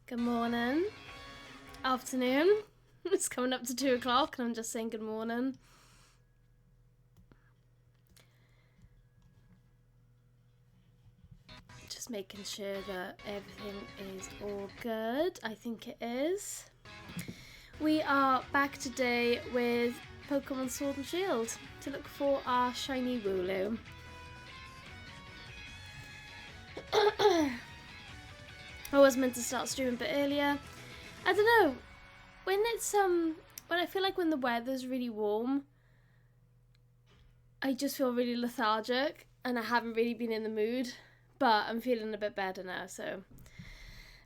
Good morning. Afternoon. It's coming up to 2 o'clock and I'm just saying good morning. Just making sure that everything is all good. I think it is. We are back today with Pokemon Sword and Shield to look for our shiny wooloo. I was meant to start streaming a bit earlier. I don't know. When it's when I feel like when the weather's really warm, I just feel really lethargic and I haven't really been in the mood. But I'm feeling a bit better now, so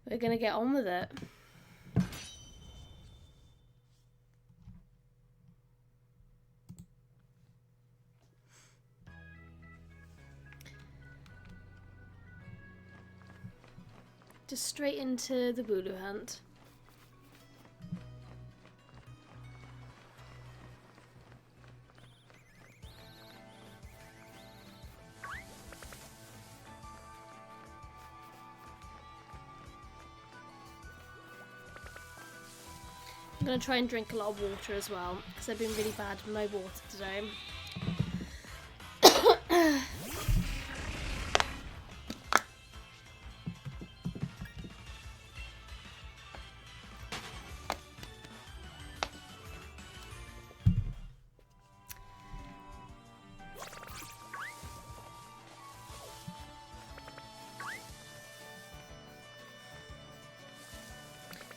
we're gonna get on with it. Just straight into the wooloo hunt. I'm going to try and drink a lot of water as well, because I've been really bad with my water today.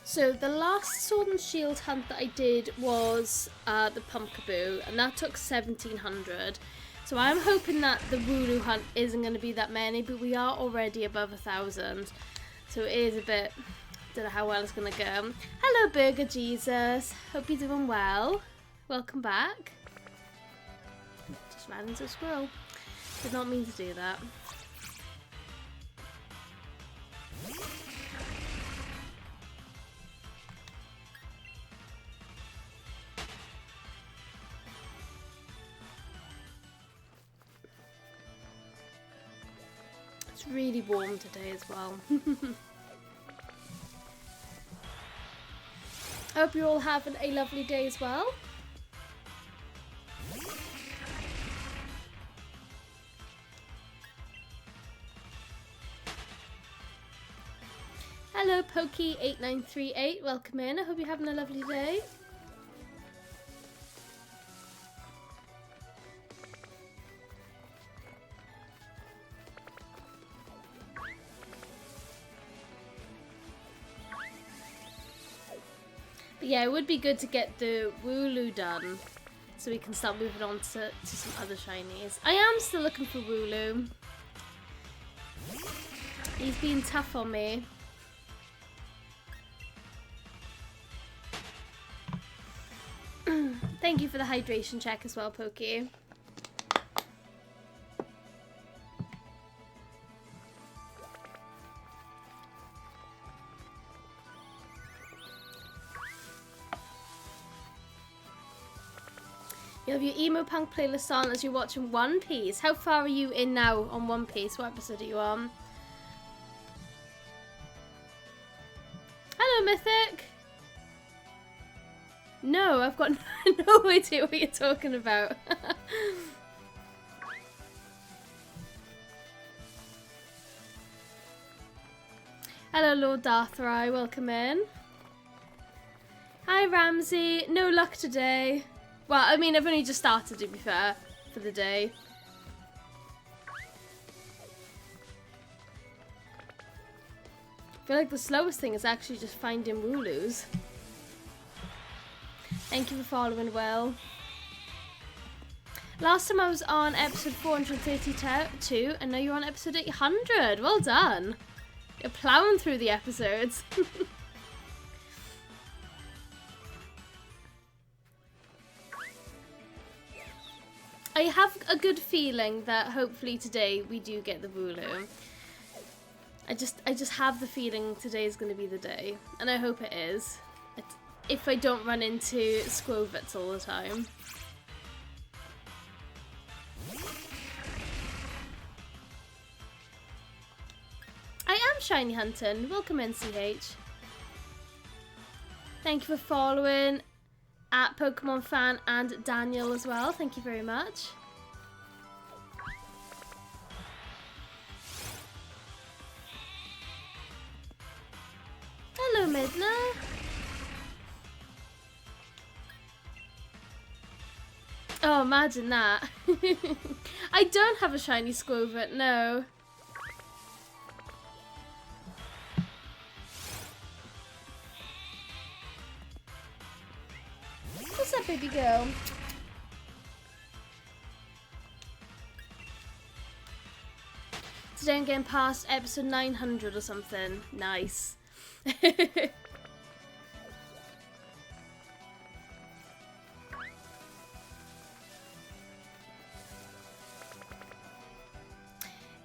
So the last Sword and Shield hunt that I did was the Pumpkaboo, and that took 1700. So I'm hoping that the wooloo hunt isn't going to be that many, but we are already above 1,000. So it is a bit, don't know how well it's going to go. Hello Burger Jesus, hope you're doing well. Welcome back. Just ran into a squirrel. Did not mean to do that. It's really warm today as well. Hope you're all having a lovely day as well. Hello Pokey8938, welcome in. I hope you're having a lovely day. But yeah, it would be good to get the wooloo done so we can start moving on to some other shinies. I am still looking for wooloo. He's been tough on me. Thank you for the hydration check as well, Pokey. You have your emo punk playlist on as you're watching One Piece. How far are you in now on One Piece? What episode are you on? Hello, Mythic! No, I've got no idea what you're talking about. Hello, Lord Darthrai. Welcome in. Hi, Ramsey. No luck today. Well, I mean, I've only just started, to be fair, for the day. I feel like the slowest thing is actually just finding wooloos. Thank you for following, Will. Last time I was on episode 432, and now you're on episode 800. Well done. You're plowing through the episodes. I have a good feeling that hopefully today we do get the wooloo. I just have the feeling today is going to be the day, and I hope it is. If I don't run into Squovits all the time. I am shiny hunting. Welcome in, CH. Thank you for following at Pokemon Fan and Daniel as well. Thank you very much. Hello, Midna. Oh, imagine that. I don't have a shiny Squovit, no. What's up, baby girl? Today I'm getting past episode 900 or something. Nice.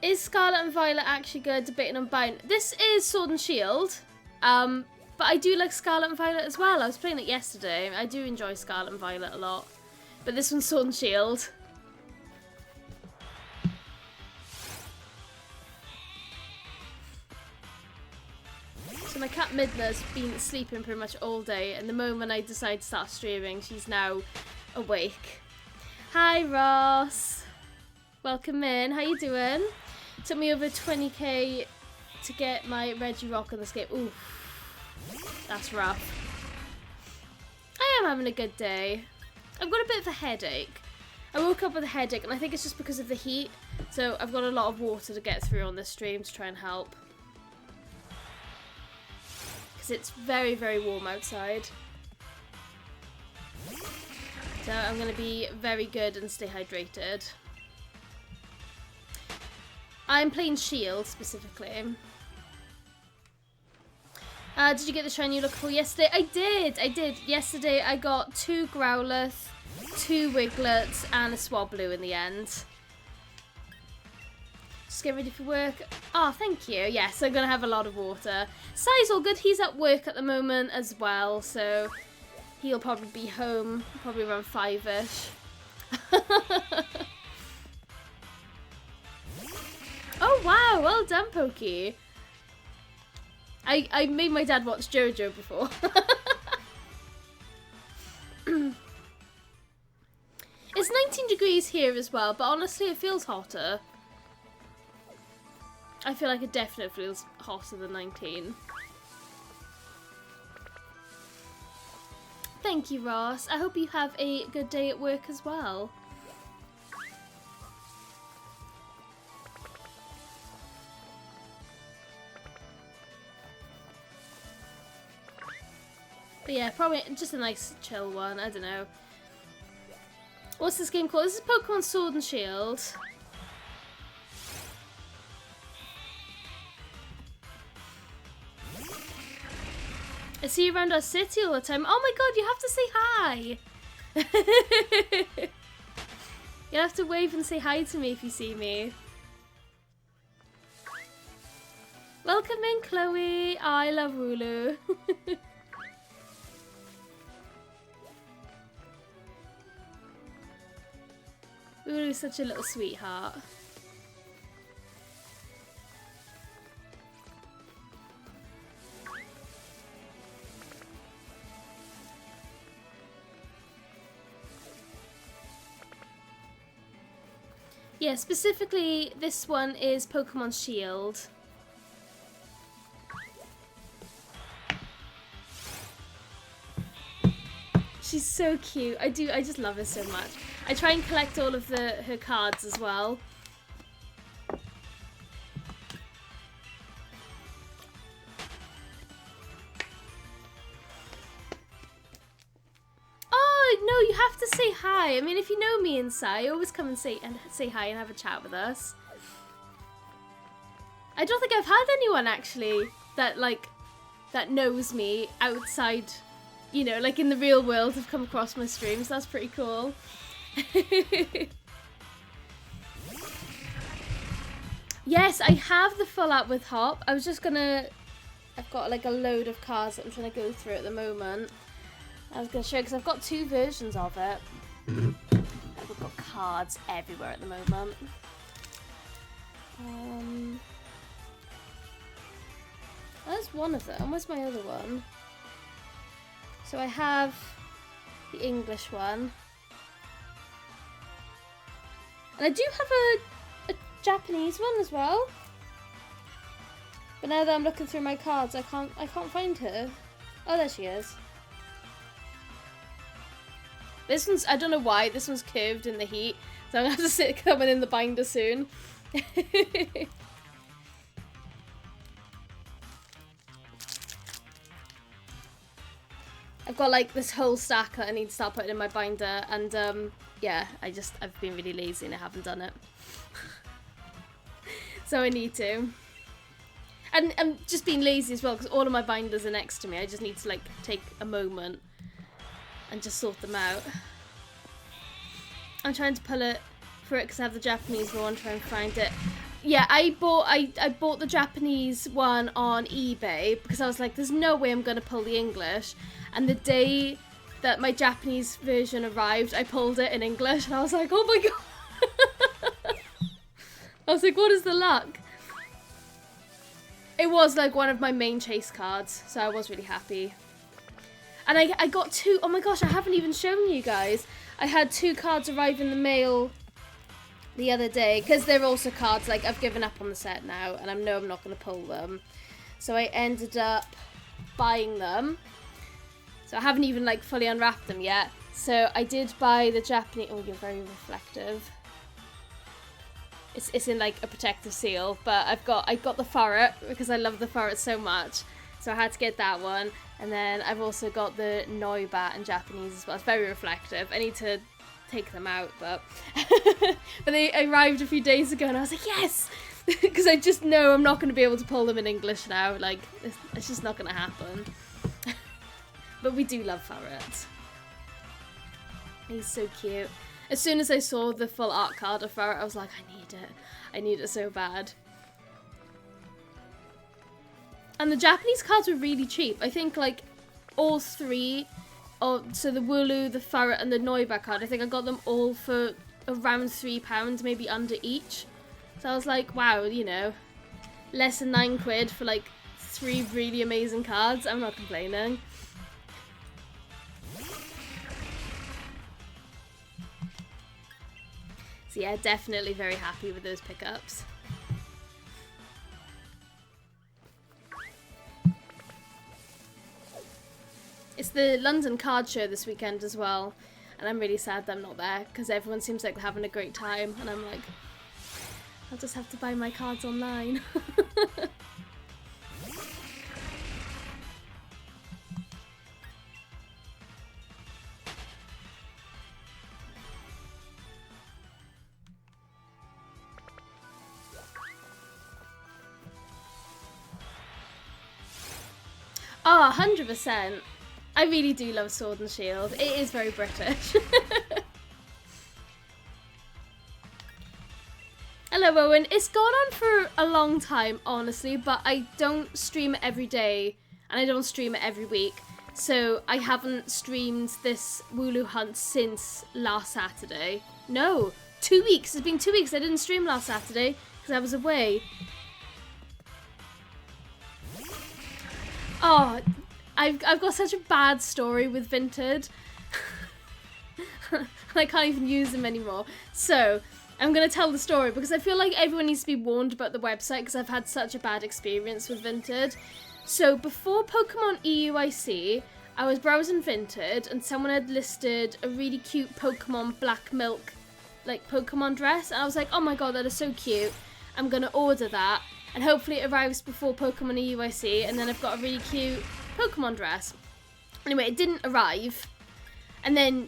Is Scarlet and Violet actually good? Debating on buying. This is Sword and Shield, but I do like Scarlet and Violet as well. I was playing it yesterday. I do enjoy Scarlet and Violet a lot, but this one's Sword and Shield. So my cat Midna's been sleeping pretty much all day, and the moment I decide to start streaming, she's now awake. Hi Ross, welcome in. How you doing? Took me over 20k to get my Regirock on this game. Ooh, that's rough. I am having a good day. I've got a bit of a headache. I woke up with a headache, and I think it's just because of the heat. So I've got a lot of water to get through on this stream to try and help. Because it's very, very warm outside. So I'm going to be very good and stay hydrated. I'm playing Shield specifically. Did you get the shiny you looked for yesterday? I did. Yesterday I got 2 Growlithe, 2 Wiglets, and a Swablu in the end. Just get ready for work. Oh, thank you. Yes, I'm going to have a lot of water. Sai's all good. He's at work at the moment as well, so he'll probably be home probably around 5ish. Oh wow, well done, Pokey. I made my dad watch JoJo before. It's 19 degrees here as well, but honestly it feels hotter. I feel like it definitely feels hotter than 19. Thank you, Ross. I hope you have a good day at work as well. But yeah, probably just a nice chill one. I don't know. What's this game called? This is Pokemon Sword and Shield. I see you around our city all the time. Oh my god, you have to say hi! You have to wave and say hi to me if you see me. Welcome in, Chloe. Oh, I love wooloo. Wooloo's such a little sweetheart. Yeah, specifically this one is Pokemon Shield. She's so cute. I just love her so much. I try and collect all of her cards as well. Oh, no, you have to say hi. I mean, if you know me and Sai, always come and say hi and have a chat with us. I don't think I've had anyone actually that knows me outside, you know, like in the real world, have come across my streams. That's pretty cool. Yes, I have the full art with Hop. I've got like a load of cards that I'm trying to go through at the moment. I was going to show you because I've got 2 versions of it. I've got cards everywhere at the moment. There's one of them. Where's my other one? So I have the English one. And I do have a Japanese one as well. But now that I'm looking through my cards, I can't find her. Oh, there she is. This one's, I don't know why, this one's curved in the heat. So I'm going to have to sit coming in the binder soon. I've got like this whole stack that I need to start putting in my binder, and yeah, I've been really lazy and I haven't done it. So I need to. And I'm just being lazy as well because all of my binders are next to me. I just need to like take a moment and just sort them out. I'm trying to pull it for it because I have the Japanese one, try and find it. Yeah, I bought the Japanese one on eBay because I was like, there's no way I'm going to pull the English. And the day that my Japanese version arrived, I pulled it in English and I was like, oh my god. I was like, what is the luck? It was like one of my main chase cards, so I was really happy. And I got two, oh my gosh, I haven't even shown you guys. I had 2 cards arrive in the mail the other day, because they're also cards, like, I've given up on the set now, and I know I'm not going to pull them. So I ended up buying them. So I haven't even, like, fully unwrapped them yet. So I did buy the Japanese, oh, you're very reflective. It's in, like, a protective seal, but I got the ferret, because I love the ferret so much. So I had to get that one. And then I've also got the Noibat in Japanese as well. It's very reflective. I need to take them out, but but they arrived a few days ago and I was like, yes! Because I just know I'm not going to be able to pull them in English now. Like, it's just not going to happen. But we do love ferrets. He's so cute. As soon as I saw the full art card of ferret, I was like, I need it. I need it so bad. And the Japanese cards were really cheap. I think like all 3, so the wooloo, the ferret, and the Noibat card, I think I got them all for around £3, maybe under each. So I was like, wow, you know, less than £9 for like 3 really amazing cards. I'm not complaining. So yeah, definitely very happy with those pickups. It's the London card show this weekend as well, and I'm really sad that I'm not there because everyone seems like they're having a great time, and I'm like, I'll just have to buy my cards online. Oh, 100%. I really do love Sword and Shield. It is very British. Hello, Owen. It's gone on for a long time, honestly, but I don't stream it every day, and I don't stream it every week. So I haven't streamed this wooloo hunt since last Saturday. No, 2 weeks. It's been 2 weeks. I didn't stream last Saturday because I was away. Oh, I've got such a bad story with Vinted. I can't even use them anymore. So, I'm going to tell the story because I feel like everyone needs to be warned about the website because I've had such a bad experience with Vinted. So, before Pokemon EUIC, I was browsing Vinted and someone had listed a really cute Pokemon Black Milk, like, Pokemon dress. And I was like, oh my god, that is so cute. I'm going to order that. And hopefully it arrives before Pokemon EUIC, and then I've got a really cute Pokemon dress. Anyway, it didn't arrive. And then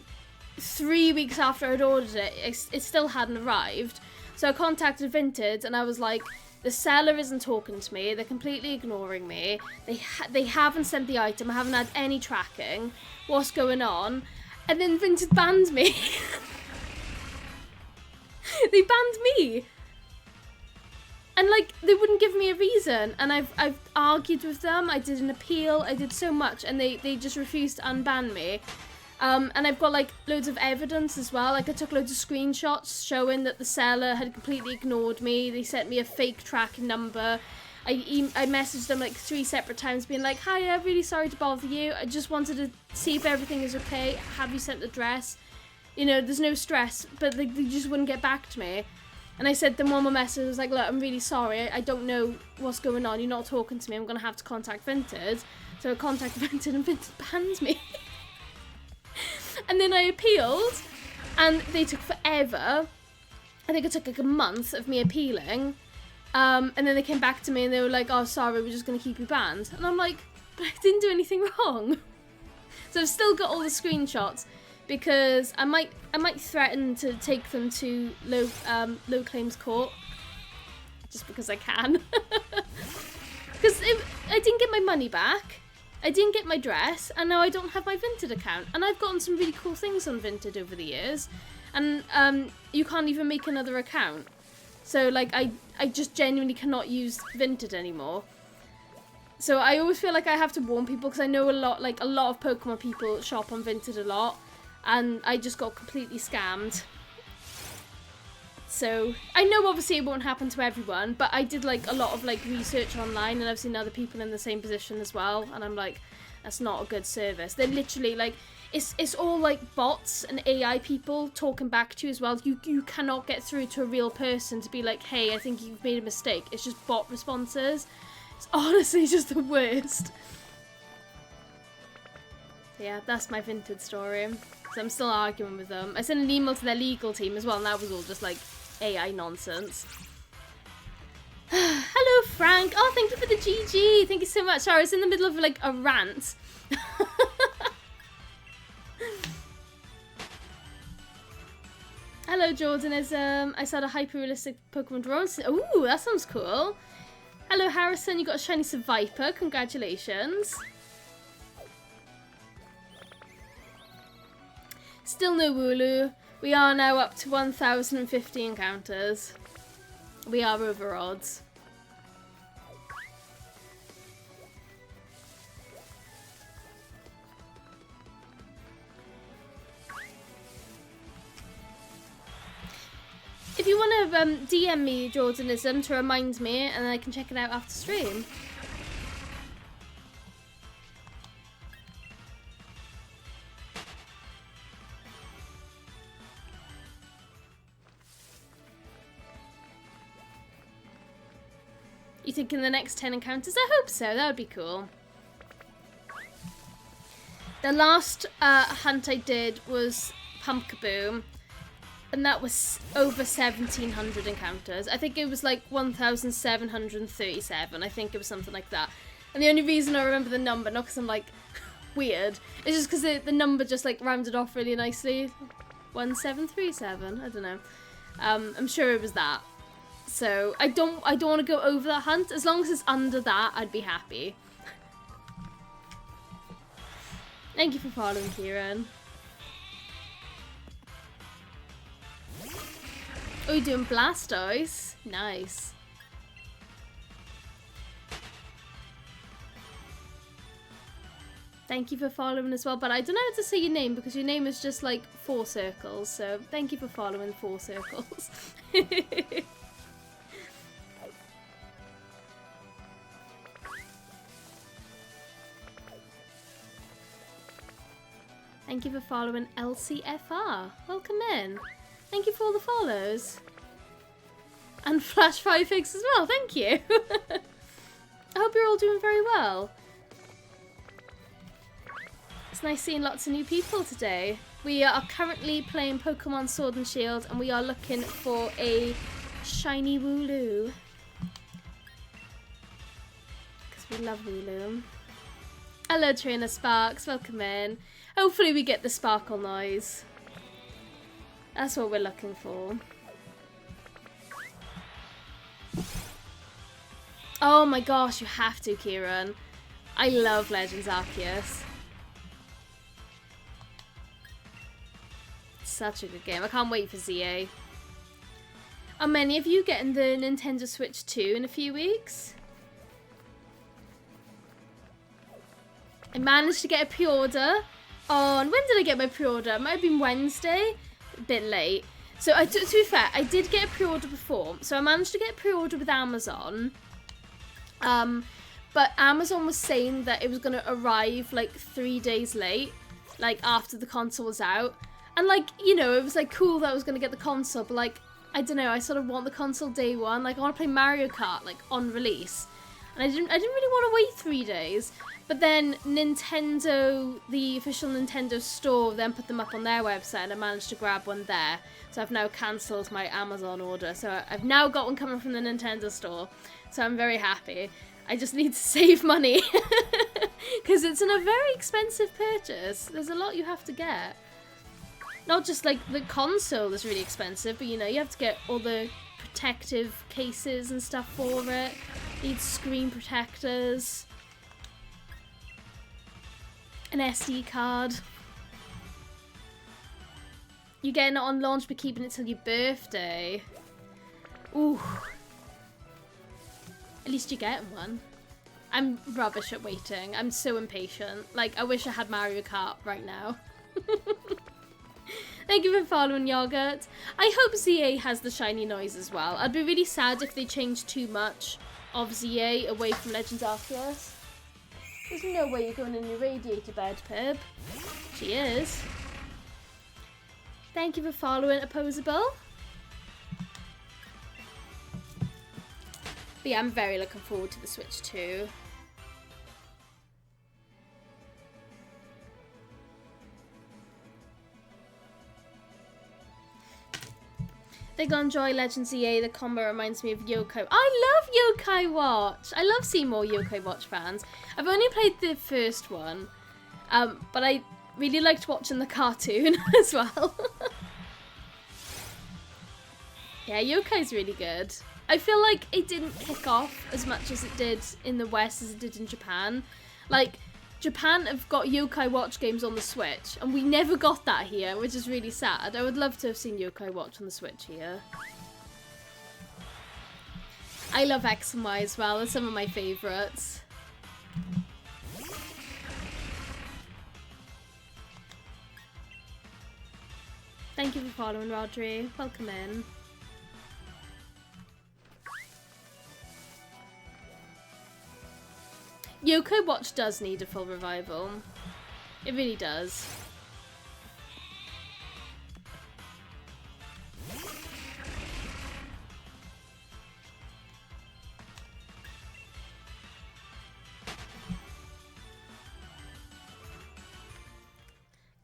3 weeks after I'd ordered it, it still hadn't arrived. So I contacted Vinted, and I was like, the seller isn't talking to me. They're completely ignoring me. They haven't sent the item. I haven't had any tracking. What's going on? And then Vinted banned me. They banned me. And, like, they wouldn't give me a reason. And I've argued with them. I did an appeal. I did so much. And they just refused to unban me. And I've got, like, loads of evidence as well. Like, I took loads of screenshots showing that the seller had completely ignored me. They sent me a fake tracking number. I messaged them like 3 separate times being like, hi, I'm really sorry to bother you. I just wanted to see if everything is okay. Have you sent the dress? You know, there's no stress. But they just wouldn't get back to me. And I said them one more message. I was like, look, I'm really sorry. I don't know what's going on. You're not talking to me. I'm going to have to contact Vinted. So I contacted Vinted and Vinted banned me. And then I appealed. And they took forever. I think it took like a month of me appealing. And then they came back to me and they were like, oh, sorry, we're just going to keep you banned. And I'm like, but I didn't do anything wrong. So I've still got all the screenshots because I might threaten to take them to low claims court just because I can. Because I didn't get my money back. I didn't get my dress, and now I don't have my Vinted account. And I've gotten some really cool things on Vinted over the years. And you can't even make another account. So, like, I just genuinely cannot use Vinted anymore. So I always feel like I have to warn people, because I know a lot of Pokemon people shop on Vinted a lot. And I just got completely scammed. So, I know obviously it won't happen to everyone, but I did like a lot of like research online, and I've seen other people in the same position as well, and I'm like, that's not a good service. They're literally like, it's all like bots and AI people talking back to you as well. You cannot get through to a real person to be like, hey, I think you've made a mistake. It's just bot responses. It's honestly just the worst. Yeah, that's my Vinted story. So I'm still arguing with them. I sent an email to their legal team as well, and that was all just like AI nonsense. Hello, Frank. Oh, thank you for the GG. Thank you so much. Sorry, I was in the middle of like a rant. Hello, Jordanism. I saw a hyper-realistic Pokemon drawing. Ooh, that sounds cool. Hello, Harrison. You got a shiny Viper. Congratulations. Still no wooloo. We are now up to 1,050 encounters. We are over odds. If you want to DM me Jordanism to remind me, and I can check it out after stream. You think in the next 10 encounters? I hope so. That would be cool. The last hunt I did was Pumpkaboo, and that was over 1,700 encounters. I think it was like 1,737. I think it was something like that. And the only reason I remember the number, not because I'm like weird, it's just because the number just like rounded off really nicely. 1,737. I don't know. I'm sure it was that. So I don't want to go over that hunt. As long as it's under that, I'd be happy. Thank you for following, Kieran. Oh, you're doing Blastoise? Nice. Thank you for following as well, but I don't know how to say your name because your name is just like 4 circles, so thank you for following 4 circles. Thank you for following LCFR. Welcome in. Thank you for all the follows. And Flash 5 Figs as well, thank you. I hope you're all doing very well. It's nice seeing lots of new people today. We are currently playing Pokemon Sword and Shield, and we are looking for a shiny wooloo. Because we love wooloo. Hello, Trainer Sparks, welcome in. Hopefully we get the sparkle noise. That's what we're looking for. Oh my gosh, you have to, Kieran. I love Legends Arceus. Such a good game. I can't wait for ZA. Are many of you getting the Nintendo Switch 2 in a few weeks? I managed to get a pre-order on... When did I get my pre-order? It might have been Wednesday. A bit late. So, to be fair, I did get a pre-order before. So, I managed to get a pre-order with Amazon. But Amazon was saying that it was going to arrive like 3 days late, like after the console was out. And like, you know, it was like cool that I was going to get the console, but like, I don't know, I sort of want the console day one. Like I want to play Mario Kart like on release. And I didn't really want to wait 3 days. But then Nintendo, the official Nintendo store, then put them up on their website and I managed to grab one there. So I've now cancelled my Amazon order. So I've now got one coming from the Nintendo store. So I'm very happy. I just need to save money because it's a very expensive purchase. There's a lot you have to get. Not just like the console is really expensive, but you know, you have to get all the protective cases and stuff for it. Need screen protectors. An SD card. You're getting it on launch but keeping it till your birthday. Ooh. At least you're getting one. I'm rubbish at waiting. I'm so impatient. Like, I wish I had Mario Kart right now. Thank you for following, Yogurt. I hope ZA has the shiny noise as well. I'd be really sad if they changed too much of ZA away from Legends Arceus. There's no way you're going in your radiator bed, Pib. She is. Thank you for following, Opposable. But yeah, I'm very looking forward to the Switch too. They're gonna enjoy Legends EA. The combo reminds me of Yokai. I love Yokai Watch. I love seeing more Yokai Watch fans. I've only played the first one, but I really liked watching the cartoon as well. Yeah, Yokai's really good. I feel like it didn't kick off as much as it did in the West as it did in Japan. Like, Japan have got Yokai Watch games on the Switch, and we never got that here, which is really sad. I would love to have seen Yokai Watch on the Switch here. I love X and Y as well. They're some of my favourites. Thank you for following, Rodri. Welcome in. Yokai Watch does need a full revival. It really does.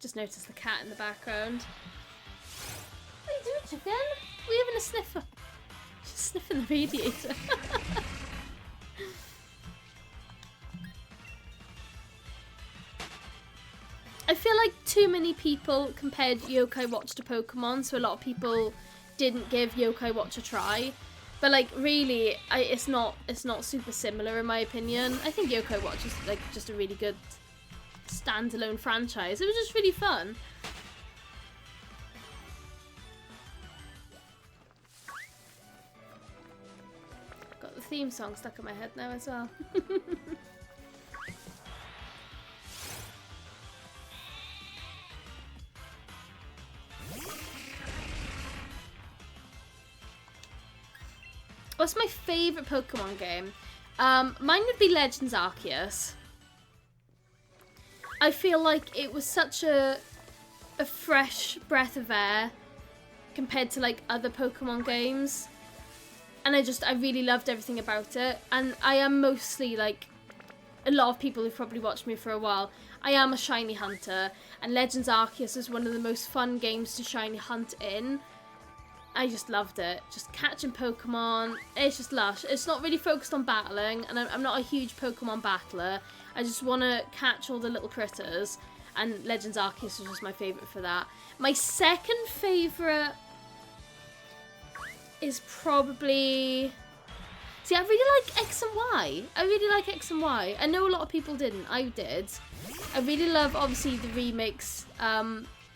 Just noticed the cat in the background. What are you doing, chicken? Are you having a sniffer? She's sniffing the radiator. I feel like too many people compared Yokai Watch to Pokemon, so a lot of people didn't give Yokai Watch a try. But like, really, it's not super similar in my opinion. I think Yokai Watch is like just a really good standalone franchise. It was just really fun. Got the theme song stuck in my head now as well. What's my favourite Pokemon game? Mine would be Legends Arceus. I feel like it was such a fresh breath of air compared to like other Pokemon games. And I really loved everything about it. And I am mostly like, a lot of people who've probably watched me for a while, I am a shiny hunter. And Legends Arceus is one of the most fun games to shiny hunt in. I just loved it. Just catching Pokemon. It's just lush. It's not really focused on battling, and I'm not a huge Pokemon battler. I just want to catch all the little critters, and Legends Arceus was just my favourite for that. My second favourite is probably... See, I really like X and Y. I really like X and Y. I know a lot of people didn't. I did. I really love, obviously, the remakes,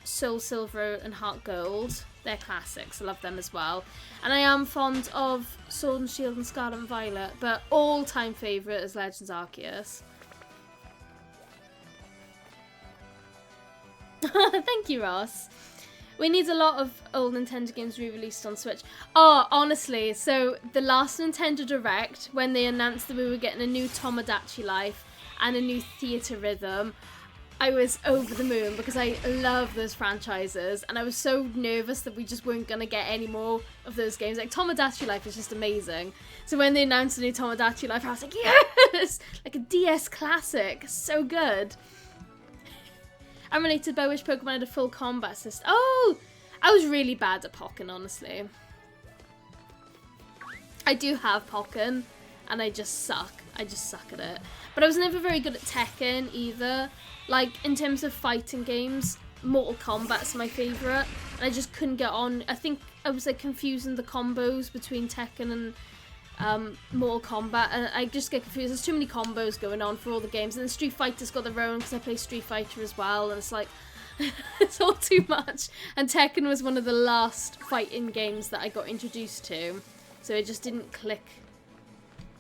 Soul Silver and Heart Gold. They're classics. I love them as well. And I am fond of Sword and Shield and Scarlet and Violet, but all-time favourite is Legends Arceus. Thank you, Ross. We need a lot of old Nintendo games re-released on Switch. Oh, honestly, so the last Nintendo Direct, when they announced that we were getting a new Tomodachi Life and a new Theater Rhythm, I was over the moon because I love those franchises, and I was so nervous that we just weren't going to get any more of those games. Like, Tomodachi Life is just amazing. So when they announced a new Tomodachi Life, I was like, yes! Like a DS classic. So good. I'm related by which Pokemon had a full combat system. Oh! I was really bad at Pokken, honestly. I do have Pokken, and I just suck. I just suck at it. But I was never very good at Tekken either. Like, in terms of fighting games, Mortal Kombat's my favourite. And I just couldn't get on. I think I was like confusing the combos between Tekken and Mortal Kombat, and I just get confused. There's too many combos going on for all the games, and then Street Fighter's got their own because I play Street Fighter as well, and it's like it's all too much. And Tekken was one of the last fighting games that I got introduced to, so it just didn't click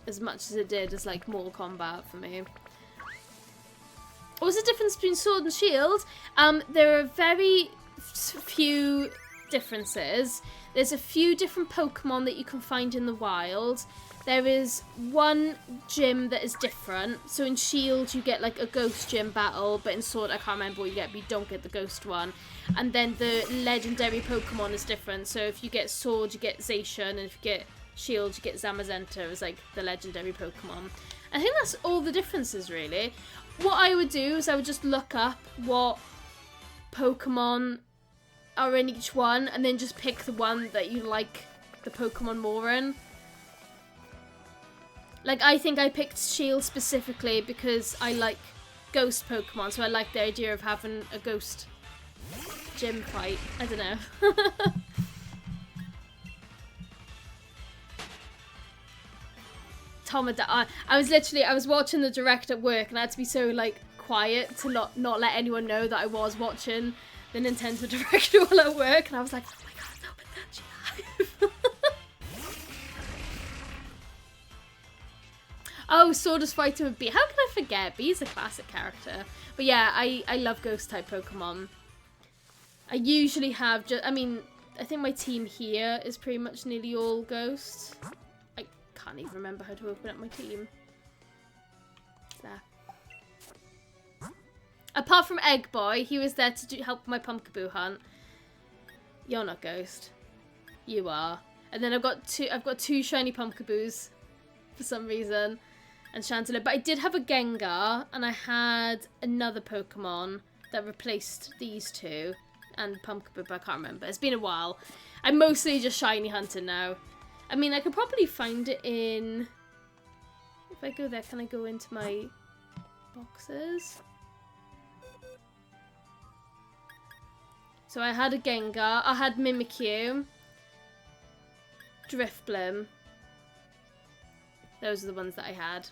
as much as it did as like Mortal Kombat for me. What's the difference between Sword and Shield? There are very few differences. There's a few different Pokemon that you can find in the wild. There is one gym that is different. So in Shield you get like a ghost gym battle, but in Sword I can't remember what you get, but you don't get the ghost one. And then the legendary Pokemon is different. So if you get Sword you get Zacian, and if you get Shield you get Zamazenta as like the legendary Pokemon. I think that's all the differences really. What I would do is I would just look up what Pokemon are in each one, and then just pick the one that you like the Pokemon more in. Like, I think I picked Shield specifically because I like ghost Pokemon, so I like the idea of having a ghost gym fight. I don't know. I was watching the Direct at work, and I had to be so like quiet to not let anyone know that I was watching the Nintendo Direct while at work, and I was like, oh my god, no, but that's live. Oh, Swordless Fighter with Bee. How can I forget? Bee's a classic character. But yeah, I love ghost type Pokemon. I usually have I think my team here is pretty much nearly all ghosts. I can't even remember how to open up my team. There. Apart from Egg Boy, he was there to help my Pumpkaboo hunt. You're not Ghost. You are. And then I've got two shiny Pumpkaboos for some reason, and Chandelure. But I did have a Gengar, and I had another Pokemon that replaced these two and Pumpkaboo, but I can't remember. It's been a while. I'm mostly just shiny hunting now. I mean, I could probably find it in... If I go there, can I go into my boxes? So I had a Gengar, I had Mimikyu, Drifblim. Those are the ones that I had.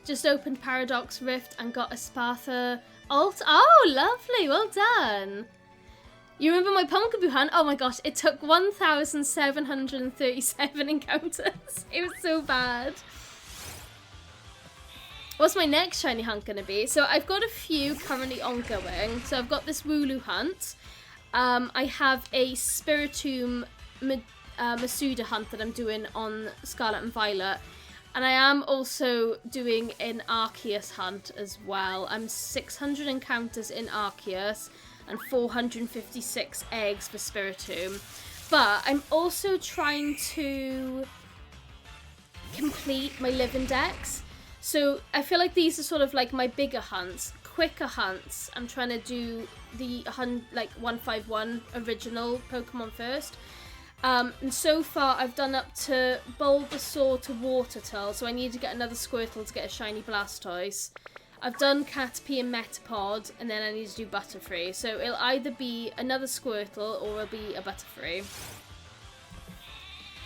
Just opened Paradox Rift and got a Spartha alt. Oh, lovely, well done. You remember my Pumpkaboo hunt? Oh my gosh, it took 1,737 encounters. It was so bad. What's my next shiny hunt going to be? So I've got a few currently ongoing. So I've got this wooloo hunt. I have a Spiritomb Masuda hunt that I'm doing on Scarlet and Violet. And I am also doing an Arceus hunt as well. I'm 600 encounters in Arceus and 456 eggs for Spiritomb. But I'm also trying to complete my living decks. So I feel like these are sort of like my bigger hunts, quicker hunts. I'm trying to do the 151 original Pokemon first. And so far I've done up to Bulbasaur to Watertull, so I need to get another Squirtle to get a shiny Blastoise. I've done Caterpie and Metapod, and then I need to do Butterfree. So it'll either be another Squirtle or it'll be a Butterfree.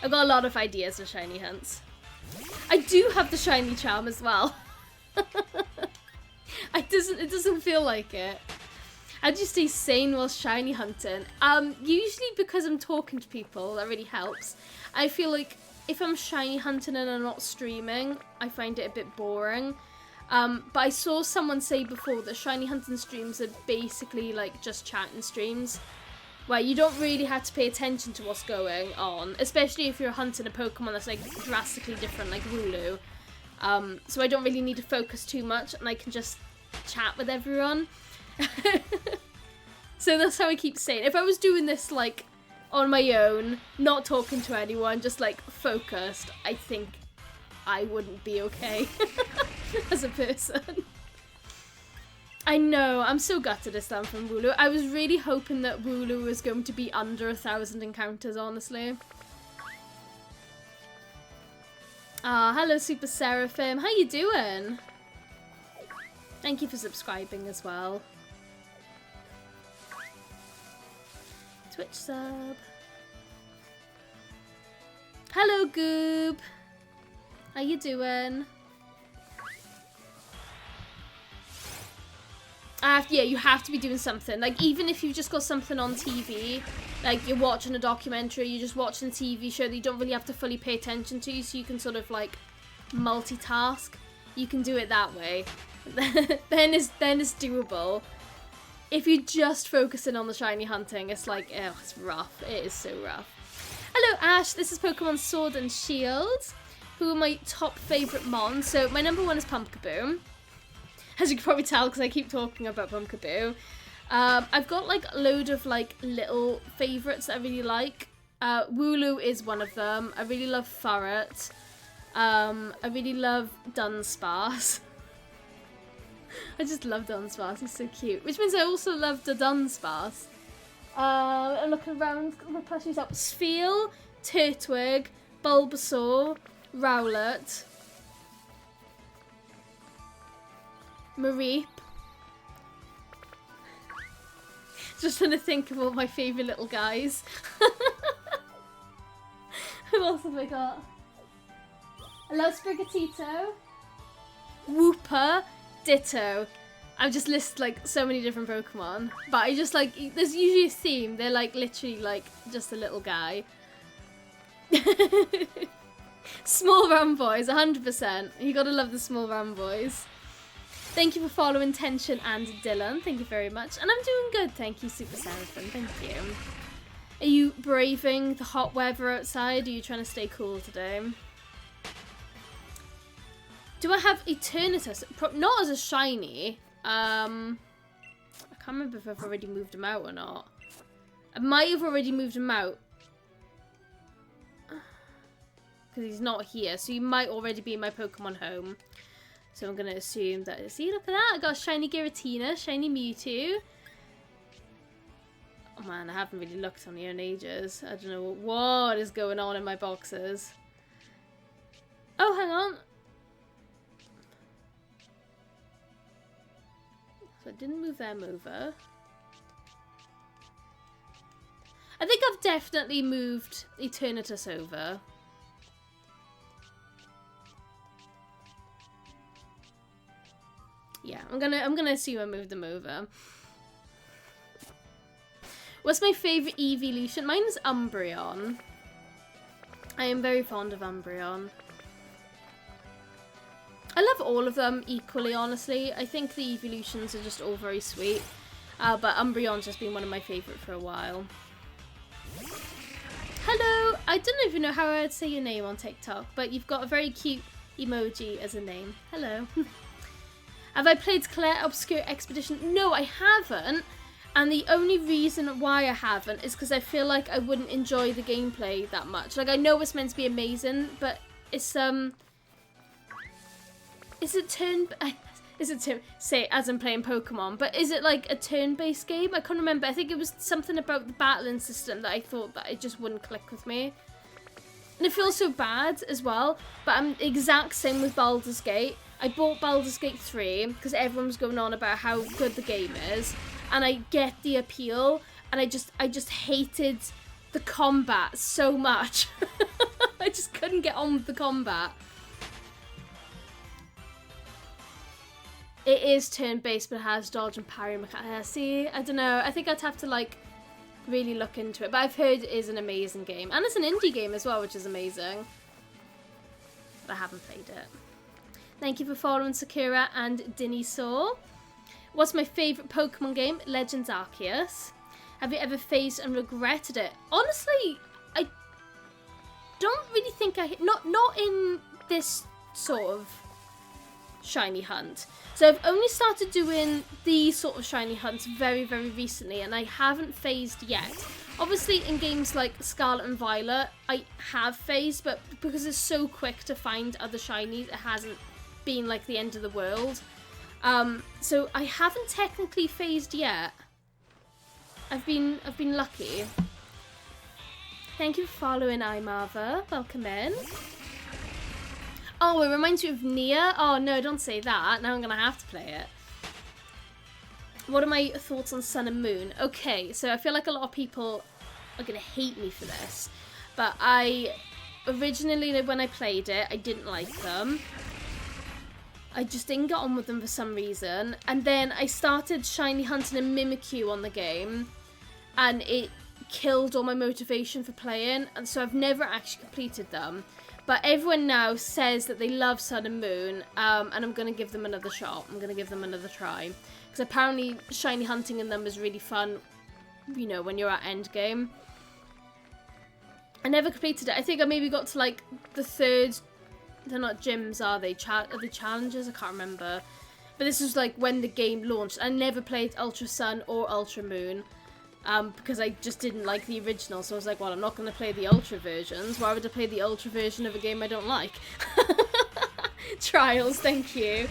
I've got a lot of ideas for shiny hunts. I do have the shiny charm as well. It doesn't feel like it. I just stay sane while shiny hunting. Usually because I'm talking to people, that really helps. I feel like if I'm shiny hunting and I'm not streaming, I find it a bit boring. But I saw someone say before that shiny hunting streams are basically like just chatting streams, where you don't really have to pay attention to what's going on, especially if you're hunting a Pokemon that's like drastically different, like wooloo. So I don't really need to focus too much, and I can just chat with everyone. So that's how I keep saying. If I was doing this like on my own, not talking to anyone, just like focused, I think I wouldn't be okay as a person. I know, I'm so gutted it's down from wooloo. I was really hoping that wooloo was going to be under 1,000 encounters, honestly. Hello Super Seraphim, how you doing? Thank you for subscribing as well. Twitch sub. Hello Goob. How you doing? Yeah, you have to be doing something. Like, even if you've just got something on TV, like you're watching a documentary, you're just watching a TV show that you don't really have to fully pay attention to, so you can sort of like multitask. You can do it that way. then it's doable. If you're just focusing on the shiny hunting, it's like, oh, it's rough. It is so rough. Hello Ash, this is Pokemon Sword and Shield, who are my top favourite mons. So my number one is Pumpkaboo. As you can probably tell, because I keep talking about Pumpkaboo. I've got like a load of like little favourites that I really like. Wooloo is one of them. I really love Furret. I really love Dunsparce. I just love Dunsparce, he's so cute. Which means I also love the Dunsparce. I'm looking around, the plushies up. Spheal, Turtwig, Bulbasaur, Rowlet, Mareep. Just trying to think of all my favourite little guys. Who else have I got? I love Sprigatito, Wooper, Ditto. I've just listed like so many different Pokemon, but I just like, there's usually a theme. They're like literally like just a little guy. Small round boys, 100%. You gotta love the small round boys. Thank you for following Tension and Dylan. Thank you very much. And I'm doing good, thank you, Super Seraphim. Thank you. Are you braving the hot weather outside? Are you trying to stay cool today? Do I have Eternatus? Not as a shiny. I can't remember if I've already moved him out or not. I might have already moved him out. Because he's not here. So he might already be in my Pokemon home. So I'm going to assume that... See, look at that. I got a shiny Giratina, shiny Mewtwo. Oh man, I haven't really looked on here in ages. I don't know what is going on in my boxes. Oh, hang on. So I didn't move them over. I think I've definitely moved Eternatus over. Yeah, I'm gonna assume I moved them over. What's my favourite evolution? Mine's Umbreon. I am very fond of Umbreon. I love all of them equally, honestly. I think the evolutions are just all very sweet. But Umbreon's just been one of my favourite for a while. Hello! I don't even know how I'd say your name on TikTok, but you've got a very cute emoji as a name. Hello. Have I played Claire Obscure Expedition? No, I haven't. And the only reason why I haven't is because I feel like I wouldn't enjoy the gameplay that much. Like, I know it's meant to be amazing, but it's, is it say, as I'm playing Pokemon, but is it like a turn-based game? I can't remember. I think it was something about the battling system that I thought that it just wouldn't click with me. And it feels so bad as well, but I'm the exact same with Baldur's Gate. I bought Baldur's Gate 3 because everyone's going on about how good the game is, and I get the appeal, and I just hated the combat so much. I just couldn't get on with the combat. It is turn-based, but it has dodge and parry mechanics. See, I don't know. I think I'd have to like really look into it, but I've heard it is an amazing game, and it's an indie game as well, which is amazing. But I haven't played it. Thank you for following Sakura and Dinisaur. What's my favourite Pokemon game? Legends Arceus. Have you ever phased and regretted it? Honestly, I don't really think not in this sort of shiny hunt. So I've only started doing these sort of shiny hunts very, very recently, and I haven't phased yet. Obviously, in games like Scarlet and Violet, I have phased, but because it's so quick to find other shinies, it hasn't been like the end of the world. So I haven't technically phased yet. I've been lucky. Thank you for following iMarva. Welcome in. Oh, it reminds you of Nia? Oh no, don't say that. Now I'm gonna have to play it. What are my thoughts on Sun and Moon? Okay, so I feel like a lot of people are gonna hate me for this, but I originally, when I played it, I didn't like them. I just didn't get on with them for some reason, and then I started shiny hunting a Mimikyu on the game, and it killed all my motivation for playing, and so I've never actually completed them. But everyone now says that they love Sun and Moon, and I'm going to give them another shot. I'm going to give them another try. Because apparently shiny hunting in them is really fun, you know, when you're at endgame. I never completed it. I think I maybe got to, like, the third... They're not gyms, are they? Are they challenges? I can't remember. But this was, like, when the game launched. I never played Ultra Sun or Ultra Moon. Because I just didn't like the original, so I was like, well, I'm not going to play the Ultra versions. Why would I play the Ultra version of a game I don't like? Trials, thank you.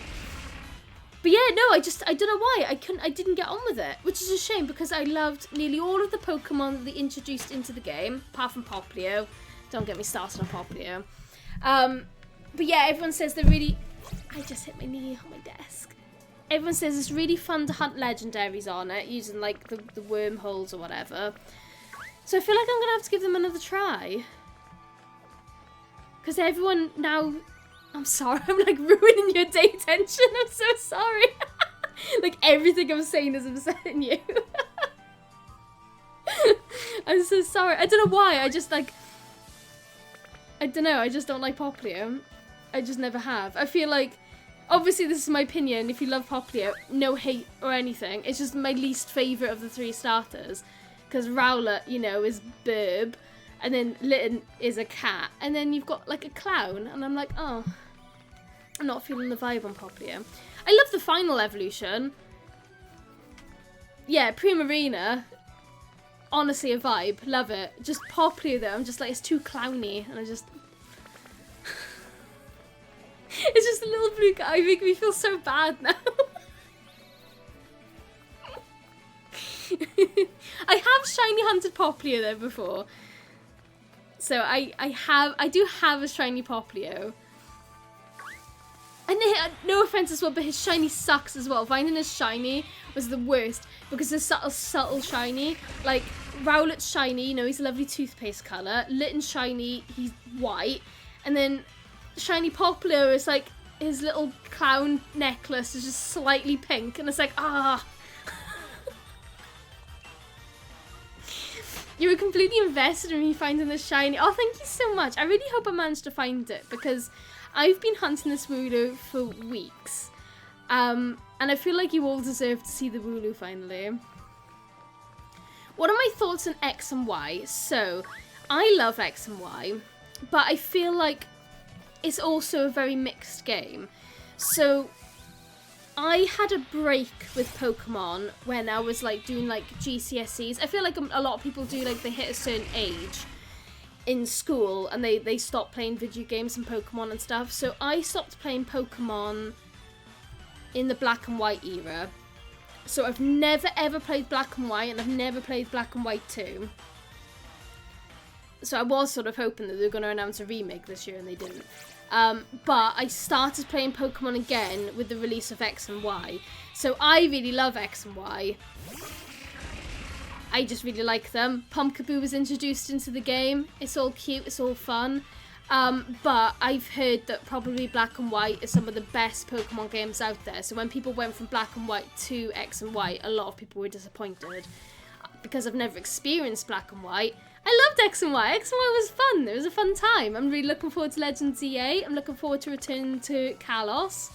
But yeah, no, I don't know why. I didn't get on with it, which is a shame because I loved nearly all of the Pokemon that they introduced into the game, apart from Popplio. Don't get me started on Popplio. But yeah, everyone says they're really... I just hit my knee on my desk. Everyone says it's really fun to hunt legendaries on it, using like the wormholes or whatever. So I feel like I'm going to have to give them another try. Because everyone now... I'm sorry, I'm like ruining your day tension. I'm so sorry. Like everything I'm saying is upsetting you. I'm so sorry. I don't know why. I just like... I don't know. I just don't like Popplio. I just never have. I feel like... Obviously, this is my opinion. If you love Popplio, no hate or anything. It's just my least favourite of the three starters. Because Rowlet, you know, is Burb. And then Litten is a cat. And then you've got, like, a clown. And I'm like, oh. I'm not feeling the vibe on Popplio. I love the final evolution. Yeah, Primarina. Honestly, a vibe. Love it. Just Popplio, though. I'm just like, it's too clowny. And I just... It's just a little blue guy making me feel so bad now. I have shiny hunted Popplio though before. So I do have a shiny Popplio. And no offense as well, but his shiny sucks as well. Finding his shiny was the worst because it's subtle shiny. Like Rowlet's shiny, you know, he's a lovely toothpaste colour. Litten's shiny, he's white. And then shiny Popplio is like his little clown necklace is just slightly pink, and it's like, ah. You were completely invested in me finding this shiny. Oh, thank you so much. I really hope I managed to find it because I've been hunting this wooloo for weeks, and I feel like you all deserve to see the wooloo finally. What are my thoughts on X and Y? So I love X and Y, but I feel like it's also a very mixed game. So I had a break with Pokemon when I was like doing like GCSEs. I feel like a lot of people do, like they hit a certain age in school and they stop playing video games and Pokemon and stuff. So I stopped playing Pokemon in the Black and White era. So I've never ever played Black and White, and I've never played Black and White 2. So I was sort of hoping that they were going to announce a remake this year, and they didn't. But I started playing Pokemon again with the release of X and Y. So I really love X and Y. I just really like them. Pumpkaboo was introduced into the game. It's all cute, it's all fun. But I've heard that probably Black and White is some of the best Pokemon games out there. So when people went from Black and White to X and Y, a lot of people were disappointed. Because I've never experienced Black and White, I loved X and Y. X and Y was fun. It was a fun time. I'm really looking forward to Legends EA. I'm looking forward to returning to Kalos.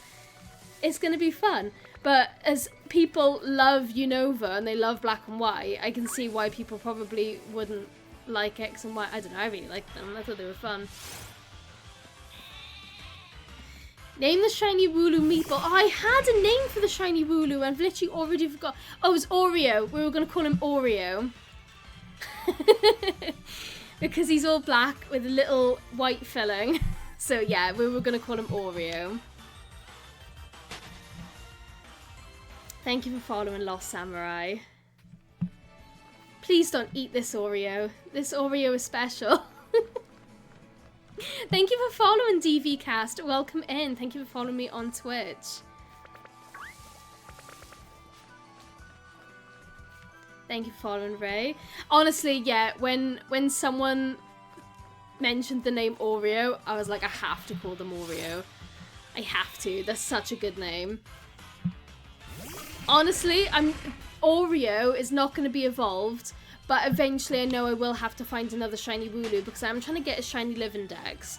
It's going to be fun. But as people love Unova and they love Black and White, I can see why people probably wouldn't like X and Y. I don't know, I really liked them. I thought they were fun. Name the shiny wooloo meatball. Oh, I had a name for the shiny wooloo. I've literally already forgot. Oh, it was Oreo. We were going to call him Oreo. Because he's all black with a little white filling. So yeah, we were going to call him Oreo. Thank you for following Lost Samurai. Please don't eat this Oreo. This Oreo is special. Thank you for following DVCast. Welcome in. Thank you for following me on Twitch. Thank you for following Ray. Honestly, yeah, when someone mentioned the name Oreo, I was like, I have to call them Oreo. I have to. That's such a good name. Honestly, Oreo is not going to be evolved, but eventually I know I will have to find another shiny wooloo because I'm trying to get a shiny living dex.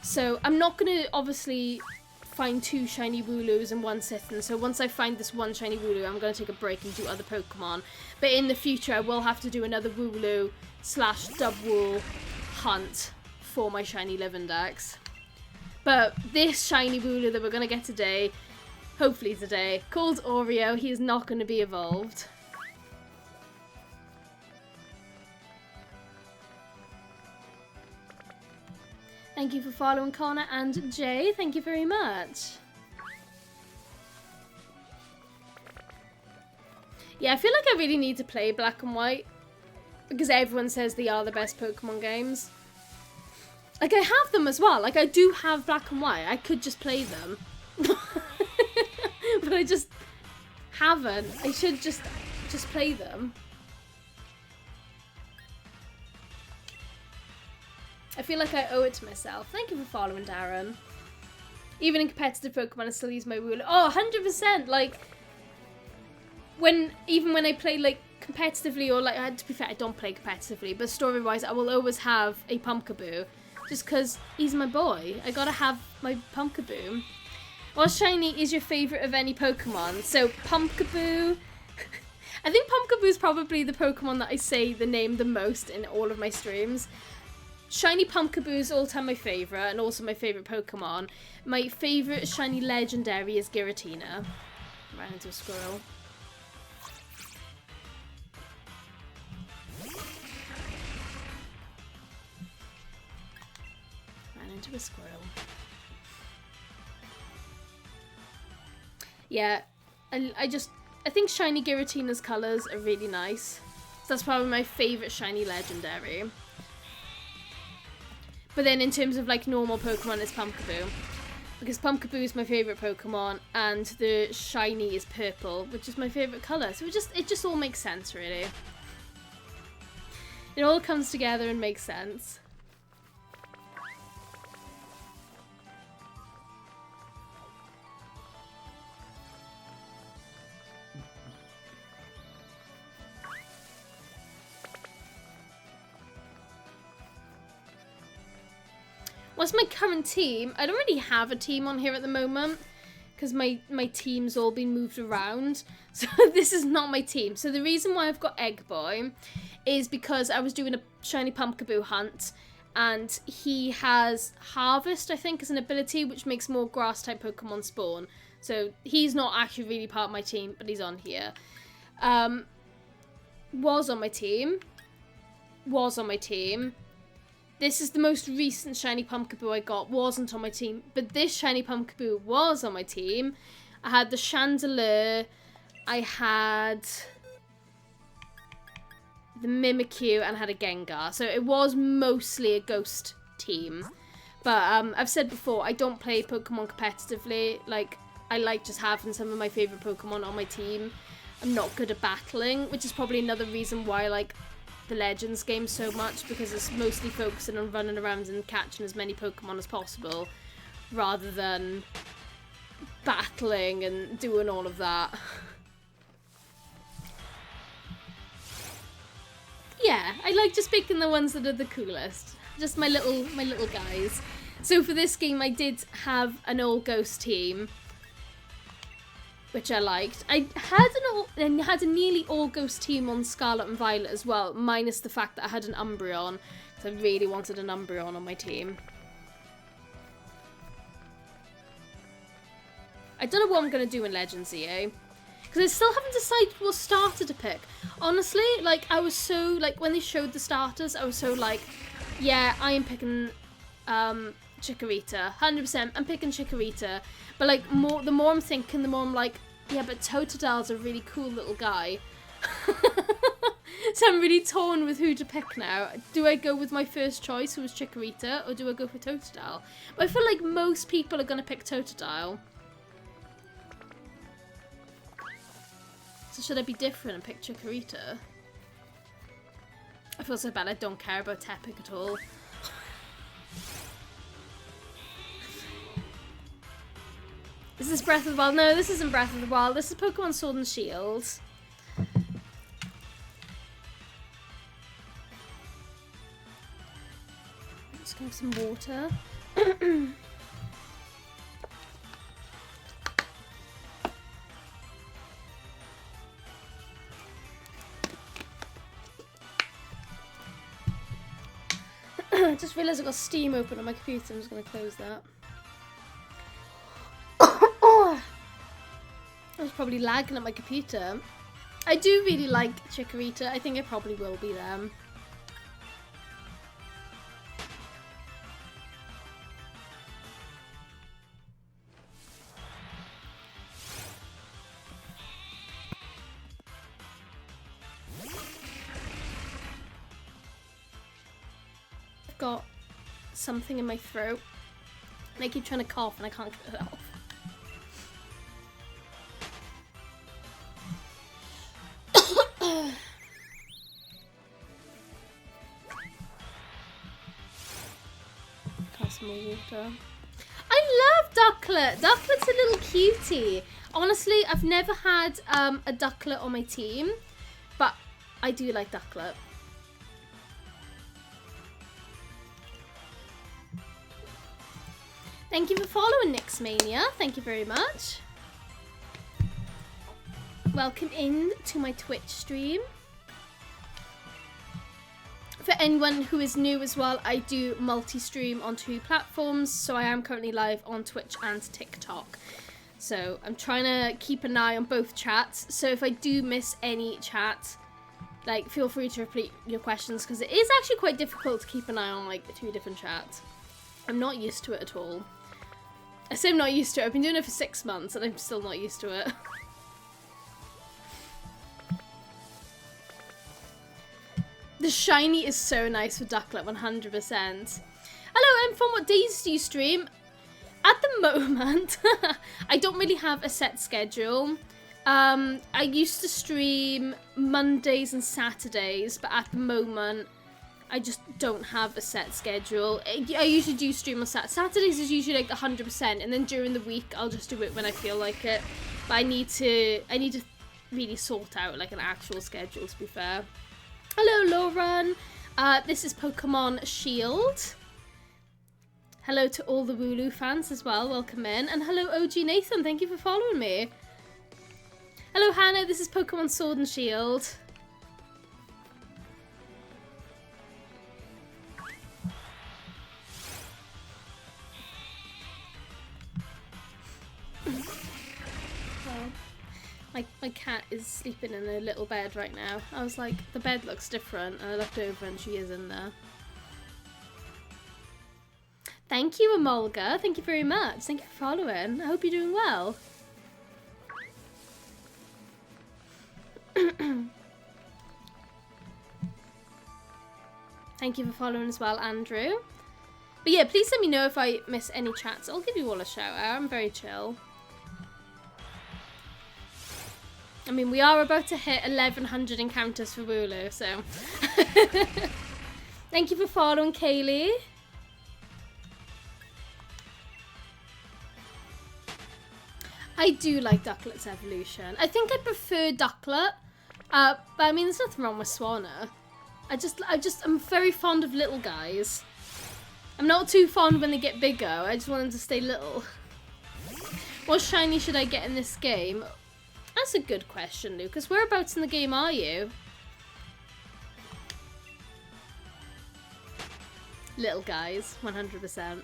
So I'm not going to obviously find 2 shiny wooloos in one sitting. So once I find this one shiny wooloo, I'm going to take a break and do other Pokemon. But in the future, I will have to do another wooloo / Dubwool hunt for my shiny living dex. But this shiny wooloo that we're going to get today, hopefully today, called Oreo, he is not going to be evolved. Thank you for following Connor and Jay. Thank you very much. Yeah, I feel like I really need to play Black and White because everyone says they are the best Pokemon games. Like, I have them as well. Like, I do have Black and White. I could just play them. But I just haven't. I should just play them. I feel like I owe it to myself. Thank you for following, Darren. Even in competitive Pokemon, I still use my wooloo. Oh, 100%! Like, even when I play, like, competitively, or, like, to be fair, I don't play competitively, but story-wise, I will always have a Pumpkaboo. Just because he's my boy. I gotta have my Pumpkaboo. What shiny is your favourite of any Pokemon? So, Pumpkaboo. I think Pumpkaboo is probably the Pokemon that I say the name the most in all of my streams. Shiny Pumpkaboo is all-time my favourite, and also my favourite Pokemon. My favourite shiny legendary is Giratina. Ran into a squirrel. Ran into a squirrel. Yeah, I think shiny Giratina's colours are really nice. So that's probably my favourite shiny legendary. But then in terms of like normal Pokemon, it's Pumpkaboo. Because Pumpkaboo is my favourite Pokemon and the shiny is purple, which is my favourite colour. So it just all makes sense, really. It all comes together and makes sense. What's my current team? I don't really have a team on here at the moment because my team's all been moved around. So this is not my team. So the reason why I've got Egg Boy is because I was doing a shiny Pumpkaboo hunt and he has Harvest, I think, as an ability, which makes more grass type Pokemon spawn. So he's not actually really part of my team, but he's on here. Was on my team. This is the most recent shiny Pumpkaboo I got. Wasn't on my team. But this shiny Pumpkaboo was on my team. I had the Chandelure. I had the Mimikyu and I had a Gengar. So it was mostly a ghost team. But I've said before, I don't play Pokemon competitively. Like, I like just having some of my favourite Pokemon on my team. I'm not good at battling, which is probably another reason why, like, the Legends game so much, because it's mostly focusing on running around and catching as many Pokemon as possible rather than battling and doing all of that. Yeah, I like just picking the ones that are the coolest. Just my little guys. So for this game, I did have an all ghost team, which I liked. I had a nearly all ghost team on Scarlet and Violet as well, minus the fact that I had an Umbreon, because I really wanted an Umbreon on my team. I don't know what I'm going to do in Legends EA, because I still haven't decided what starter to pick. Honestly, like, I was so, like, when they showed the starters, I was so like, yeah, I am picking Chikorita, 100%, I'm picking Chikorita. But, like, the more I'm thinking, the more I'm like, yeah, but Totodil's a really cool little guy. So I'm really torn with who to pick now. Do I go with my first choice, who was Chikorita, or do I go for Totodile? But I feel like most people are going to pick Totodile. So should I be different and pick Chikorita? I feel so bad, I don't care about Tepic at all. Is this Breath of the Wild? No, this isn't Breath of the Wild. This is Pokemon Sword and Shield. Just gonna have some water. I just realised I've got Steam open on my computer. I'm just going to close that. I was probably lagging at my computer. I do really like Chikorita. I think it probably will be them. I've got something in my throat and I keep trying to cough and I can't get it off. Some more water. I love Ducklet. Ducklet's a little cutie. Honestly, I've never had a Ducklet on my team, but I do like Ducklet. Thank you for following Nixmania. Thank you very much. Welcome in to my Twitch stream. For anyone who is new as well, I do multi-stream on 2 platforms, so I am currently live on Twitch and TikTok. So I'm trying to keep an eye on both chats, so if I do miss any chat, like, feel free to repeat your questions, because it is actually quite difficult to keep an eye on, like, 2 different chats. I'm not used to it at all. I say I'm not used to it, I've been doing it for 6 months, and I'm still not used to it. The shiny is so nice for Ducklet, 100%. Hello, from what days do you stream? At the moment, I don't really have a set schedule. I used to stream Mondays and Saturdays, but at the moment, I just don't have a set schedule. I usually do stream on Saturdays is usually like 100%, and then during the week, I'll just do it when I feel like it. But I need to really sort out like an actual schedule, to be fair. Hello, Lauren. This is Pokemon Shield. Hello to all the wooloo fans as well. Welcome in. And hello, OG Nathan. Thank you for following me. Hello, Hannah. This is Pokemon Sword and Shield. My cat is sleeping in a little bed right now. I was like, the bed looks different, and I looked over and she is in there. Thank you, Amolga. Thank you very much. Thank you for following. I hope you're doing well. Thank you for following as well, Andrew. But yeah, please let me know if I miss any chats. I'll give you all a shout out. I'm very chill. I mean, we are about to hit 1100 encounters for wooloo, so. Thank you for following, Kaylee. I do like Ducklet's evolution. I think I prefer Ducklet, but I mean, there's nothing wrong with Swanna. I'm very fond of little guys. I'm not too fond when they get bigger. I just want them to stay little. What shiny should I get in this game? That's a good question, Lucas. Whereabouts in the game are you? Little guys, 100%.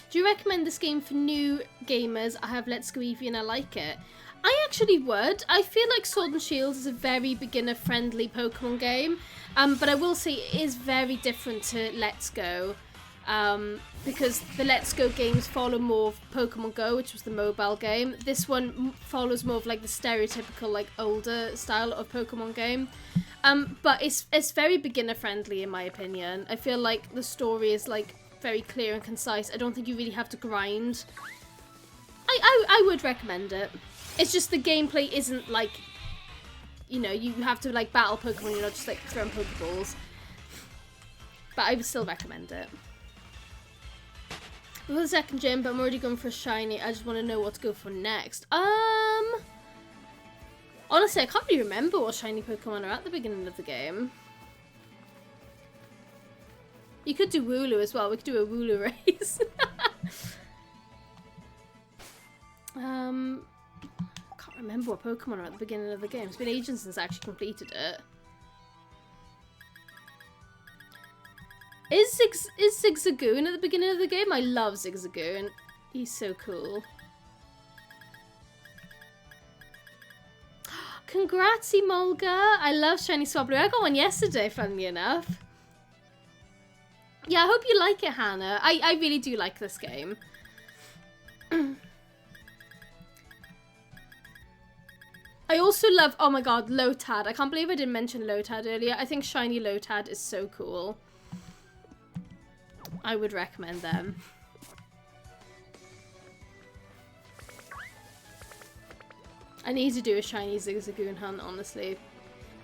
Do you recommend this game for new gamers? I have Let's Go Eevee and I like it. I actually would. I feel like Sword and Shield is a very beginner-friendly Pokemon game, but I will say it is very different to Let's Go, because the Let's Go games follow more of Pokemon Go, which was the mobile game. This one follows more of like the stereotypical like older style of Pokemon game, but it's very beginner-friendly in my opinion. I feel like the story is like very clear and concise. I don't think you really have to grind. I would recommend it. It's just the gameplay isn't like, you know, you have to like battle Pokemon, you're not just like throwing Pokeballs. But I would still recommend it. For the second gym, but I'm already going for a shiny. I just want to know what to go for next. Honestly, I can't really remember what shiny Pokemon are at the beginning of the game. You could do Wooloo as well. We could do a Wooloo race. Can't remember what Pokemon are at the beginning of the game. It's been ages since I actually completed it. Is Zigzagoon at the beginning of the game? I love Zigzagoon. He's so cool. Congrats, Emolga. I love shiny Swablu. I got one yesterday, funnily enough. Yeah, I hope you like it, Hannah. I really do like this game. I also love, oh my god, Lotad. I can't believe I didn't mention Lotad earlier. I think shiny Lotad is so cool. I would recommend them. I need to do a shiny Zigzagoon hunt, honestly.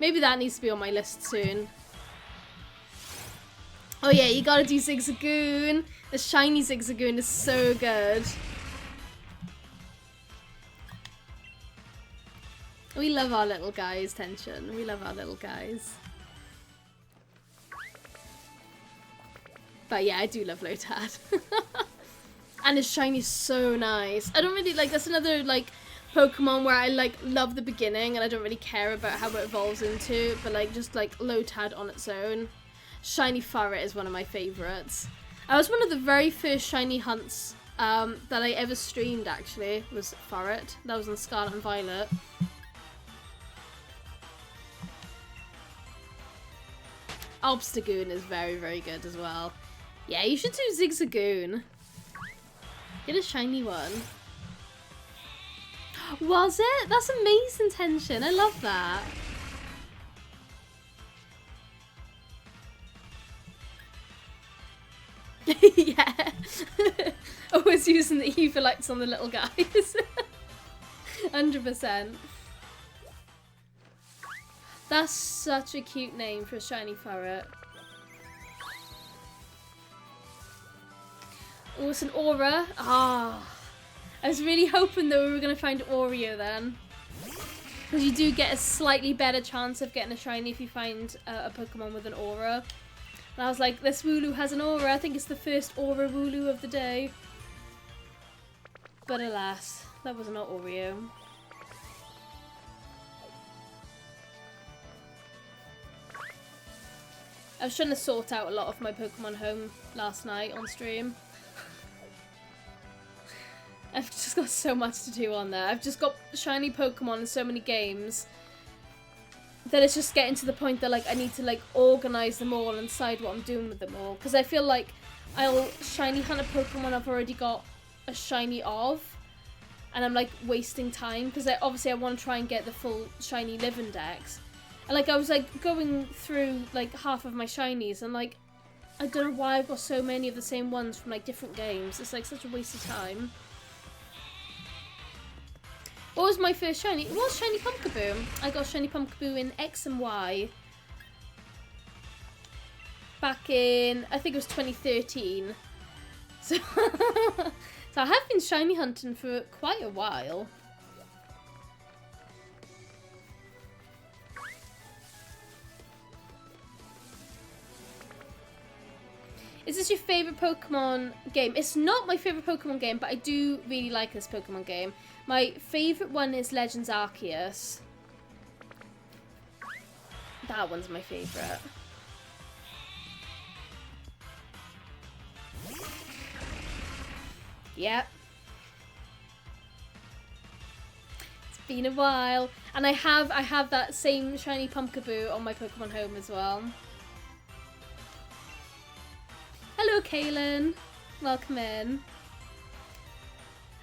Maybe that needs to be on my list soon. Oh yeah, you gotta do Zigzagoon. The shiny Zigzagoon is so good. We love our little guys, Tension. We love our little guys. But yeah, I do love Lotad. And his shiny is so nice. I don't really like, that's another like Pokemon where I like love the beginning and I don't really care about how it evolves into, but like just like Lotad on its own. Shiny Furret is one of my favourites. I was one of the very first shiny hunts that I ever streamed actually, was Furret. That was on Scarlet and Violet. Obstagoon is very, very good as well. Yeah, you should do Zigzagoon. Get a shiny one. Was it? That's amazing, Tension. I love that. Yeah. Always using the Eevee lights on the little guys. 100%. That's such a cute name for a shiny Furret. Oh, it's an Aura. Ah. I was really hoping that we were going to find Oreo then. Because you do get a slightly better chance of getting a shiny if you find a Pokemon with an Aura. And I was like, this Wooloo has an Aura. I think it's the first Aura Wooloo of the day. But alas, that was not Oreo. I was trying to sort out a lot of my Pokemon home last night on stream. I've just got so much to do on there. I've just got shiny Pokemon in so many games that it's just getting to the point that like I need to like organise them all and decide what I'm doing with them all. Because I feel like I'll shiny hunt a Pokemon I've already got a shiny of, and I'm like wasting time because obviously I want to try and get the full shiny living dex. And like I was like going through like half of my shinies and like I don't know why I've got so many of the same ones from like different games. It's like such a waste of time. What was my first shiny? It was shiny Pumpkaboo. I got shiny Pumpkaboo in X and Y. back in, I think it was 2013. So, so I have been shiny hunting for quite a while. Is this your favourite Pokemon game? It's not my favourite Pokemon game, but I do really like this Pokemon game. My favourite one is Legends Arceus. That one's my favourite. Yep. It's been a while. And I have that same shiny Pumpkaboo on my Pokemon Home as well. Hello, Kaylin. Welcome in.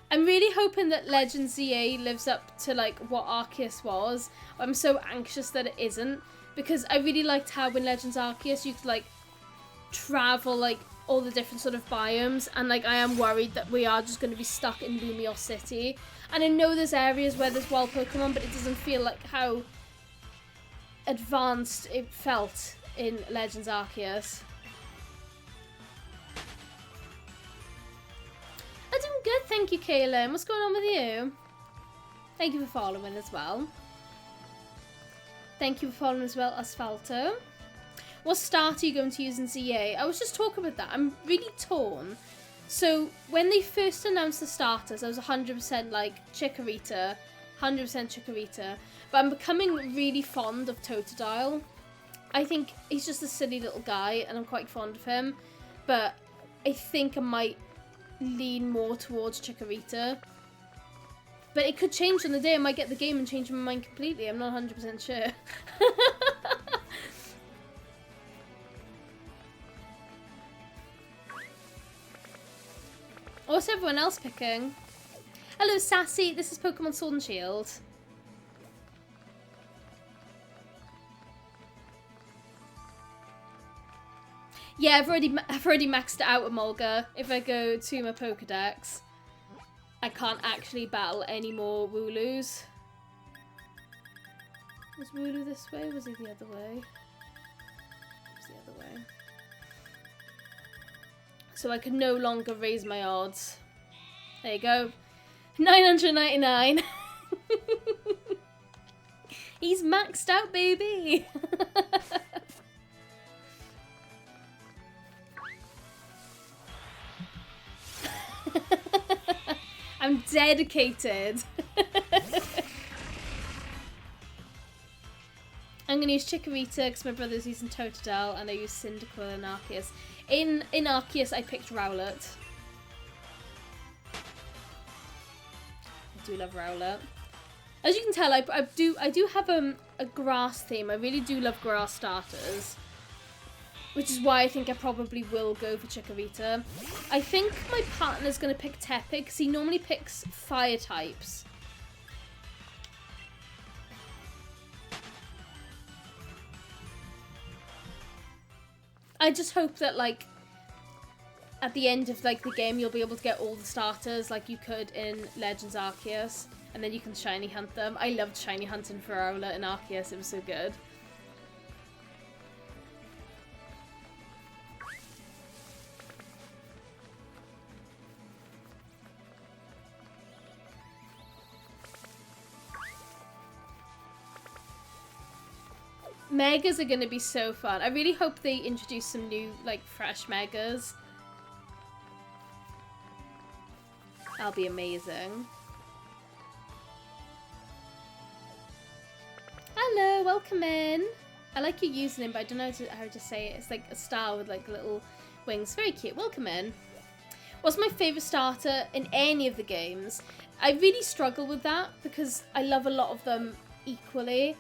I'm really hoping that Legends ZA lives up to like what Arceus was. I'm so anxious that it isn't, because I really liked how in Legends Arceus you could like travel like all the different sort of biomes, and like I am worried that we are just going to be stuck in Lumiose City. And I know there's areas where there's wild Pokemon, but it doesn't feel like how advanced it felt in Legends Arceus. I'm doing good, thank you, Kaylin. What's going on with you? Thank you for following as well. Thank you for following as well, Asphalto. What start are you going to use in ZA? I was just talking about that. I'm really torn. So, when they first announced the starters, I was 100% like Chikorita. 100% Chikorita. But I'm becoming really fond of Totodile. I think he's just a silly little guy, and I'm quite fond of him. But I think I might lean more towards Chikorita. But it could change on the day. I might get the game and change my mind completely. I'm not 100% sure. What's everyone else picking? Hello, Sassy. This is Pokemon Sword and Shield. Yeah, I've already maxed it out with Mulga. If I go to my Pokedex, I can't actually battle any more Wooloos. Was Wooloo this way? Or was he the other way? It was the other way. So I could no longer raise my odds. There you go. 999. He's maxed out, baby. I'm dedicated. I'm going to use Chikorita because my brother's using Totodile, and I use Cyndaquil and Arceus. In Arceus, I picked Rowlet. I do love Rowlet. As you can tell, I do have a grass theme. I really do love grass starters, which is why I think I probably will go for Chikorita. I think my partner's going to pick Tepig because he normally picks fire types. I just hope that, like, at the end of, like, the game, you'll be able to get all the starters like you could in Legends Arceus, and then you can shiny hunt them. I loved shiny hunting for Rowlet in Arceus. It was so good. Megas are going to be so fun. I really hope they introduce some new, like, fresh Megas. That'll be amazing. Hello, welcome in. I like your username, but I don't know how to say it. It's like a star with, like, little wings. Very cute. Welcome in. What's my favourite starter in any of the games? I really struggle with that because I love a lot of them equally.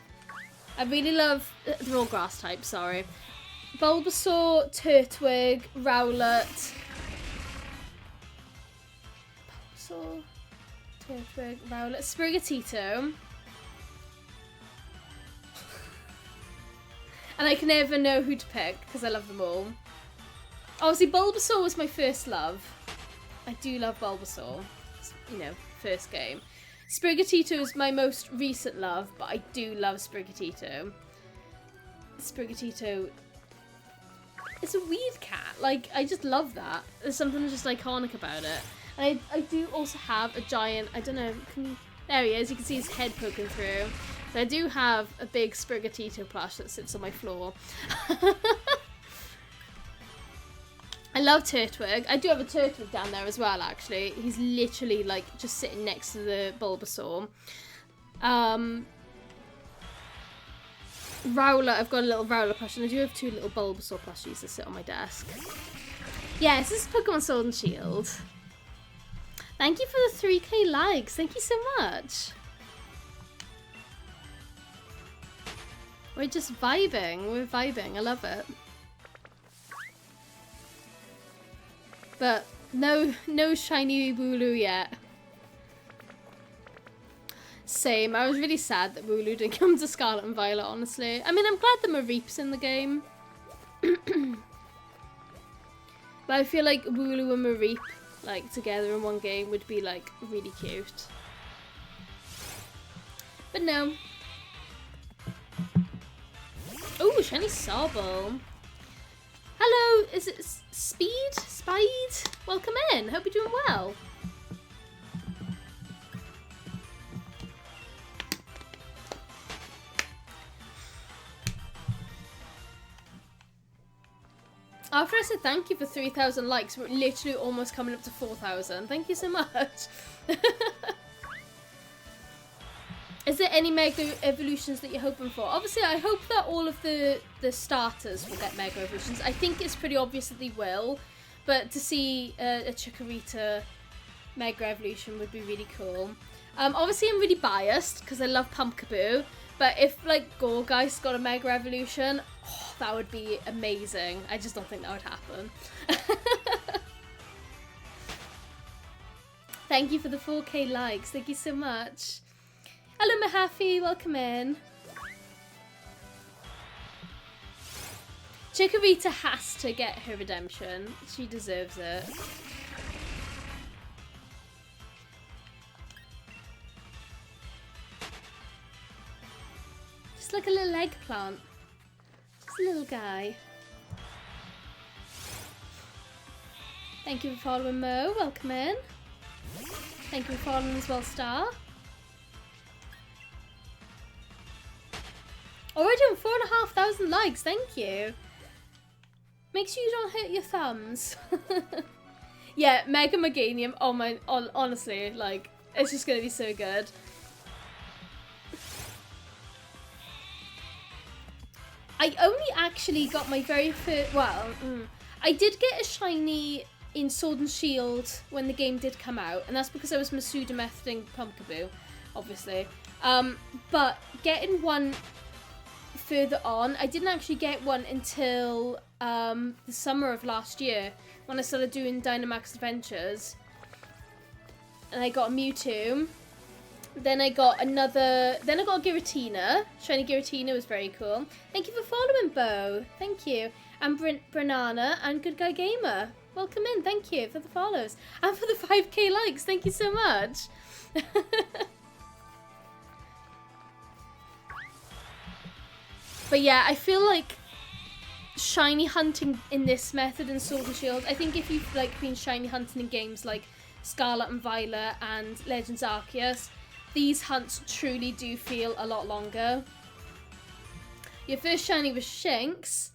I really love... They're all grass types, sorry. Bulbasaur, Turtwig, Rowlet. Bulbasaur, Turtwig, Rowlet, Sprigatito. And I can never know who to pick because I love them all. Obviously, Bulbasaur was my first love. I do love Bulbasaur. It's, you know, first game. Sprigatito is my most recent love, but I do love Sprigatito. Sprigatito it's a weird cat. Like, I just love that. There's something just iconic about it. And I do also have a giant, I don't know, there he is. You can see his head poking through. So I do have a big Sprigatito plush that sits on my floor. I love Turtwig. I do have a Turtwig down there as well, actually. He's literally, like, just sitting next to the Bulbasaur. Rowlet, I've got a little Rowlet plush, and I do have 2 little Bulbasaur plushies that sit on my desk. Yes, this is Pokemon Sword and Shield. Thank you for the 3k likes. Thank you so much. We're just vibing. We're vibing. I love it. But no shiny wooloo yet. Same. I was really sad that wooloo didn't come to Scarlet and Violet, honestly. I mean, I'm glad that Mareep's in the game. But I feel like wooloo and Mareep, like, together in one game would be, like, really cute. But no. Oh, shiny Sobble. Hello, is it Speed? Spide? Welcome in. Hope you're doing well. After I said thank you for 3,000 likes, we're literally almost coming up to 4,000. Thank you so much. Is there any Mega Evolutions that you're hoping for? Obviously, I hope that all of the starters will get Mega Evolutions. I think it's pretty obvious that they will, but to see a Chikorita Mega Evolution would be really cool. Obviously, I'm really biased because I love Pumpkaboo, but if, like, Gourgeist got a Mega Evolution, oh, that would be amazing. I just don't think that would happen. Thank you for the 4k likes. Thank you so much. Hello, Mahaffey. Welcome in. Chikorita has to get her redemption. She deserves it. Just like a little eggplant. Just a little guy. Thank you for following, Mo. Welcome in. Thank you for following as well, Star. Already on 4,500 likes, thank you. Make sure you don't hurt your thumbs. Yeah, Mega Meganium, oh my, honestly, like, it's just gonna be so good. I only actually got my very first, well, I did get a shiny in Sword and Shield when the game did come out, and that's because I was Masuda methoding Pumpkaboo, obviously. But getting one further on, I didn't actually get one until the summer of last year when I started doing Dynamax Adventures, and I got a Mewtwo. Then I got another, then I got a Giratina. Shiny Giratina was very cool. Thank you for following, Bo. Thank you. And Banana and Good Guy Gamer. Welcome in. Thank you for the follows and for the 5k likes. Thank you so much. But yeah, I feel like shiny hunting in this method in Sword and Shield, I think if you've like been shiny hunting in games like Scarlet and Violet and Legends Arceus, these hunts truly do feel a lot longer. Your first shiny was Shinx.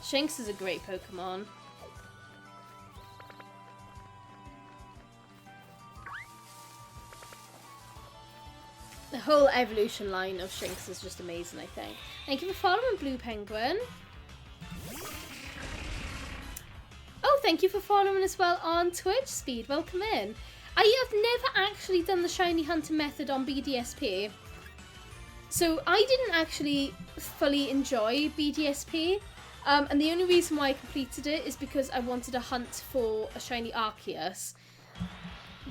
Shinx is a great Pokemon. The whole evolution line of Shinx is just amazing, I think. Thank you for following, Blue Penguin. Oh, thank you for following as well on Twitch, Speed. Welcome in. I have never actually done the shiny hunting method on BDSP. So I didn't actually fully enjoy BDSP. And the only reason why I completed it is because I wanted to hunt for a shiny Arceus.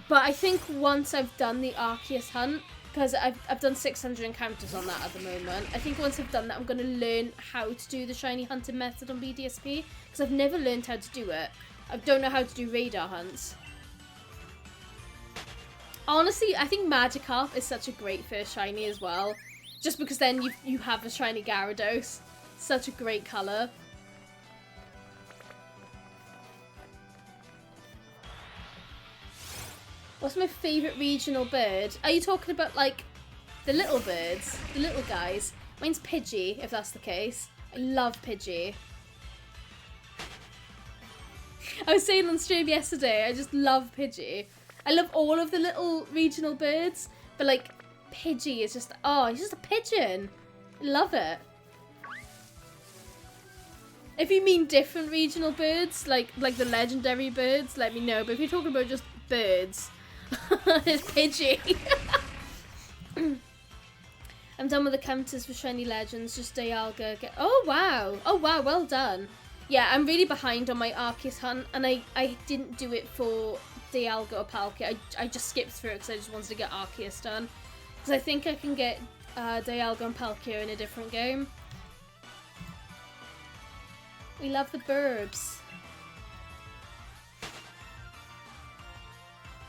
But I think once I've done the Arceus hunt, because I've done 600 encounters on that at the moment, I think once I've done that, I'm going to learn how to do the shiny hunting method on BDSP, because I've never learned how to do it. I don't know how to do radar hunts. Honestly, I think Magikarp is such a great first shiny as well, just because then you have a shiny Gyarados. Such a great colour. What's my favourite regional bird? Are you talking about, like, the little birds? The little guys? Mine's Pidgey, if that's the case. I love Pidgey. I was saying on stream yesterday, I just love Pidgey. I love all of the little regional birds, but, like, Pidgey is just, oh, he's just a pigeon. I love it. If you mean different regional birds, like the legendary birds, let me know. But if you're talking about just birds, it's Pidgey. I'm done with the counters for Shiny Legends, just Dialga. Oh wow, well done. Yeah, I'm really behind on my Arceus hunt, and I didn't do it for Dialga or Palkia. I just skipped through it because I just wanted to get Arceus done. Because I think I can get Dialga and Palkia in a different game. We love the burbs.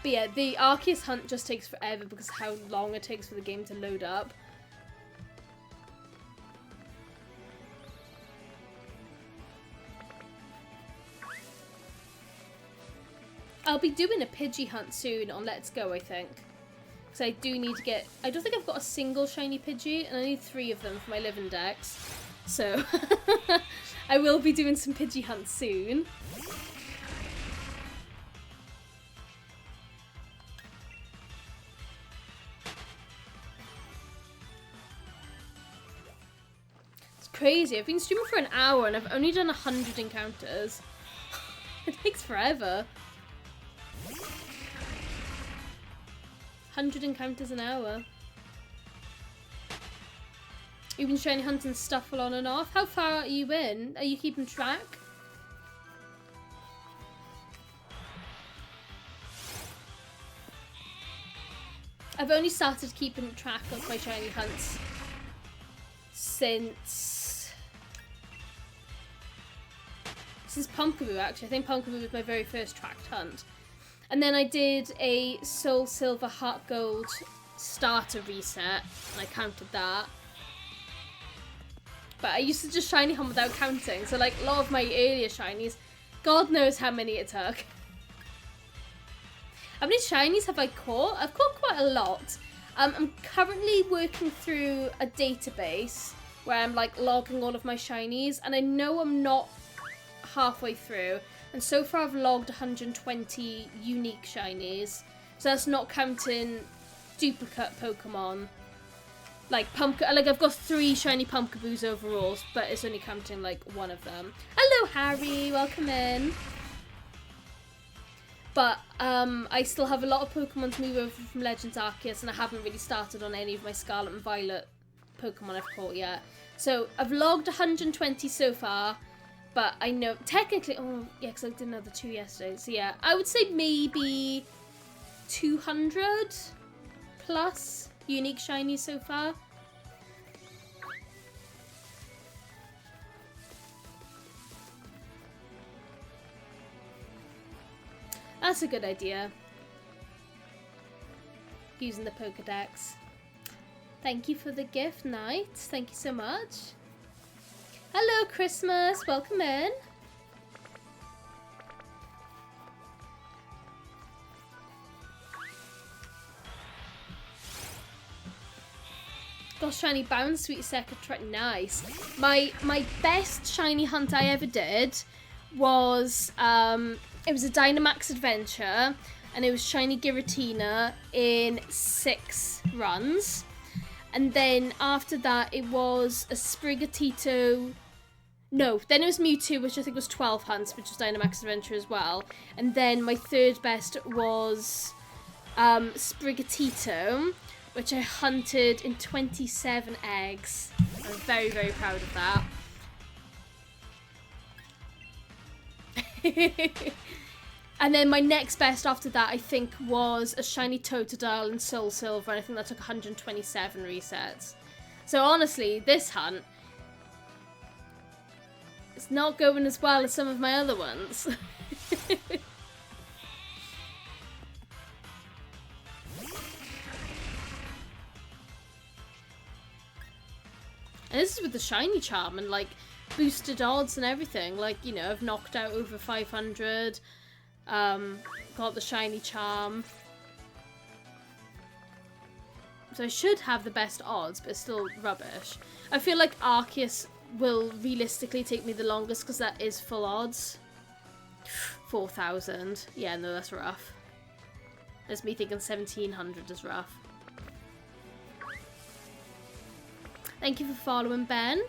But yeah, the Arceus hunt just takes forever because of how long it takes for the game to load up. I'll be doing a Pidgey hunt soon on Let's Go, I think. Because I do need to get... I don't think I've got a single shiny Pidgey, and I need 3 of them for my living dex. So... I will be doing some Pidgey hunts soon. It's crazy. I've been streaming for an hour and I've only done 100 encounters. It takes forever. 100 encounters an hour. You've been shiny hunting Stuffle on and off. How far are you in? Are you keeping track? I've only started keeping track of my shiny hunts since Pumpkaboo, actually. I think Pumpkaboo was my very first tracked hunt. And then I did a Soul Silver Heart Gold starter reset, and I counted that. But I used to just shiny hunt without counting, so like a lot of my earlier shinies, God knows how many it took. How many shinies have I caught? I've caught quite a lot. I'm currently working through a database where I'm like logging all of my shinies, and I know I'm not halfway through, and so far I've logged 120 unique shinies, so that's not counting duplicate Pokemon. Like I've got 3 shiny Pumpkaboos overall, but it's only counting like one of them. Hello Harry, welcome in. But I still have a lot of Pokemon to move over from Legends Arceus, and I haven't really started on any of my Scarlet and Violet Pokemon I've caught yet. So I've logged 120 so far, but I know technically, oh yeah, because I did another 2 yesterday. So yeah, I would say maybe 200 plus unique shinies so far. That's a good idea. Using the Pokedex. Thank you for the gift, Knight. Thank you so much. Hello, Christmas. Welcome in. Gosh, shiny bounce, sweet second try. Nice. My best shiny hunt I ever did was it was a Dynamax adventure, and it was shiny Giratina in 6 runs. And then after that, it was a Sprigatito. No, then it was Mewtwo, which I think was 12 hunts, which was Dynamax adventure as well. And then my third best was Sprigatito, which I hunted in 27 eggs. I'm very, very proud of that. And then my next best after that, I think, was a shiny Totodile and Soul Silver, and I think that took 127 resets. So honestly, this hunt, it's not going as well as some of my other ones. And this is with the shiny charm and like boosted odds and everything. Like, you know, I've knocked out over 500. Got the shiny charm. So I should have the best odds, but it's still rubbish. I feel like Arceus will realistically take me the longest because that is full odds. 4,000. Yeah, no, that's rough. That's me thinking 1,700 is rough. Thank you for following, Ben.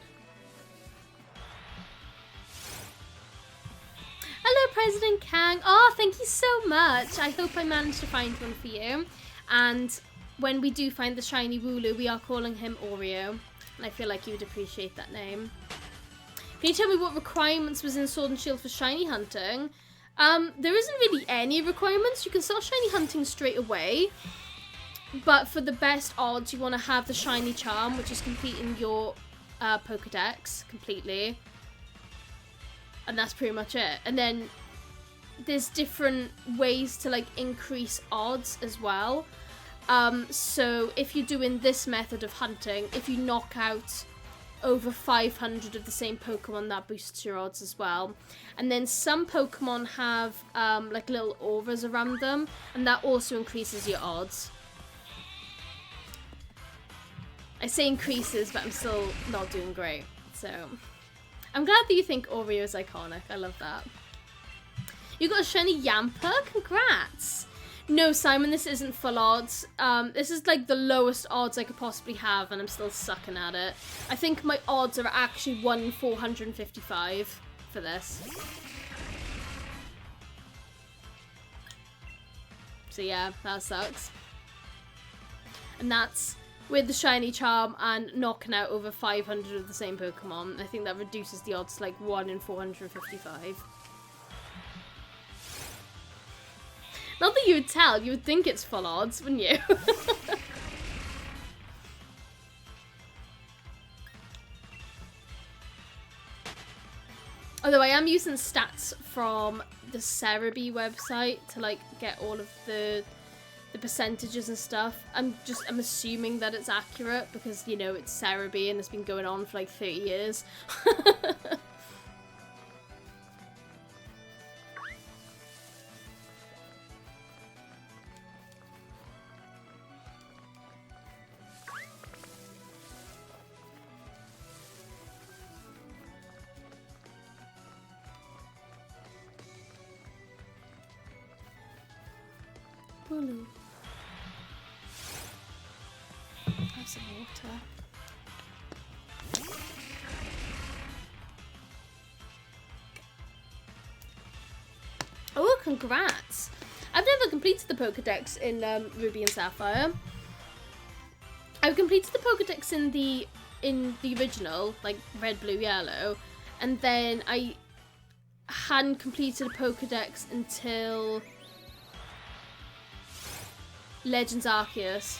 Hello, President Kang. Oh, thank you so much. I hope I managed to find one for you. And when we do find the shiny wooloo, we are calling him Oreo. And I feel like you would appreciate that name. Can you tell me what requirements was in Sword and Shield for shiny hunting? There isn't really any requirements. You can start shiny hunting straight away. But for the best odds, you want to have the shiny charm, which is completing your Pokedex completely. And that's pretty much it. And then there's different ways to like increase odds as well. So if you're doing this method of hunting, if you knock out over 500 of the same Pokemon, that boosts your odds as well. And then some Pokemon have like little auras around them, and that also increases your odds. I say increases, but I'm still not doing great. So I'm glad that you think Oreo is iconic. I love that. You got a shiny Yamper? Congrats! No, Simon, this isn't full odds. This is like the lowest odds I could possibly have, and I'm still sucking at it. I think my odds are actually 1 in 455 for this. So yeah, that sucks. And that's with the shiny charm and knocking out over 500 of the same Pokemon. I think that reduces the odds to like 1 in 455. Not that you would tell, you would think it's full odds, wouldn't you? Although I am using stats from the Cerebi website to like get all of the percentages and stuff. I'm assuming that it's accurate because, you know, it's Cerebi and it's been going on for like 30 years. Wooloo. Have some water. Oh, congrats! I've never completed the Pokedex in Ruby and Sapphire. I've completed the Pokedex in the original, like Red, Blue, Yellow, and then I hadn't completed a Pokedex until Legends Arceus.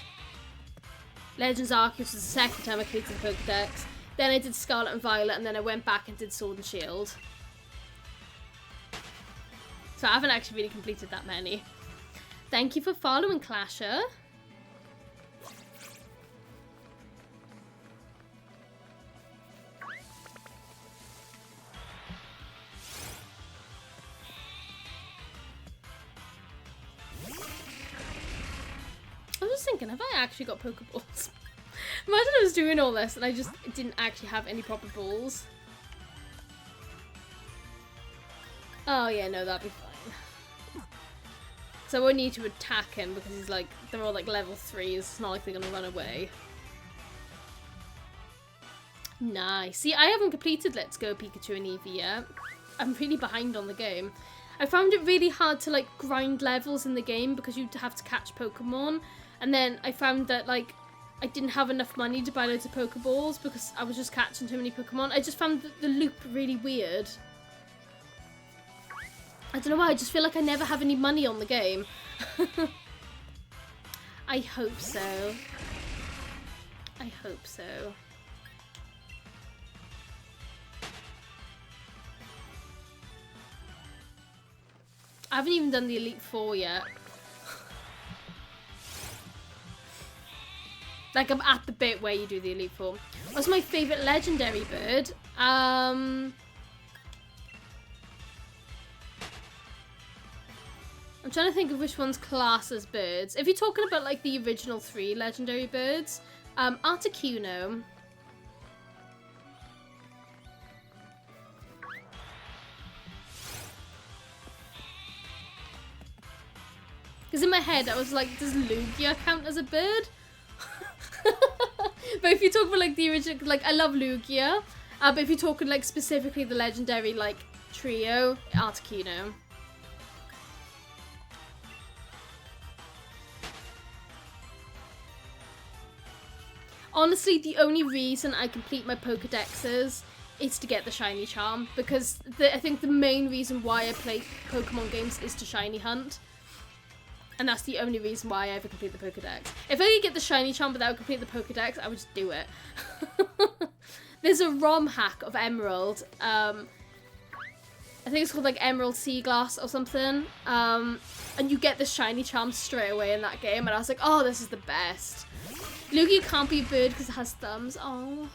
Legends Arceus was the second time I completed the Pokedex. Then I did Scarlet and Violet, and then I went back and did Sword and Shield. So I haven't actually really completed that many. Thank you for following, Clasher. I was just thinking, have I actually got Pokeballs? Imagine I was doing all this and I just didn't actually have any proper balls. Oh yeah, no, that'd be fine. So I won't need to attack him because he's like, they're all like level 3s. It's not like they're gonna run away. Nice. See, I haven't completed Let's Go Pikachu and Eevee yet. I'm really behind on the game. I found it really hard to like grind levels in the game because you'd have to catch Pokemon. And then I found that like I didn't have enough money to buy loads of Pokeballs because I was just catching too many Pokemon. I just found the loop really weird. I don't know why, I just feel like I never have any money on the game. I hope so. I hope so. I haven't even done the Elite Four yet. Like, I'm at the bit where you do the Elite Four. What's my favourite legendary bird? I'm I'm trying to think of which one's class as birds. If you're talking about like the original 3 legendary birds, Articuno. Because in my head I was like, does Lugia count as a bird? But if you talk about like the original, like I love Lugia, but if you're talking like specifically the legendary like trio, Articuno. Honestly, the only reason I complete my Pokedexes is to get the shiny charm, because I think the main reason why I play Pokemon games is to shiny hunt. And that's the only reason why I ever complete the Pokedex. If I could get the shiny charm without complete the Pokedex, I would just do it. There's a ROM hack of Emerald. I think it's called like Emerald Sea Glass or something. And you get the shiny charm straight away in that game. And I was like, oh, this is the best. Lugia can't be a bird because it has thumbs. Oh.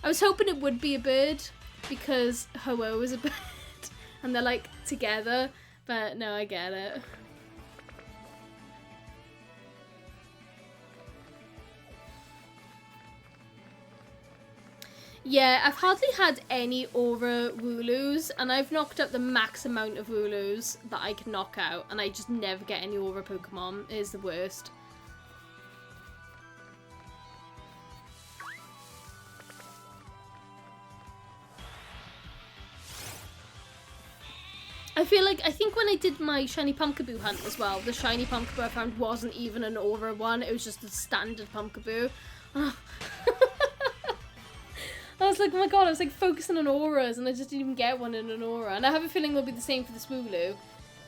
I was hoping it would be a bird because Ho-Oh is a bird. And they're like together. But no, I get it. Yeah, I've hardly had any Aura Wooloos, and I've knocked out the max amount of Wooloos that I can knock out, and I just never get any Aura Pokemon. It is the worst. I think when I did my shiny Pumpkaboo hunt as well, the shiny Pumpkaboo I found wasn't even an Aura one, it was just a standard Pumpkaboo. Oh. I was like, oh my god, I was like focusing on auras and I just didn't even get one in an aura. And I have a feeling it'll be the same for this Wooloo.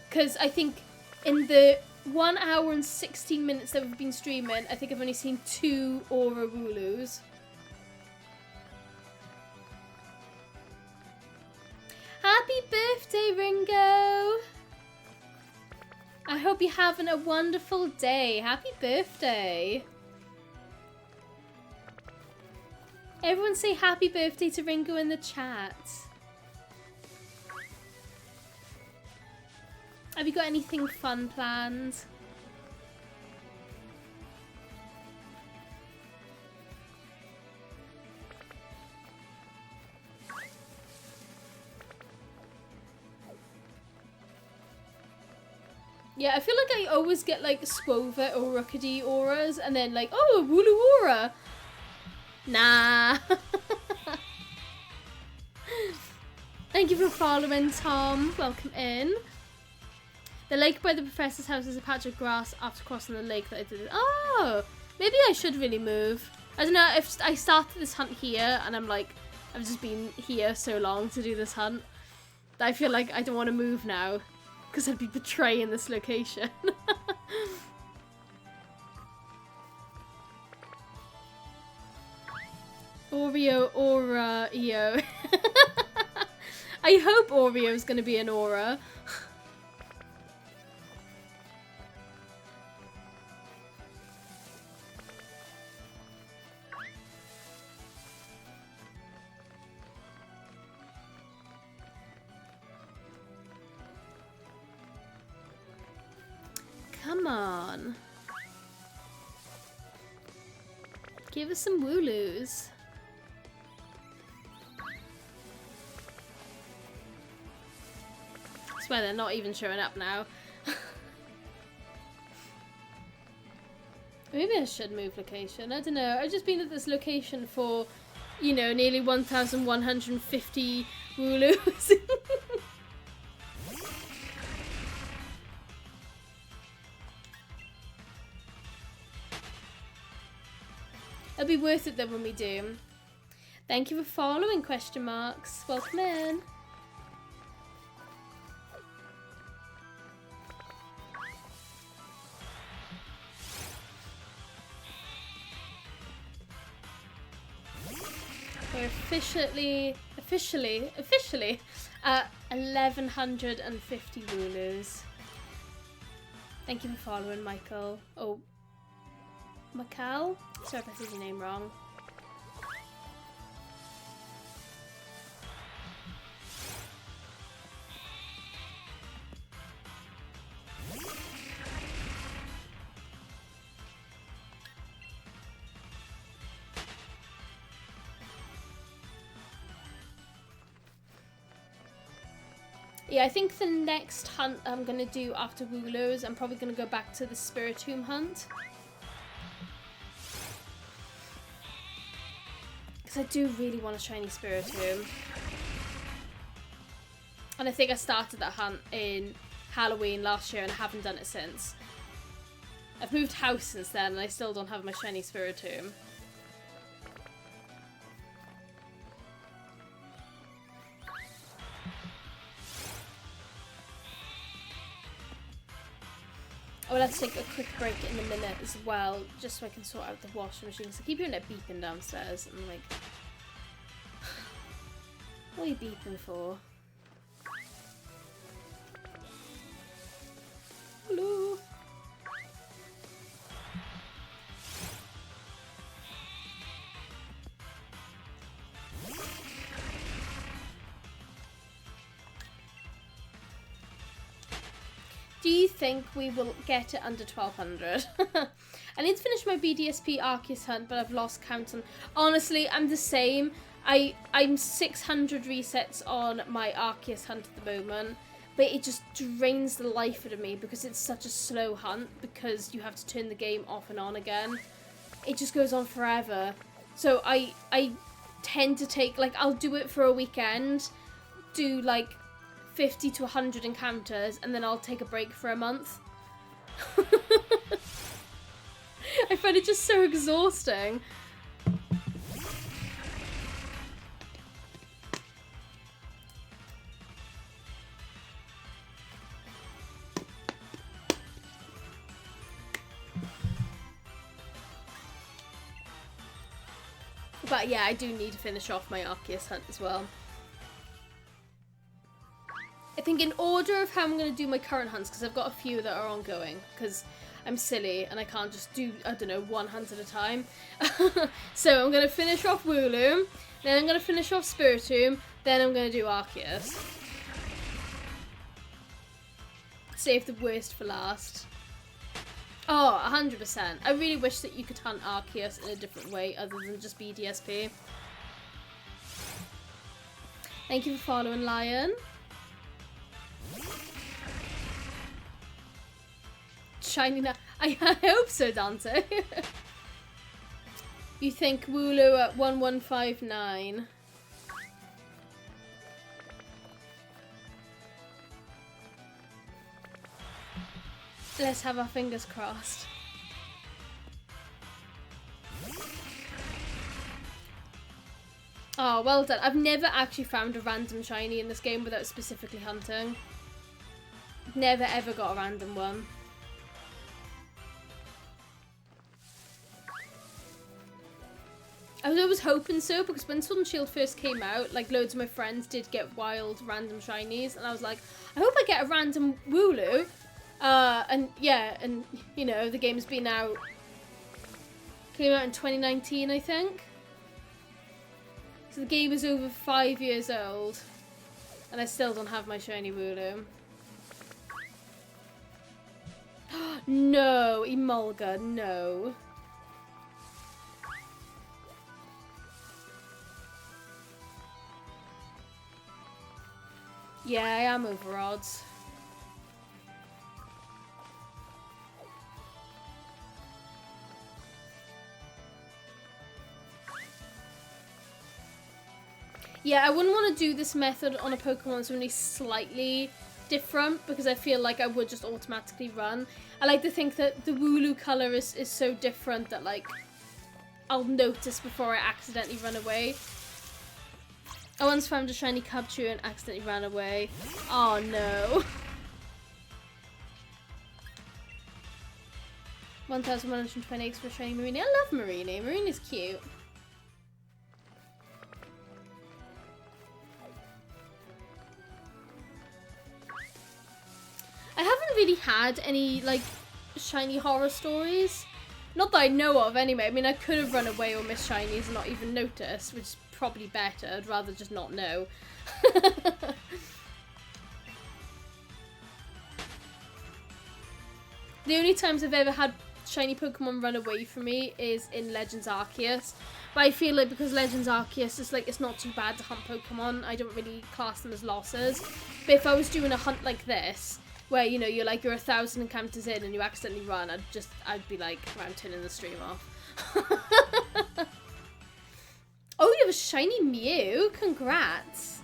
Because I think in the 1 hour and 16 minutes that we've been streaming, I think I've only seen 2 aura Wooloos. Happy birthday, Ringo! I hope you're having a wonderful day. Happy birthday! Everyone say happy birthday to Ringo in the chat. Have you got anything fun planned? Yeah, I feel like I always get like Swovet or Rookidee auras and then like, oh, a Wooloo aura. Nah. Thank you for following, Tom. Welcome in. The lake by the professor's house is a patch of grass after crossing the lake that I did. Oh, maybe I should really move. I don't know if I started this hunt here and I'm like, I've just been here so long to do this hunt that I feel like I don't want to move now because I'd be betraying this location. Oreo, Aura, EO. I hope Oreo's going to be an Aura. Come on. Give us some Wooloos. I swear they're not even showing up now. Maybe I should move location. I don't know. I've just been at this location for, you know, nearly 1,150 Wooloos. It'll be worth it though when we do. Thank you for following, question marks. Welcome in. We're officially at 1,150 Wooloos. Thank you for following, Michael. Oh, Mikal? Sorry if I said your name wrong. Yeah, I think the next hunt I'm going to do after wooloos, I'm probably going to go back to the Spiritomb hunt. Because I do really want a shiny Spiritomb. And I think I started that hunt in Halloween last year and I haven't done it since. I've moved house since then and I still don't have my shiny Spiritomb. Oh, let's take a quick break in a minute as well, just so I can sort out the washing machine. Because I keep hearing it beeping downstairs, and I'm like, what are you beeping for? Hello? Do you think we will get it under 1200? I need to finish my BDSP Arceus hunt, but I've lost count on... Honestly, I'm the same. I'm 600 resets on my Arceus hunt at the moment, but it just drains the life out of me because it's such a slow hunt because you have to turn the game off and on again. It just goes on forever. So I tend to take, like, I'll do it for a weekend, do like 50 to 100 encounters, and then I'll take a break for a month. I find it just so exhausting. But yeah, I do need to finish off my Arceus hunt as well. I think in order of how I'm going to do my current hunts, because I've got a few that are ongoing, because I'm silly and I can't just do, I don't know, one hunt at a time. So I'm going to finish off Wooloo, then I'm going to finish off Spiritomb, then I'm going to do Arceus. Save the worst for last. Oh, 100%. I really wish that you could hunt Arceus in a different way other than just BDSP. Thank you for following, Lion. Shiny now. I hope so, Dante. You think Wooloo at 1159? Let's have our fingers crossed. Oh, well done. I've never actually found a random shiny in this game without specifically hunting. Never ever got a random one. I was always hoping so, because when Sword and Shield first came out, like, loads of my friends did get wild random shinies, and I was like, I hope I get a random Wooloo. And yeah, and you know, the game's been out, came out in 2019, I think. So the game is over 5 years old, and I still don't have my shiny Wooloo. No, Emolga, no. Yeah, I am over odds. Yeah, I wouldn't want to do this method on a Pokemon that's only slightly different, because I feel like I would just automatically run. I like to think that the Wooloo colour is so different that, like, I'll notice before I accidentally run away. I once found a shiny Cubchoo and accidentally ran away. Oh no. 1128 for shiny Marini. I love Marini. Marini's cute. I haven't really had any, like, shiny horror stories. Not that I know of, anyway. I mean, I could have run away or missed shinies and not even noticed, which is probably better. I'd rather just not know. The only times I've ever had shiny Pokemon run away from me is in Legends Arceus. But I feel like because Legends Arceus is like, it's not too bad to hunt Pokemon, I don't really class them as losses. But if I was doing a hunt like this, where, you know, you're 1,000 encounters in and you accidentally run, I'd be like, right, I'm turning the stream off. Oh, you have a shiny Mew. Congrats.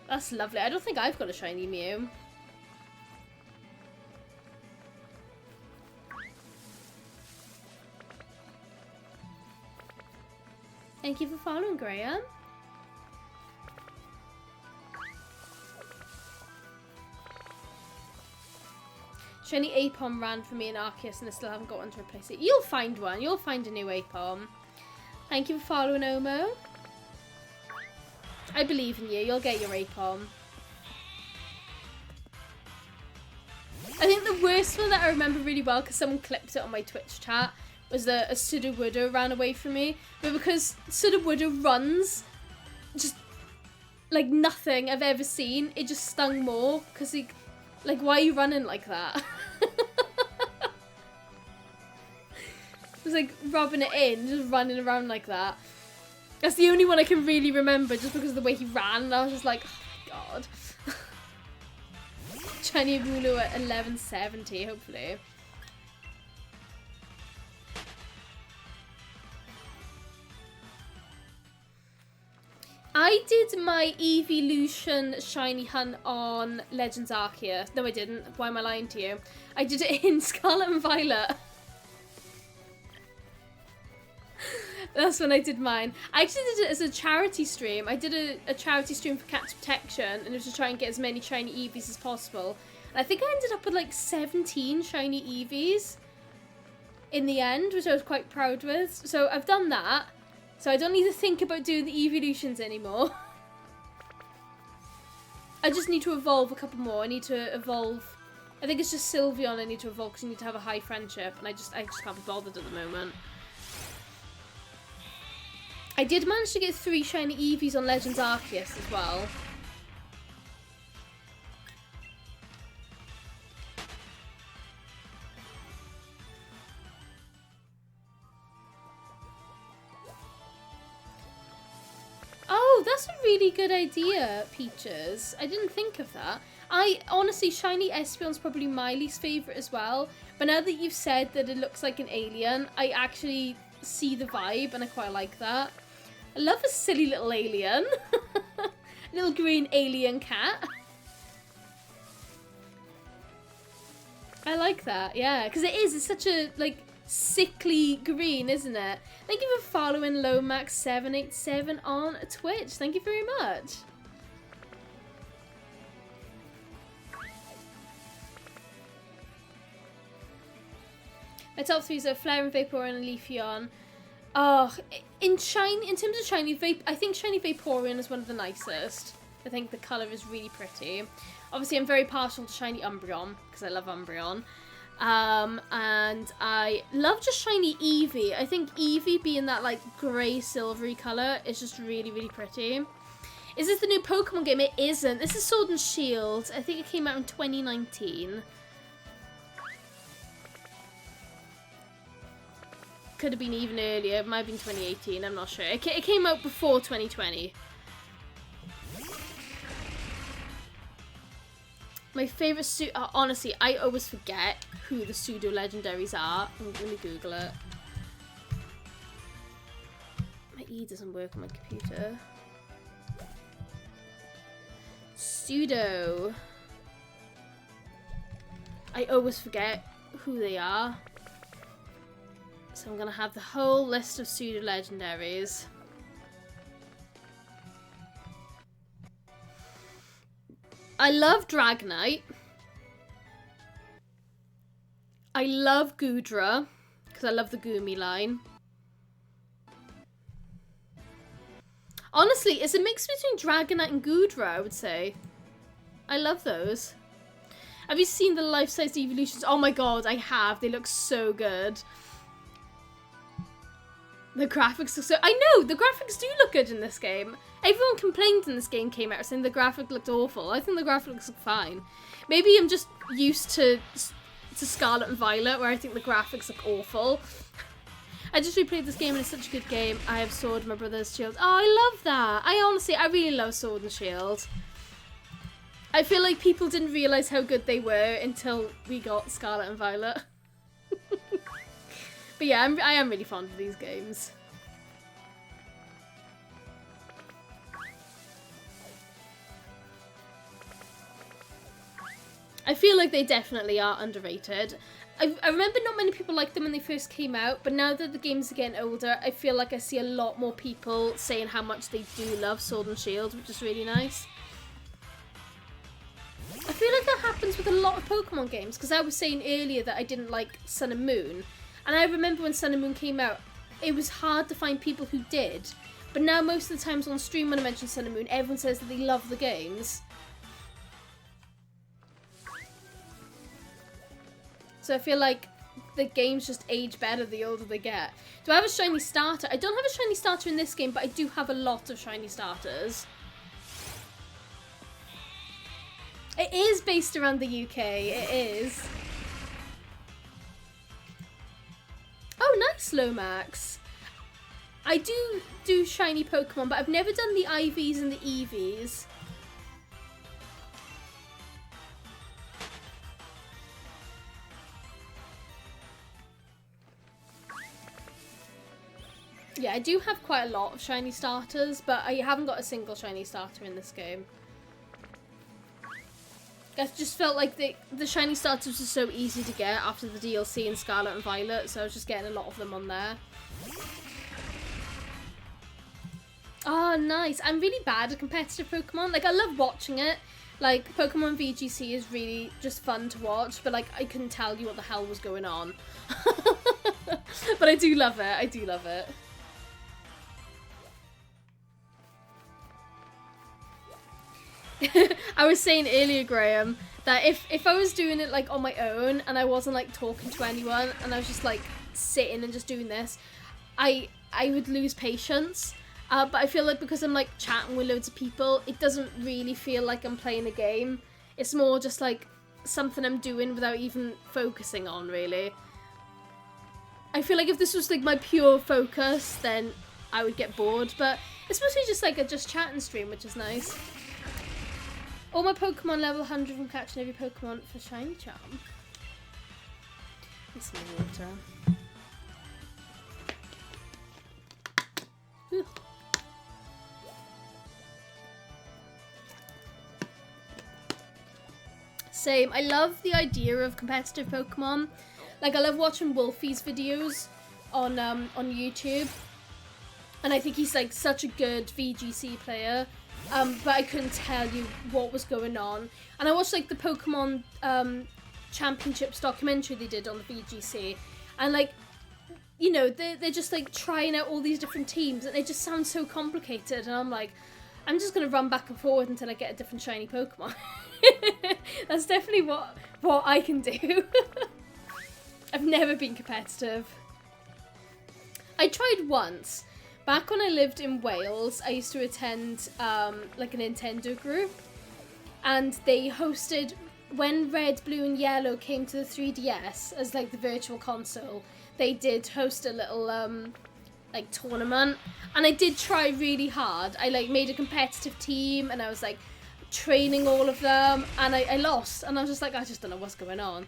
That's lovely. I don't think I've got a shiny Mew. Thank you for following, Graham. Shiny Apom ran for me in Arceus and I still haven't got one to replace it. You'll find one. You'll find a new Apom. Thank you for following, Omo. I believe in you. You'll get your Apom. I think the worst one that I remember really well, because someone clipped it on my Twitch chat, was that a Sudowoodo ran away from me. But because Sudowoodo runs just like nothing I've ever seen, it just stung more. Because he, like, why are you running like that? It was like rubbing it in, just running around like that. That's the only one I can really remember, just because of the way he ran. And I was just like, oh my god. Shiny wooloo at 1170, hopefully. I did my Evolution shiny hunt on Legends Arceus. No, I didn't. Why am I lying to you? I did it in Scarlet and Violet. That's when I did mine. I actually did it as a charity stream. I did a charity stream for Cat's Protection, and it was to try and get as many shiny Eevees as possible. And I think I ended up with like 17 shiny Eevees in the end, which I was quite proud with. So I've done that. So I don't need to think about doing the evolutions anymore. I just need to evolve a couple more. I need to evolve. I think it's just Sylveon I need to evolve because you need to have a high friendship, and I just can't be bothered at the moment. I did manage to get 3 shiny Eevees on Legends Arceus as well. Oh, that's a really good idea, Peaches. I didn't think of that. Honestly, shiny Espeon's probably my least favourite as well. But now that you've said that it looks like an alien, I actually see the vibe and I quite like that. I love a silly little alien. Little green alien cat. I like that, yeah. Because it's such a, like, sickly green, isn't it? Thank you for following Lomax787 on Twitch. Thank you very much. My top 3 are Flare and Vaporeon and Leafeon. Oh, in terms of shiny, I think shiny Vaporeon is one of the nicest. I think the colour is really pretty. Obviously, I'm very partial to shiny Umbreon, because I love Umbreon. And I love just shiny Eevee. I think Eevee being that, like, grey silvery colour is just really, really pretty. Is this the new Pokemon game? It isn't. This is Sword and Shield. I think it came out in 2019. Could have been even earlier. It might have been 2018. I'm not sure. It came out before 2020. My favourite honestly, I always forget who the pseudo legendaries are. Let me Google it. My E doesn't work on my computer. Pseudo. I always forget who they are. So I'm going to have the whole list of pseudo legendaries. I love Dragonite. I love Goodra, because I love the Goomy line. Honestly, it's a mix between Dragonite and Goodra, I would say. I love those. Have you seen the life-size evolutions? Oh my god, I have. They look so good. The graphics are so... I know, the graphics do look good in this game. Everyone complained when this game came out saying the graphic looked awful. I think the graphic looks fine. Maybe I'm just used to to Scarlet and Violet, where I think the graphics look awful. I just replayed this game and it's such a good game. I have Sword, my brother's Shield. Oh, I love that. I really love Sword and Shield. I feel like people didn't realise how good they were until we got Scarlet and Violet. But yeah, I am really fond of these games. I feel like they definitely are underrated. I remember not many people liked them when they first came out, but now that the games are getting older, I feel like I see a lot more people saying how much they do love Sword and Shield, which is really nice. I feel like that happens with a lot of Pokemon games, because I was saying earlier that I didn't like Sun and Moon, and I remember when Sun and Moon came out, it was hard to find people who did, but now most of the times on stream when I mention Sun and Moon, everyone says that they love the games. So I feel like the games just age better the older they get. Do I have a shiny starter? I don't have a shiny starter in this game, but I do have a lot of shiny starters. It is based around the UK, it is. Oh, nice, Lomax. I do shiny Pokemon, but I've never done the IVs and the EVs. Yeah, I do have quite a lot of shiny starters, but I haven't got a single shiny starter in this game. I just felt like the shiny starters were so easy to get after the DLC in Scarlet and Violet, so I was just getting a lot of them on there. Oh, nice. I'm really bad at competitive Pokemon. Like, I love watching it. Like, Pokemon VGC is really just fun to watch, but, like, I couldn't tell you what the hell was going on. But I do love it. I do love it. I was saying earlier, Graham, that if I was doing it like on my own and I wasn't like talking to anyone and I was just like sitting and just doing this, I would lose patience. But I feel like because I'm like chatting with loads of people, it doesn't really feel like I'm playing a game. It's more just like something I'm doing without even focusing on, really. I feel like if this was like my pure focus, then I would get bored, but it's mostly just like a just chatting stream, which is nice. All my Pokemon level 100 from catching every Pokemon for Shiny Charm. It's my water. Ooh. Same. I love the idea of competitive Pokemon. Like, I love watching Wolfie's videos on YouTube. And I think he's like such a good VGC player. But I couldn't tell you what was going on. And I watched like the Pokemon Championships documentary they did on the VGC. And like, you know, they're just like trying out all these different teams and it just sounds so complicated. And I'm like, I'm just going to run back and forward until I get a different shiny Pokemon. That's definitely what I can do. I've never been competitive. I tried once. Back when I lived in Wales, I used to attend like a Nintendo group, and they hosted, when Red, Blue and Yellow came to the 3DS as like the virtual console, they did host a little like tournament, and I did try really hard. I like made a competitive team and I was like training all of them, and I lost, and I was just like, I just don't know what's going on.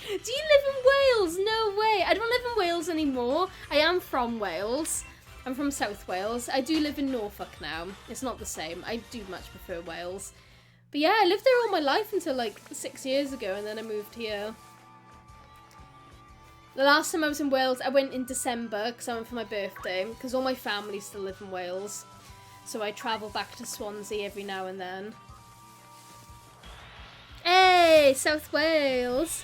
Do you live in Wales? No way. I don't live in Wales anymore. I am from Wales. I'm from South Wales. I do live in Norfolk now. It's not the same. I do much prefer Wales. But yeah, I lived there all my life until like 6 years ago, and then I moved here. The last time I was in Wales, I went in December because I went for my birthday, because all my family still live in Wales. So I travel back to Swansea every now and then. Hey, South Wales!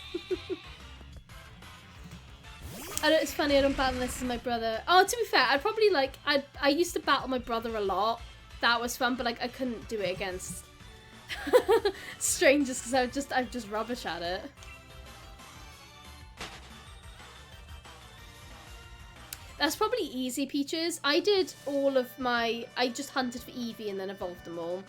I know, it's funny, I don't battle this as my brother. Oh, to be fair, I'd probably like, I used to battle my brother a lot. That was fun, but like I couldn't do it against strangers because I'm just rubbish at it. That's probably easy, Peaches. I did all of my, I just hunted for Eevee and then evolved them all.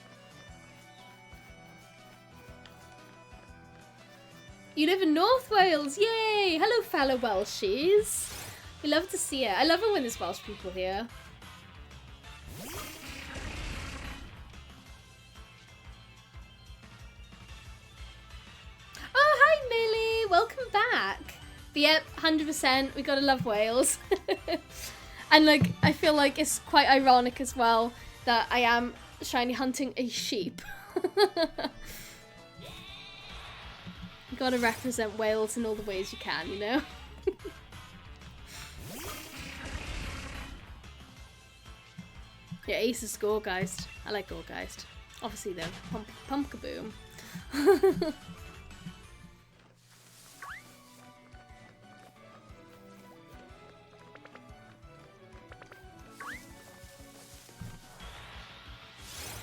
You live in North Wales. Yay! Hello, fellow Welshies. We love to see it. I love it when there's Welsh people here. Oh, hi, Millie. Welcome back. But yep, 100%. We gotta love Wales. And like, I feel like it's quite ironic as well that I am shiny hunting a sheep. You gotta represent Wales in all the ways you can, you know? Yeah, Ace is Gorgeist. I like Gorgeist. Obviously though, Pumpkaboom.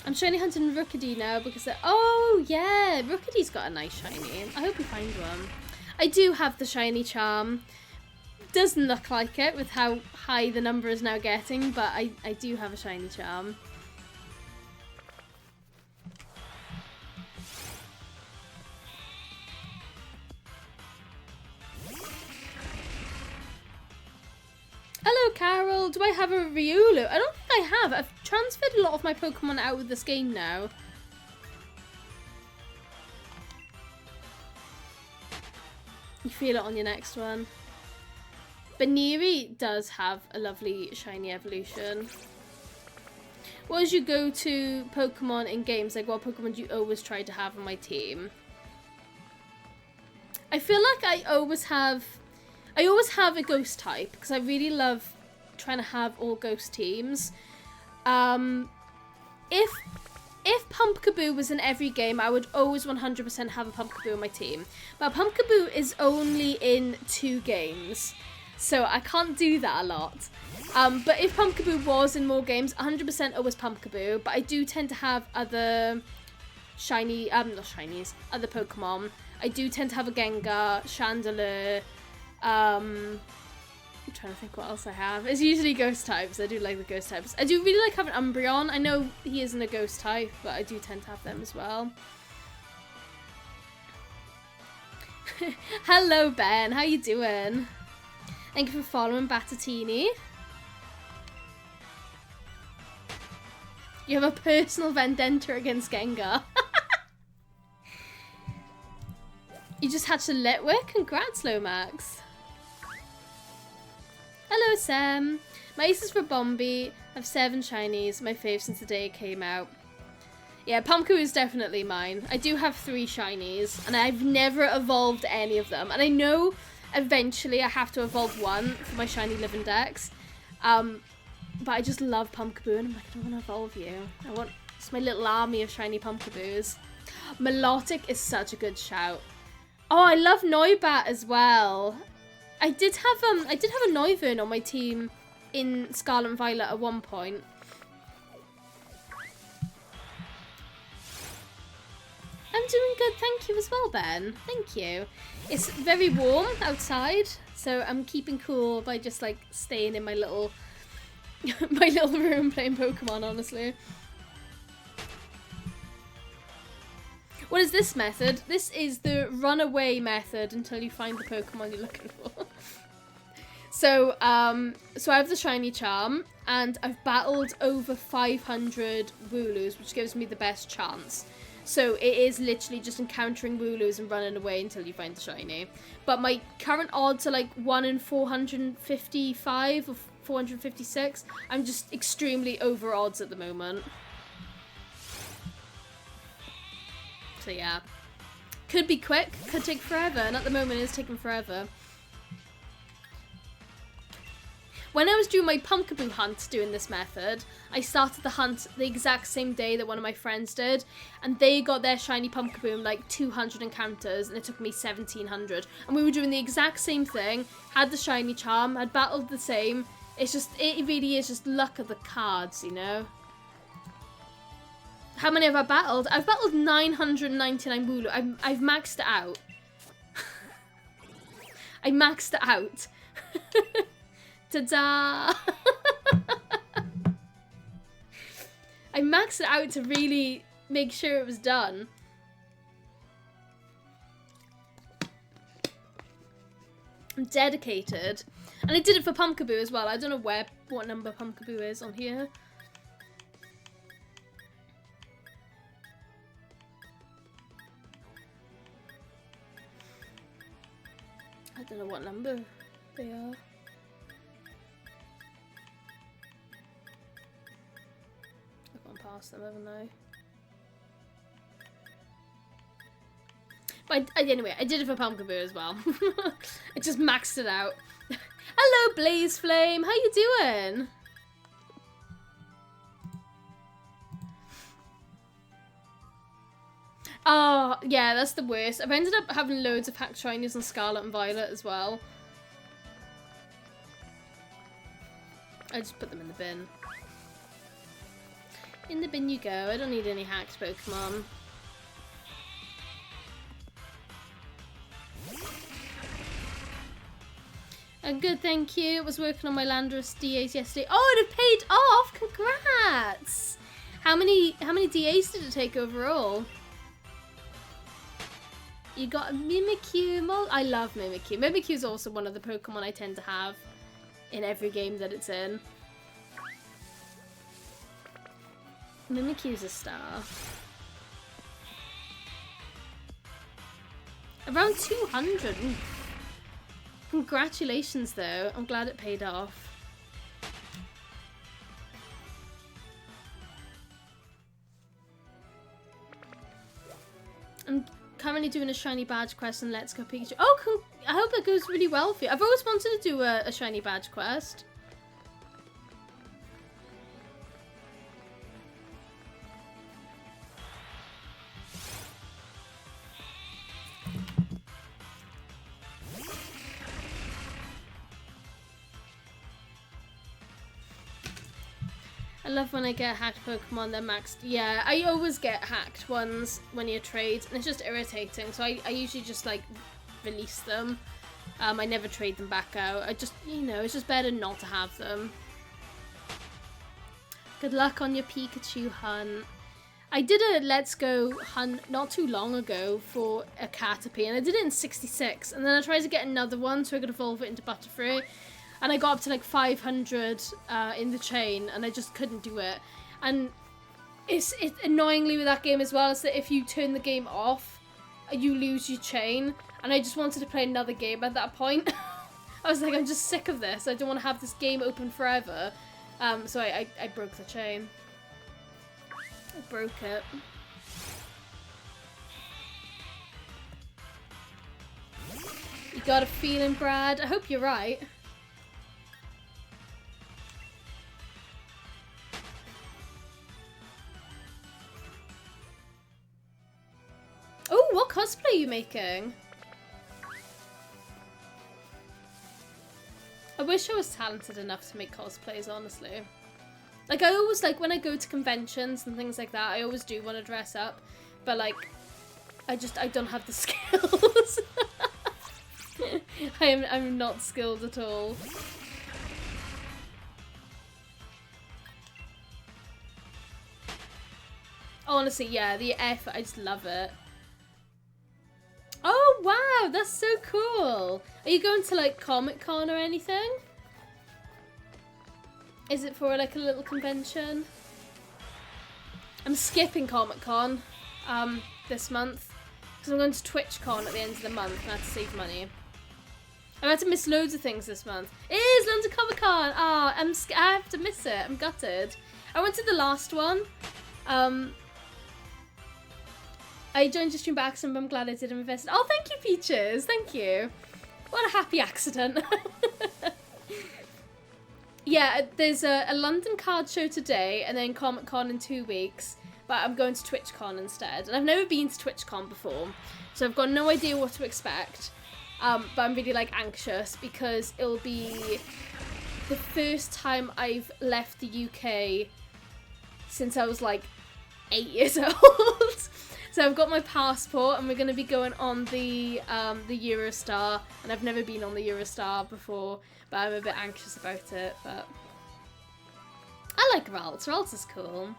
I'm shiny hunting Rookidee now because oh yeah, Rookidee's got a nice shiny. I hope you find one. I do have the shiny charm. Doesn't look like it with how high the number is now getting, but I do have a shiny charm. Hello, Carol. Do I have a Riolu? I don't think I have. I've transferred a lot of my Pokemon out with this game now. You feel it on your next one. Baniri does have a lovely shiny evolution. What is your go-to Pokemon in games? Like, what Pokemon do you always try to have on my team? I feel like I always have a ghost type because I really love trying to have all ghost teams. If Pumpkaboo was in every game, I would always 100% have a Pumpkaboo on my team. But Pumpkaboo is only in 2 games, so I can't do that a lot. But if Pumpkaboo was in more games, 100% always Pumpkaboo. But I do tend to have other shiny, not shinies, other Pokemon. I do tend to have a Gengar, Chandelure. I'm trying to think what else I have. It's usually ghost types. I do like the ghost types. I do really like having Umbreon. I know he isn't a ghost type, but I do tend to have them as well. Hello, Ben. How you doing? Thank you for following Batatini. You have a personal vendetta against Gengar. You just hatched a Litwick? Congrats, Lomax. Hello, Sam. My ace is for Bombi. I have 7 shinies. My fave since the day it came out. Yeah, Pumpkaboo is definitely mine. I do have 3 shinies, and I've never evolved any of them. And I know eventually I have to evolve one for my shiny living dex. But I just love Pumpkaboo, and I'm like, I don't want to evolve you. It's my little army of shiny Pumpkaboos. Milotic is such a good shout. Oh, I love Noibat as well. I did have a Noivern on my team in Scarlet and Violet at one point. I'm doing good, thank you as well, Ben. Thank you. It's very warm outside, so I'm keeping cool by just like staying in my little my little room playing Pokemon, honestly. What is this method? This is the runaway method until you find the Pokemon you're looking for. So I have the shiny charm, and I've battled over 500 Wooloos, which gives me the best chance. So it is literally just encountering Wooloos and running away until you find the shiny. But my current odds are like 1 in 455 or 456. I'm just extremely over odds at the moment. So yeah, could be quick, could take forever, and at the moment it's taking forever. When I was doing my Pumpkaboo hunt doing this method, I started the hunt the exact same day that one of my friends did, and they got their shiny Pumpkaboo in like 200 encounters, and it took me 1700. And we were doing the exact same thing, had the shiny charm, had battled the same. It's just, it really is just luck of the cards, you know? How many have I battled? I've battled 999 Wooloo. I've maxed it out. I maxed it out. Ta-da! I maxed it out to really make sure it was done. I'm dedicated. And I did it for Pumpkaboo as well. I don't know what number Pumpkaboo is on here. I don't know what number they are. I've gone past them, haven't I? But anyway, I did it for Pumpkaboo as well. I just maxed it out. Hello, Blaze Flame. How you doing? Oh, yeah, that's the worst. I've ended up having loads of hacked shinies on Scarlet and Violet as well. I just put them in the bin. In the bin you go. I don't need any hacked Pokemon. Good, thank you. I was working on my Landorus DAs yesterday. Oh, it had paid off! Congrats! How many DAs did it take overall? You got a Mimikyu. I love Mimikyu. Mimikyu is also one of the Pokemon I tend to have in every game that it's in. Mimikyu's a star. Around 200. Oof. Congratulations though, I'm glad it paid off. I'm currently doing a shiny badge quest on Let's Go Pikachu. Oh, I hope it goes really well for you. I've always wanted to do a shiny badge quest. I love when I get hacked Pokemon, they're maxed. Yeah, I always get hacked ones when you trade, and it's just irritating. So I usually just like release them. I never trade them back out. I just, you know, it's just better not to have them. Good luck on your Pikachu hunt. I did a Let's Go hunt not too long ago for a Caterpie, and I did it in 66, and then I tried to get another one so I could evolve it into Butterfree. And I got up to like 500 in the chain, and I just couldn't do it. And it's annoyingly with that game as well, is that if you turn the game off, you lose your chain. And I just wanted to play another game at that point. I was like, I'm just sick of this. I don't want to have this game open forever. So I broke the chain. I broke it. You got a feeling, Brad? I hope you're right. Oh, what cosplay are you making? I wish I was talented enough to make cosplays, honestly. Like, I always, like, when I go to conventions and things like that, I always do want to dress up. But, like, I don't have the skills. I'm not skilled at all. Honestly, yeah, the effort, I just love it. Oh, wow, that's so cool. Are you going to, like, Comic-Con or anything? Is it for, like, a little convention? I'm skipping Comic-Con this month because I'm going to TwitchCon at the end of the month and I have to save money. I've had to miss loads of things this month. It is London Comic-Con! Oh, I have to miss it. I'm gutted. I went to the last one. I joined your stream by accident, but I'm glad I did invest. Oh, thank you, Peaches. Thank you. What a happy accident. Yeah, there's a London card show today and then Comic-Con in 2 weeks. But I'm going to TwitchCon instead. And I've never been to TwitchCon before. So I've got no idea what to expect. But I'm really, like, anxious because it'll be the first time I've left the UK since I was, like, 8 years old. So I've got my passport and we're going to be going on the Eurostar, and I've never been on the Eurostar before, but I'm a bit anxious about it. But I like Ralts. Ralts is cool.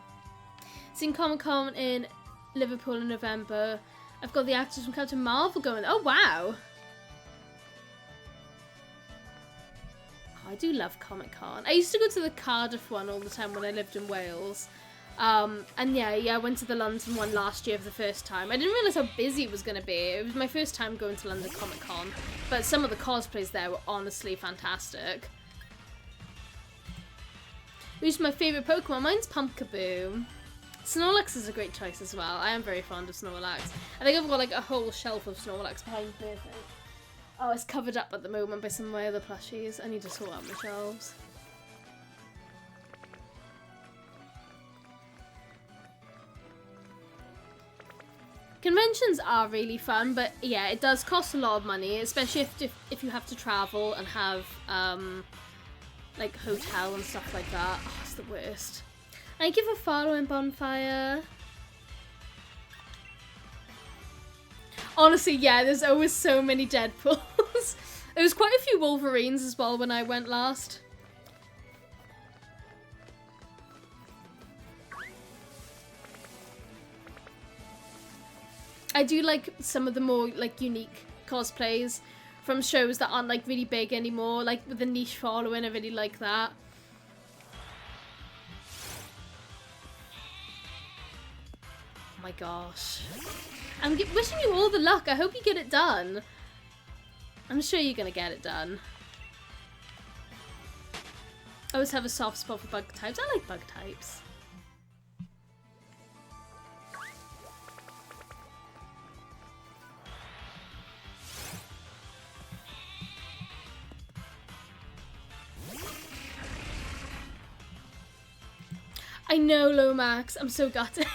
Seen Comic-Con in Liverpool in November. I've got the actors from Captain Marvel going. Oh, wow. I do love Comic-Con. I used to go to the Cardiff one all the time when I lived in Wales. And yeah, I went to the London one last year for the first time. I didn't realise how busy it was going to be. It was my first time going to London Comic Con, but some of the cosplays there were honestly fantastic. Who's my favourite Pokemon? Mine's Pumpkaboo. Snorlax is a great choice as well. I am very fond of Snorlax. I think I've got like a whole shelf of Snorlax behind me. Oh, it's covered up at the moment by some of my other plushies. I need to sort out my shelves. Conventions are really fun, but yeah, it does cost a lot of money, especially if you have to travel and have like hotel and stuff like that. Oh, it's the worst. Thank you for following, Bonfire. Honestly, yeah, there's always so many Deadpools. There was quite a few Wolverines as well when I went last. I do like some of the more like unique cosplays from shows that aren't like really big anymore, like with the niche following. I really like that. Oh my gosh. I'm wishing you all the luck. I hope you get it done. I'm sure you're gonna get it done. I always have a soft spot for bug types. I like bug types. I know, Lomax. I'm so gutted.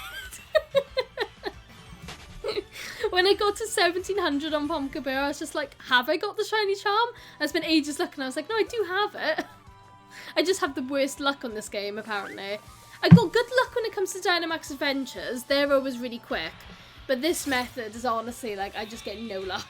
When I got to 1700 on Pumpkaboo, I was just like, have I got the shiny charm? I spent ages looking. I was like, no, I do have it. I just have the worst luck on this game, apparently. I got good luck when it comes to Dynamax Adventures. They're always really quick. But this method is honestly like, I just get no luck.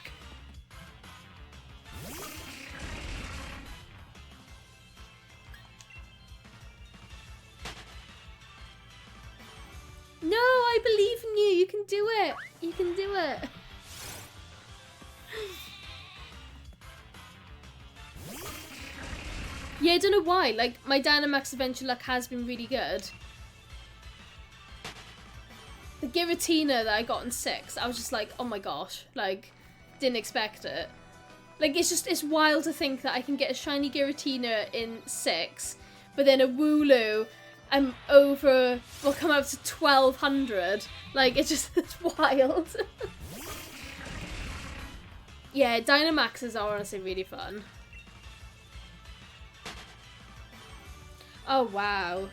No, I believe in you. You can do it. You can do it. Yeah, I don't know why. Like, my Dynamax Adventure luck has been really good. The Giratina that I got in 6, I was just like, oh my gosh. Like, didn't expect it. Like, it's wild to think that I can get a shiny Giratina in 6, but then a wooloo will come up to 1200. Like, it's wild. Yeah, Dynamaxes are honestly really fun. Oh, wow.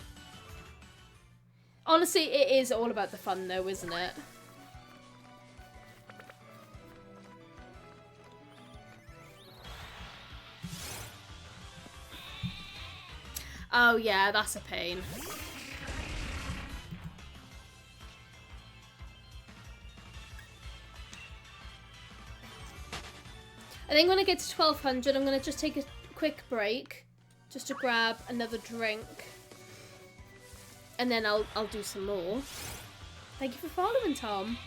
Honestly, it is all about the fun though, isn't it? Oh yeah, that's a pain. I think when I get to 1200, I'm going to just take a quick break just to grab another drink. And then I'll do some more. Thank you for following, Tom.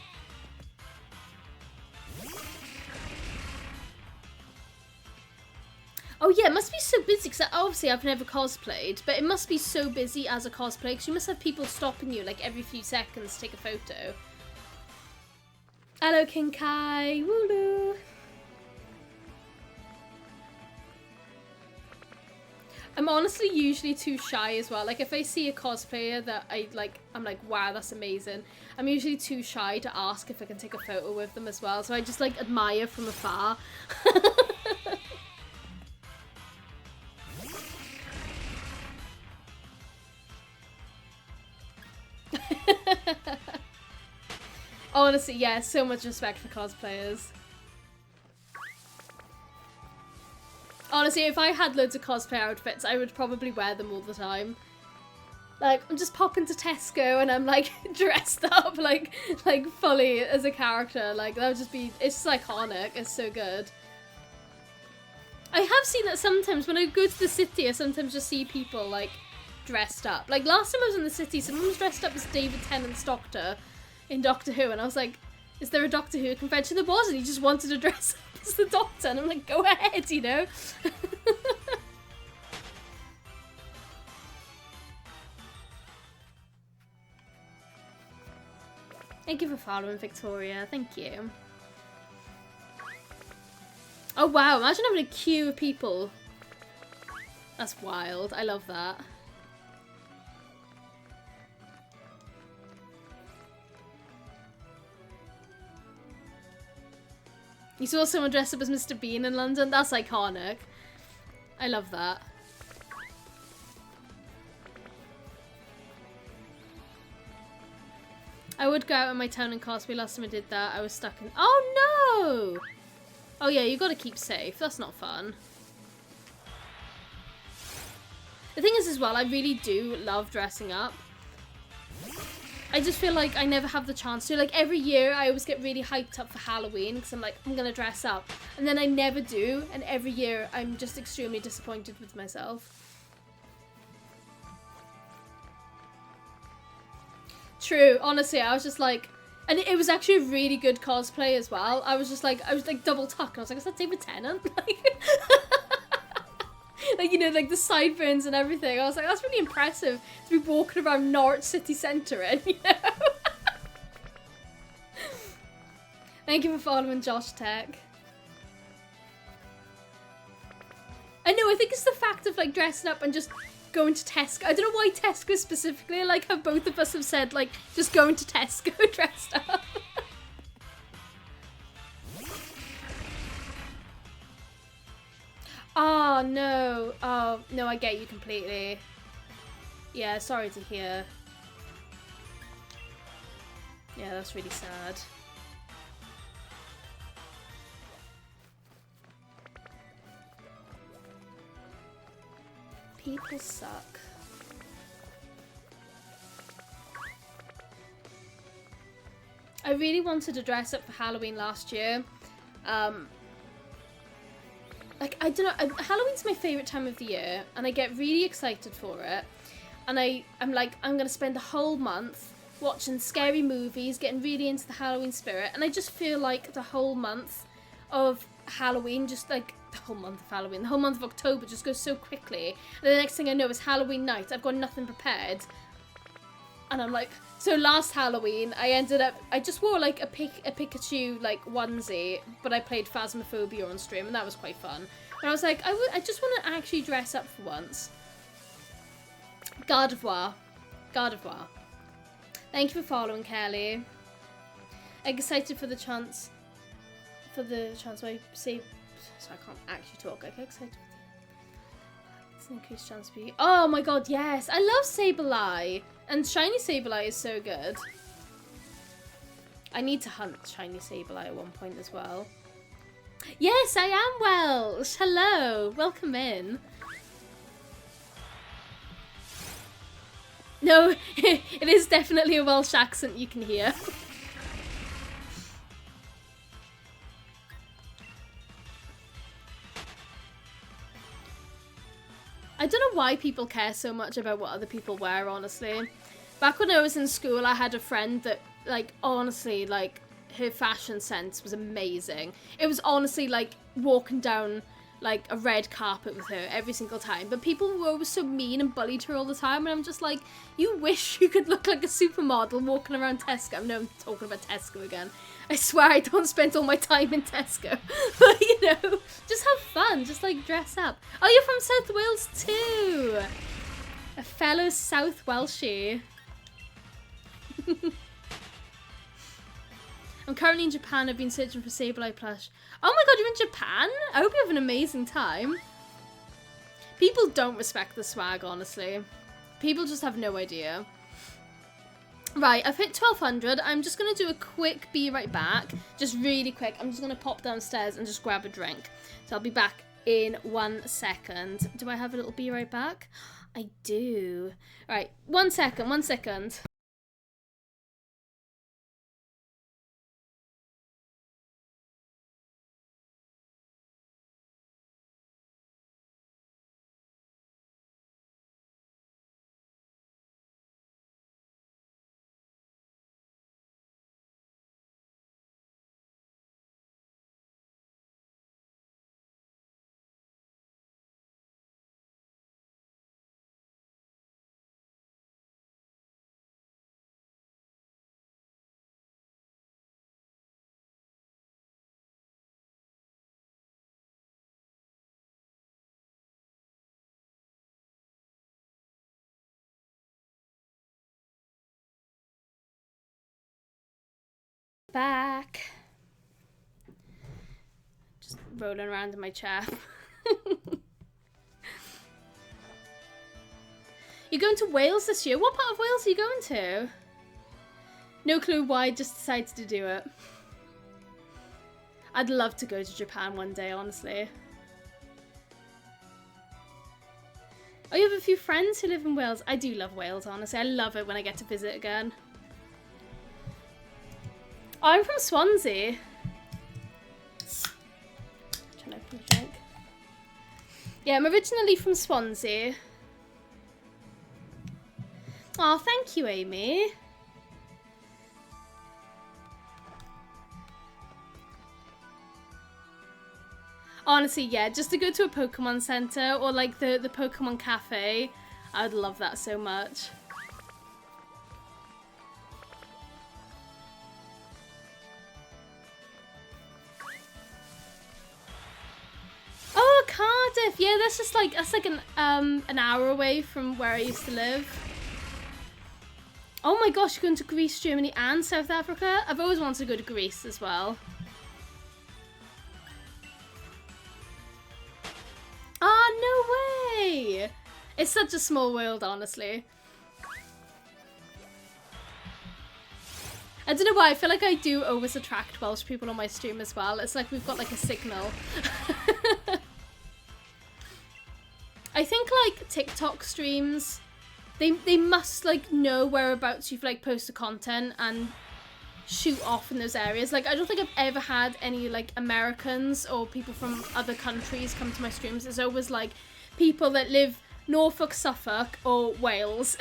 Oh yeah, it must be so busy, because obviously I've never cosplayed, but it must be so busy as a cosplayer, because you must have people stopping you like every few seconds to take a photo. Hello, King Kai. Wooloo. I'm honestly usually too shy as well. Like, if I see a cosplayer that I'm like, wow, that's amazing. I'm usually too shy to ask if I can take a photo with them as well. So I just like admire from afar. Honestly, yeah, so much respect for cosplayers. Honestly, if I had loads of cosplay outfits, I would probably wear them all the time. Like, I'm just popping to Tesco and I'm like dressed up like fully as a character. Like, that would just be, it's just iconic. It's so good. I have seen that sometimes when I go to the city, I sometimes just see people like dressed up. Like, last time I was in the city, someone was dressed up as David Tennant's Doctor in Doctor Who, and I was like, is there a Doctor Who convention? There wasn't. He just wanted to dress up as the Doctor, and I'm like, go ahead, you know. Thank you for following, Victoria. Thank you. Oh wow, imagine having a queue of people. That's wild. I love that. You saw someone dress up as Mr. Bean in London? That's iconic. I love that. I would go out in my town and cosplay. Last time I did that, I was stuck in... Oh no! Oh yeah, you gotta keep safe. That's not fun. The thing is as well, I really do love dressing up. I just feel like I never have the chance to. Like every year I always get really hyped up for Halloween because I'm like, I'm gonna dress up. And then I never do. And every year I'm just extremely disappointed with myself. True, honestly, I was just like, and it was actually a really good cosplay as well. I was like double tuck, and I was like, is that David Tennant? Like, you know, like the sideburns and everything. I was like, that's really impressive to be walking around Norwich city centre in, you know? Thank you for following Josh Tech. I know, I think it's the fact of like dressing up and just going to Tesco. I don't know why Tesco specifically. I like how both of us have said like just going to Tesco dressed up. Oh no. Oh no, I get you completely. Yeah, sorry to hear. Yeah, that's really sad. People suck. I really wanted to dress up for Halloween last year. Like, I don't know, Halloween's my favourite time of the year, and I get really excited for it. And I'm like, I'm going to spend the whole month watching scary movies, getting really into the Halloween spirit, and I just feel like the whole month of Halloween, just like, the whole month of Halloween, the whole month of October just goes so quickly, and the next thing I know is Halloween night, I've got nothing prepared. And I'm like, so last Halloween, I just wore like a Pikachu like onesie, but I played Phasmophobia on stream, and that was quite fun. And I was like, I just want to actually dress up for once. Gardevoir. Gardevoir. Thank you for following, Kelly. Excited for the chance. I say, so I can't actually talk. I get excited for it's an increased chance to be. Oh my god, yes! I love Sableye! And Shiny Sableye is so good. I need to hunt Shiny Sableye at one point as well. Yes, I am Welsh! Hello! Welcome in. No, it is definitely a Welsh accent you can hear. I don't know why people care so much about what other people wear, honestly. Back when I was in school, I had a friend that, like, honestly, like, her fashion sense was amazing. It was honestly like walking down, like, a red carpet with her every single time. But people were always so mean and bullied her all the time. And I'm just like, you wish you could look like a supermodel walking around Tesco. I know I'm talking about Tesco again. I swear I don't spend all my time in Tesco. But, you know, just have fun. Just, like, dress up. Oh, you're from South Wales too. A fellow South Welshie. I'm currently in Japan. I've been searching for Sableye plush. Oh my god, you're in Japan? I hope you have an amazing time. People don't respect the swag, honestly. People just have no idea. Right, I've hit 1200. I'm just going to do a quick be right back. Just really quick. I'm just going to pop downstairs and just grab a drink. So I'll be back in 1 second. Do I have a little be right back? I do. All right, 1 second, 1 second. back. Just rolling around in my chair. You're going to Wales this year? What part of Wales are you going to? No clue why, just decided to do it. I'd love to go to Japan one day, honestly. Oh, you have a few friends who live in Wales? I do love Wales, honestly. I love it when I get to visit again. Oh, I'm from Swansea. Trying to open a drink. Yeah, I'm originally from Swansea. Oh, thank you, Amy. Honestly, yeah, just to go to a Pokemon Center or like the Pokemon Cafe, I would love that so much. Oh, Cardiff! Yeah, that's like an hour away from where I used to live. Oh my gosh, you're going to Greece, Germany, and South Africa? I've always wanted to go to Greece as well. Oh, no way! It's such a small world, honestly. I don't know why, I feel like I do always attract Welsh people on my stream as well. It's like we've got like a signal. I think like TikTok streams, they must like know whereabouts you've like posted content and shoot off in those areas. Like I don't think I've ever had any like Americans or people from other countries come to my streams. It's always like people that live Norfolk, Suffolk or Wales.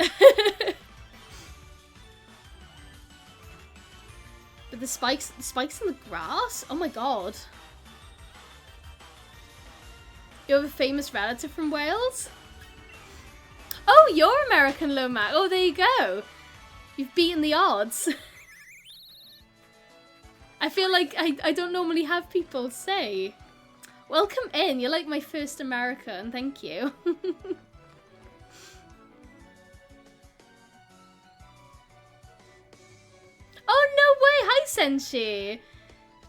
But the spikes in the grass? Oh my god. You have a famous relative from Wales? Oh, you're American, Lomac. Oh, there you go. You've beaten the odds. I feel like I don't normally have people say. Welcome in. You're like my first American. Thank you. Oh, no way. Hi, Senshi.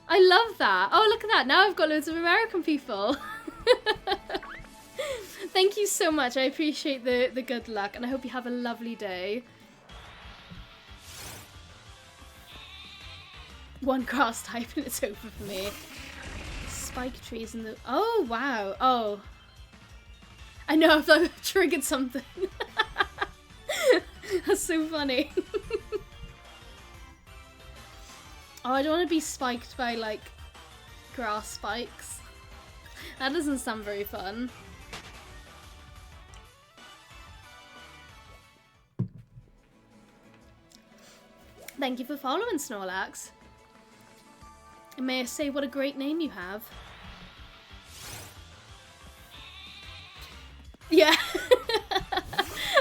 I love that. Oh, look at that. Now I've got loads of American people. Thank you so much. I appreciate the good luck and I hope you have a lovely day. One grass type and it's over for me. Spike trees in the... Oh, wow. Oh. I know, I've triggered something. That's so funny. Oh, I don't want to be spiked by, like, grass spikes. That doesn't sound very fun. Thank you for following, Snorlax. And may I say what a great name you have. Yeah.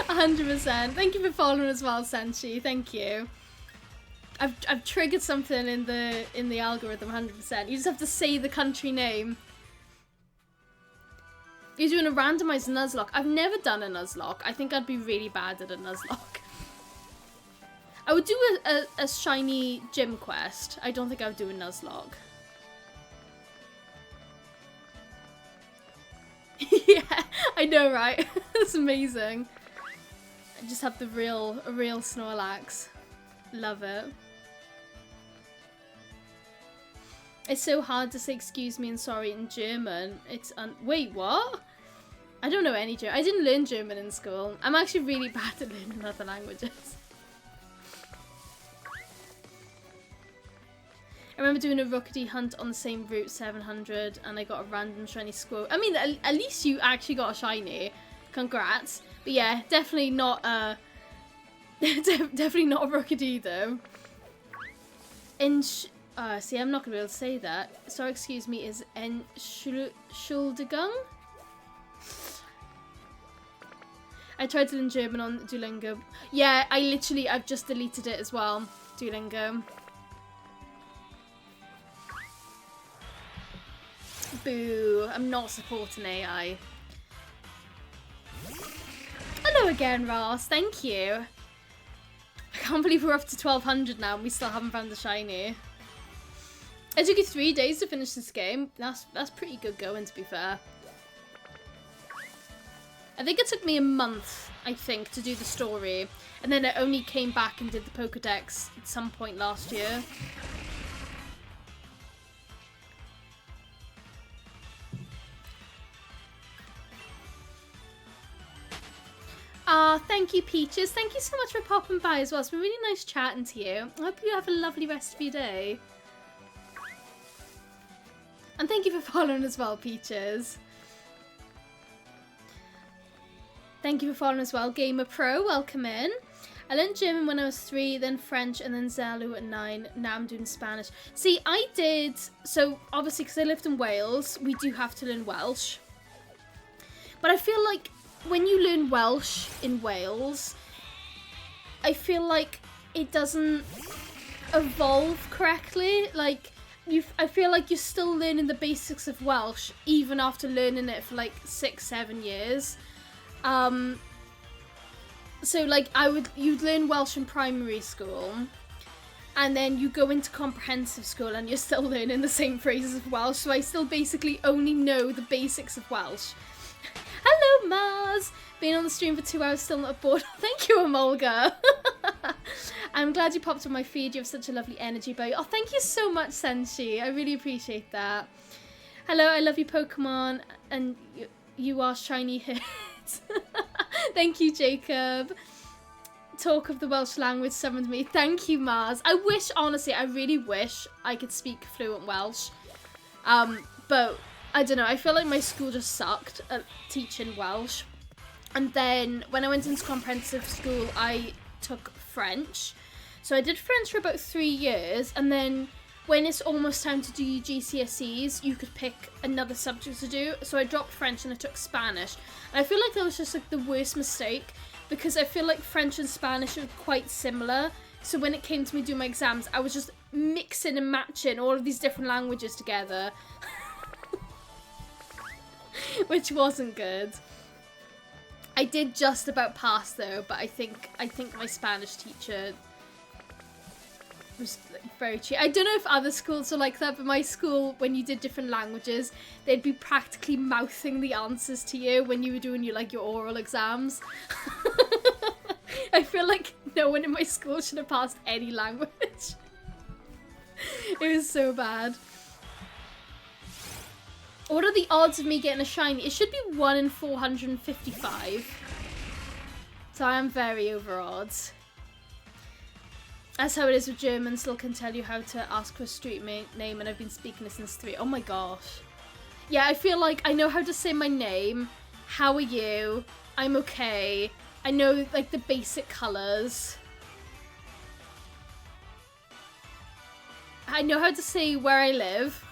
100%. Thank you for following as well, Senshi. Thank you. I've triggered something in the algorithm 100%. You just have to say the country name. You're doing a randomized Nuzlocke. I've never done a Nuzlocke. I think I'd be really bad at a Nuzlocke. I would do a shiny gym quest. I don't think I would do a Nuzlocke. Yeah, I know, right? That's amazing. I just have a real Snorlax. Love it. It's so hard to say excuse me and sorry in German. Wait, what? I don't know any German. I didn't learn German in school. I'm actually really bad at learning other languages. I remember doing a Rookity hunt on the same route 700 and I got a random shiny squirrel. I mean, at least you actually got a shiny. Congrats. But yeah, definitely not definitely not a Rookity though. See, I'm not going to be able to say that. Sorry, excuse me, is Entschuldigung? I tried to learn German on Duolingo. Yeah, I've just deleted it as well. Duolingo. Boo, I'm not supporting AI. Hello again, Ross. Thank you. I can't believe we're up to 1200 now and we still haven't found the shiny. It took you 3 days to finish this game. That's pretty good going, to be fair. I think it took me a month, I think, to do the story. And then I only came back and did the Pokédex at some point last year. Thank you, Peaches. Thank you so much for popping by as well. It's been really nice chatting to you. I hope you have a lovely rest of your day. And thank you for following as well, Peaches. Thank you for following as well, Gamer Pro. Welcome in. I learned German when I was 3, then French, and then Zulu at 9. Now I'm doing Spanish. See, I did... So, obviously, because I lived in Wales, we do have to learn Welsh. But I feel like when you learn Welsh in Wales, I feel like it doesn't evolve correctly. Like, I feel like you're still learning the basics of Welsh, even after learning it for, like, 6-7 years. So, like, you'd learn Welsh in primary school, and then you go into comprehensive school and you're still learning the same phrases of Welsh, so I still basically only know the basics of Welsh. Hello, Mars! Being on the stream for 2 hours, still not bored. Thank you, Amolga! I'm glad you popped on my feed. You have such a lovely energy about you. Oh, thank you so much, Senshi. I really appreciate that. Hello, I love you, Pokemon, and you are shiny hits. Thank you, Jacob. Talk of the Welsh language summoned me. Thank you, Mars. I wish, honestly, I really wish I could speak fluent Welsh. But I don't know, I feel like my school just sucked at teaching Welsh. And then when I went into comprehensive school, I took French. So I did French for about 3 years, and then when it's almost time to do your GCSEs, you could pick another subject to do. So I dropped French and I took Spanish. And I feel like that was just like the worst mistake, because I feel like French and Spanish are quite similar. So when it came to me doing my exams, I was just mixing and matching all of these different languages together. Which wasn't good. I did just about pass though, but I think my Spanish teacher was very cheap. I don't know if other schools are like that, but my school, when you did different languages, they'd be practically mouthing the answers to you when you were doing your oral exams. I feel like no one in my school should have passed any language. It was so bad. What are the odds of me getting a shiny? It should be 1 in 455. So I am very over odds. That's how it is with German. Still can tell you how to ask for a street name, and I've been speaking it since 3. Oh my gosh. Yeah, I feel like I know how to say my name. How are you? I'm okay. I know like the basic colours. I know how to say where I live.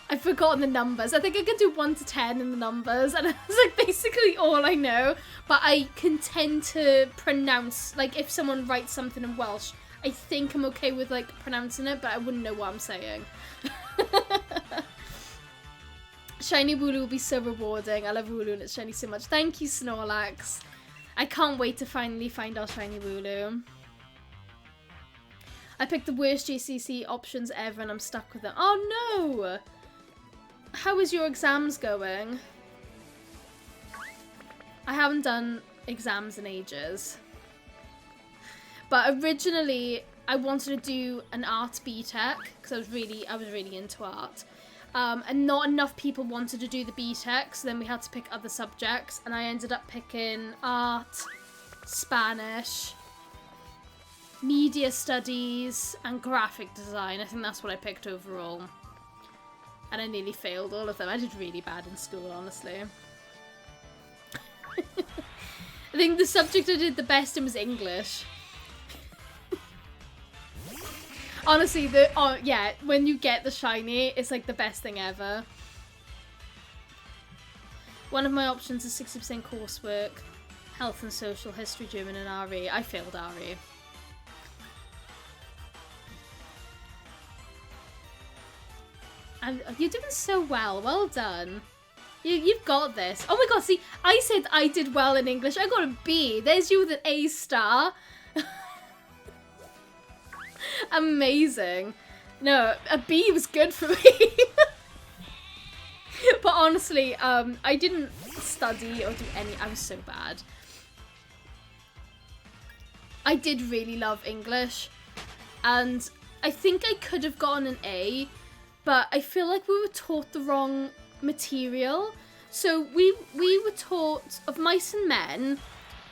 I've forgotten the numbers. I think I could do 1 to 10 in the numbers, and that's like basically all I know. But I can tend to pronounce, like if someone writes something in Welsh, I think I'm okay with like pronouncing it, but I wouldn't know what I'm saying. Shiny wooloo will be so rewarding. I love wooloo and it's shiny so much. Thank you, Snorlax. I can't wait to finally find our shiny wooloo. I picked the worst JCC options ever and I'm stuck with them. Oh no! How is your exams going? I haven't done exams in ages. But originally, I wanted to do an art BTEC because I was really into art. And not enough people wanted to do the BTEC, so then we had to pick other subjects. And I ended up picking art, Spanish, media studies, and graphic design. I think that's what I picked overall. And I nearly failed all of them. I did really bad in school, honestly. I think the subject I did the best in was English. Honestly, yeah, when you get the shiny, it's like the best thing ever. One of my options is 60% coursework, health and social, history, German, and RE. I failed RE. And you're doing so well. Well done. You've got this. Oh my god, see, I said I did well in English. I got a B. There's you with an A star. Amazing. No, a B was good for me. But honestly, I didn't study or do any. I was so bad. I did really love English, and I think I could have gotten an A, but I feel like we were taught the wrong material. So we were taught of Mice and Men,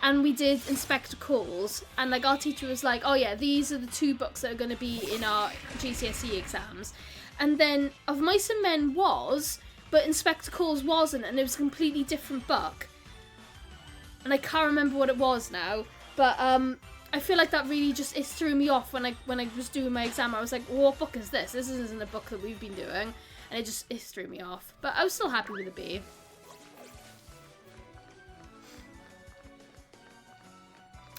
and we did Inspector Calls, and like our teacher was like, oh yeah, these are the 2 books that are going to be in our GCSE exams. And then Of Mice and Men was, but Inspector Calls wasn't, and it was a completely different book. And I can't remember what it was now, but I feel like that really just, it threw me off when I was doing my exam. I was like, what book is this? This isn't a book that we've been doing. And it threw me off. But I was still happy with a B.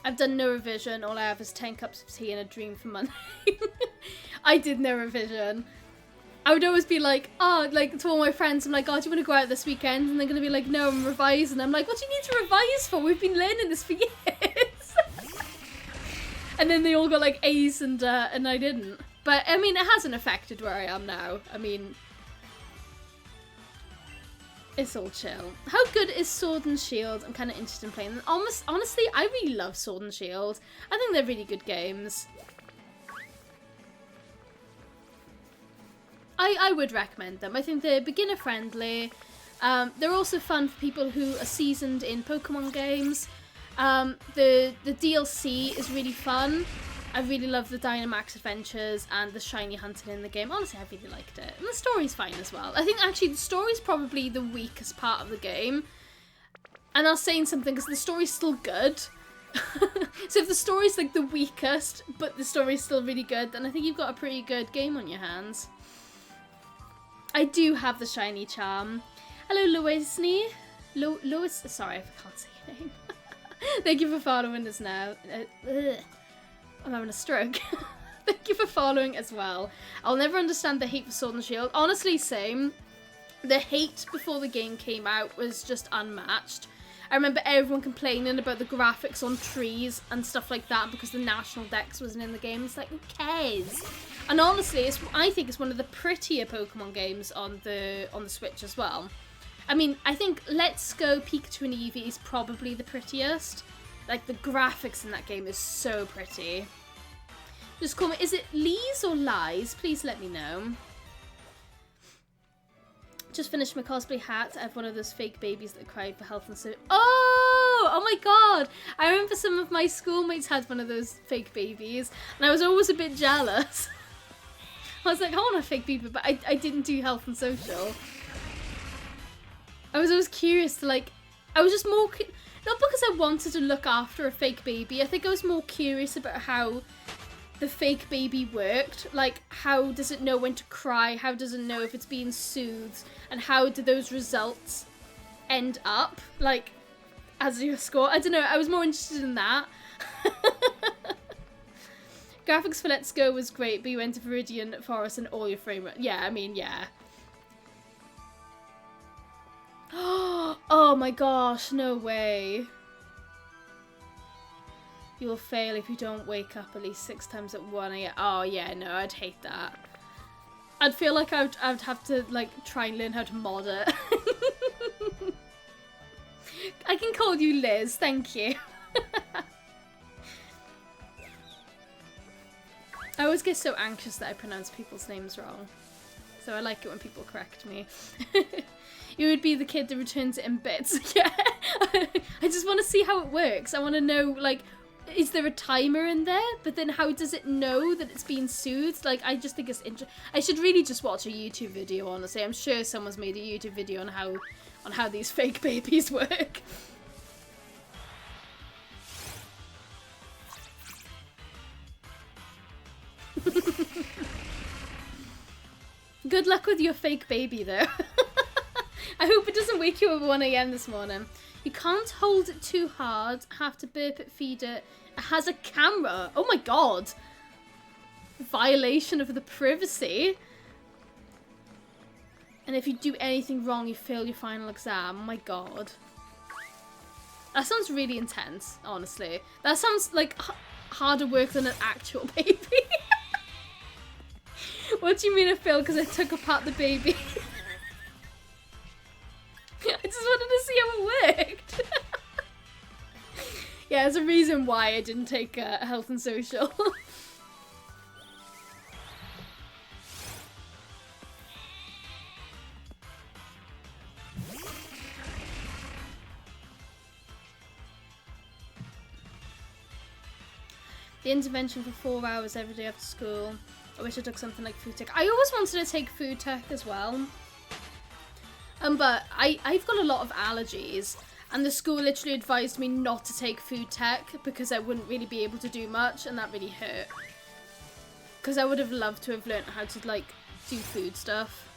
I've done no revision. All I have is 10 cups of tea and a dream for Monday. I did no revision. I would always be like, oh, like to all my friends, I'm like, oh, do you want to go out this weekend? And they're going to be like, no, I'm revising. I'm like, what do you need to revise for? We've been learning this for years. And then they all got like A's and I didn't. But I mean, it hasn't affected where I am now. I mean, it's all chill. How good is Sword and Shield? I'm kind of interested in playing them. Honestly, I really love Sword and Shield. I think they're really good games. I would recommend them. I think they're beginner friendly. They're also fun for people who are seasoned in Pokemon games. The DLC is really fun. I really love the Dynamax adventures and the shiny hunting in the game. Honestly, I really liked it. And the story's fine as well. I think actually the story's probably the weakest part of the game. And I was saying something because the story's still good. So if the story's like the weakest, but the story's still really good, then I think you've got a pretty good game on your hands. I do have the shiny charm. Hello, Loisney. Lois. Sorry, I can't say your name. Thank you for following us now. I'm having a stroke. Thank you for following as well. I'll never understand the hate for Sword and Shield. Honestly, same. The hate before the game came out was just unmatched. I remember everyone complaining about the graphics on trees and stuff like that because the National Dex wasn't in the game. It's like, who cares? And honestly, I think it's one of the prettier Pokemon games on the Switch as well. I mean, I think Let's Go Pikachu and Eevee is probably the prettiest. Like, the graphics in that game is so pretty. Just call me, is it Lees or Lies? Please let me know. Just finished my cosplay hat. I have one of those fake babies that cried for health and safety. Oh my god! I remember some of my schoolmates had one of those fake babies, and I was always a bit jealous. I was like, I want a fake baby, but I didn't do health and social. I was always curious to, like, I was just more, not because I wanted to look after a fake baby, I think I was more curious about how the fake baby worked. Like, how does it know when to cry? How does it know if it's being soothed? And how do those results end up, like, as your score? I don't know, I was more interested in that. Graphics for Let's Go was great, but you went to Viridian Forest and all your frame rate. Yeah, I mean, yeah. Oh my gosh, no way. You'll fail if you don't wake up at least 6 times at 1 a.m. Oh yeah, no, I'd hate that. I'd feel like I'd have to, like, try and learn how to mod it. I can call you Liz, thank you. I always get so anxious that I pronounce people's names wrong. So I like it when people correct me. You would be the kid that returns it in bits. Yeah. I just want to see how it works. I want to know, like, is there a timer in there? But then how does it know that it's being soothed? Like, I just think it's interesting. I should really just watch a YouTube video, honestly. I'm sure someone's made a YouTube video on how these fake babies work. Good luck with your fake baby, though. I hope it doesn't wake you up at 1 a.m. this morning. You can't hold it too hard. Have to burp it, feed it. It has a camera. Oh my god. Violation of the privacy. And if you do anything wrong, you fail your final exam. Oh my god. That sounds really intense, honestly. That sounds like harder work than an actual baby. What do you mean I failed because I took apart the baby? I just wanted to see how it worked. Yeah, there's a reason why I didn't take health and social. The intervention for 4 hours every day after school. I wish I took something like food tech. I always wanted to take food tech as well. But I've got a lot of allergies, and the school literally advised me not to take food tech because I wouldn't really be able to do much, and that really hurt. Because I would have loved to have learnt how to, like, do food stuff.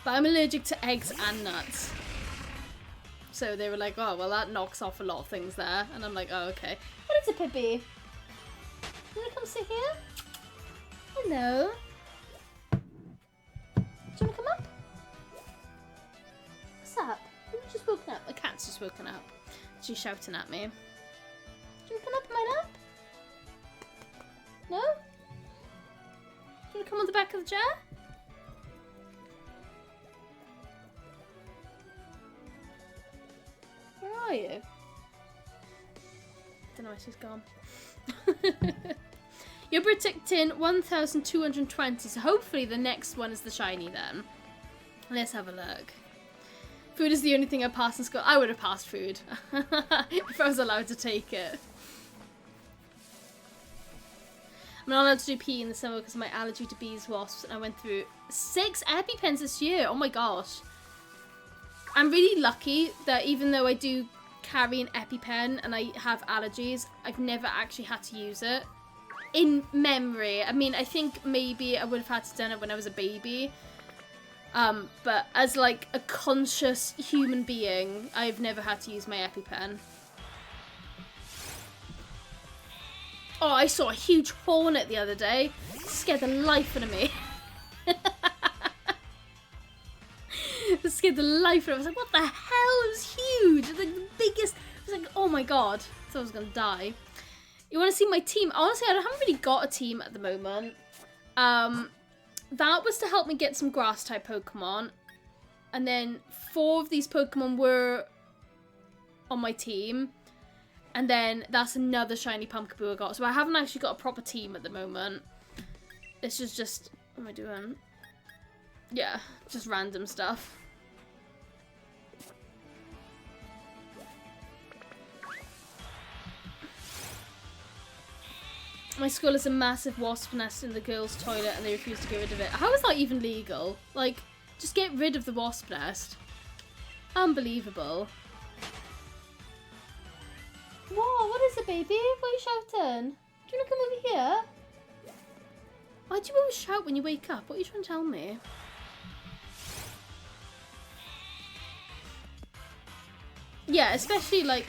But I'm allergic to eggs and nuts. So they were like, oh, well, that knocks off a lot of things there. And I'm like, oh, okay. What is it, Pippi? You want to come sit here? Hello. Do you want to come up? What's up? Have you just woken up? The cat's just woken up. She's shouting at me. Do you want to come up in my lap? No? Do you want to come on the back of the chair? Where are you? Don't know where she's gone. You're predicting 1,220, so hopefully the next one is the shiny then. Let's have a look. Food is the only thing I passed in school. I would have passed food if I was allowed to take it. I'm not allowed to do PE in the summer because of my allergy to bees, wasps, and I went through 6 EpiPens this year. Oh my gosh. I'm really lucky that even though I do carry an EpiPen and I have allergies, I've never actually had to use it. In memory. I mean, I think maybe I would have had to done it when I was a baby. But as like a conscious human being, I've never had to use my EpiPen. Oh, I saw a huge hornet the other day. It scared the life out of me. It scared the life out of me. I was like, what the hell? It was huge. It was like the biggest. I was like, oh my god. I thought I was going to die. You want to see my team? Honestly, I haven't really got a team at the moment. That was to help me get some grass type Pokemon. And then 4 of these Pokemon were on my team. And then that's another shiny Pumpkaboo I got. So I haven't actually got a proper team at the moment. This is just... What am I doing? Yeah, just random stuff. My school is a massive wasp nest in the girls' toilet and they refuse to get rid of it. How is that even legal? Like, just get rid of the wasp nest. Unbelievable. Whoa, what is it, baby? Why are you shouting? Do you want to come over here? Why do you always shout when you wake up? What are you trying to tell me? Yeah, especially like...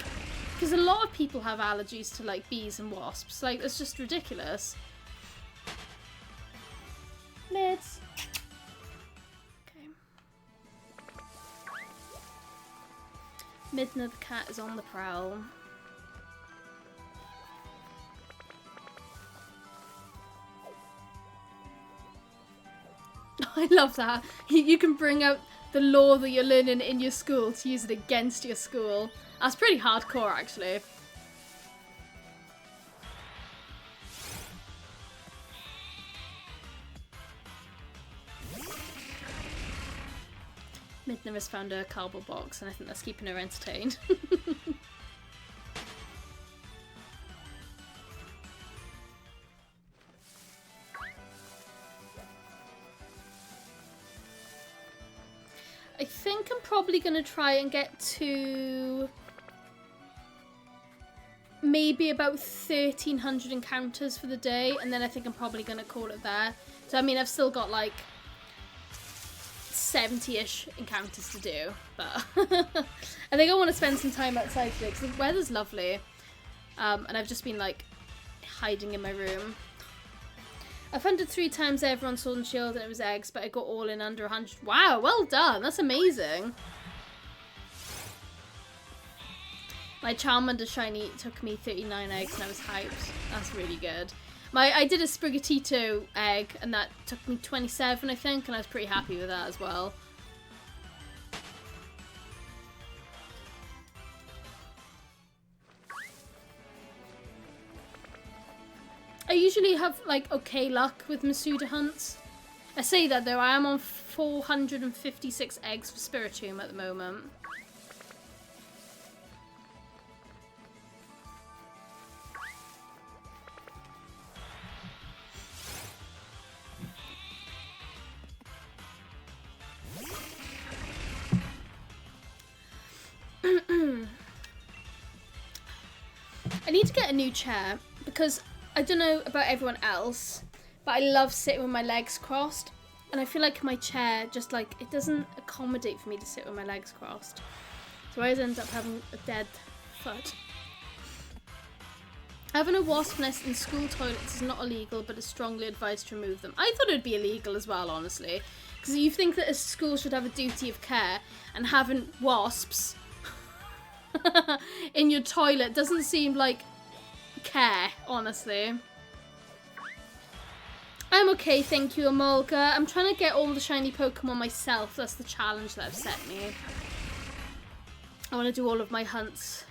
Because a lot of people have allergies to, like, bees and wasps. Like, it's just ridiculous. Mids. Okay. Midna the cat is on the prowl. I love that. You can bring out the law that you're learning in your school to use it against your school. That's pretty hardcore, actually. Midna has found a cardboard box, and I think that's keeping her entertained. I think I'm probably going to try and get to maybe about 1,300 encounters for the day, and then I think I'm probably going to call it there. So, I mean, I've still got like 70-ish encounters to do, but I think I want to spend some time outside today because the weather's lovely, and I've just been like hiding in my room. I've hunted 3 times ever on Sword and Shield and it was eggs, but I got all in under 100. Wow, well done. That's amazing. My Charmander shiny took me 39 eggs and I was hyped. That's really good. I did a Sprigatito egg, and that took me 27, I think, and I was pretty happy with that as well. I usually have, like, okay luck with Masuda hunts. I say that, though, I am on 456 eggs for Spiritomb at the moment. I need to get a new chair, because I don't know about everyone else, but I love sitting with my legs crossed, and I feel like my chair just, like, it doesn't accommodate for me to sit with my legs crossed. So I always end up having a dead foot. Having a wasp nest in school toilets is not illegal, but is strongly advised to remove them. I thought it would be illegal as well, honestly, because you think that a school should have a duty of care, and having wasps in your toilet doesn't seem like care, honestly. I'm okay, thank you, Amolga. I'm trying to get all the shiny Pokemon myself. That's the challenge that I've set me. I want to do all of my hunts.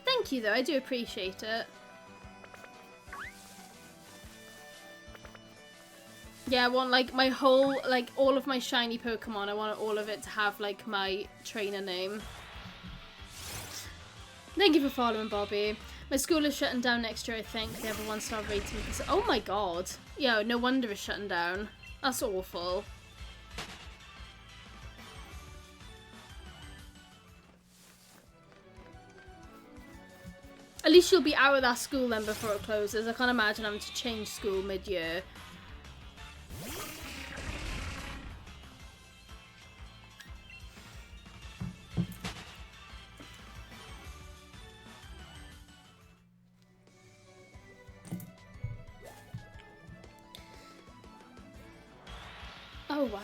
Thank you, though. I do appreciate it. Yeah, I want, like, my whole, like, all of my shiny Pokemon, I want all of it to have, like, my trainer name. Thank you for following, Bobby. My school is shutting down next year, I think. They have a 1-star rating because... Oh my god. Yo, no wonder it's shutting down. That's awful. At least you'll be out of that school then before it closes. I can't imagine having to change school mid-year. Oh, wow.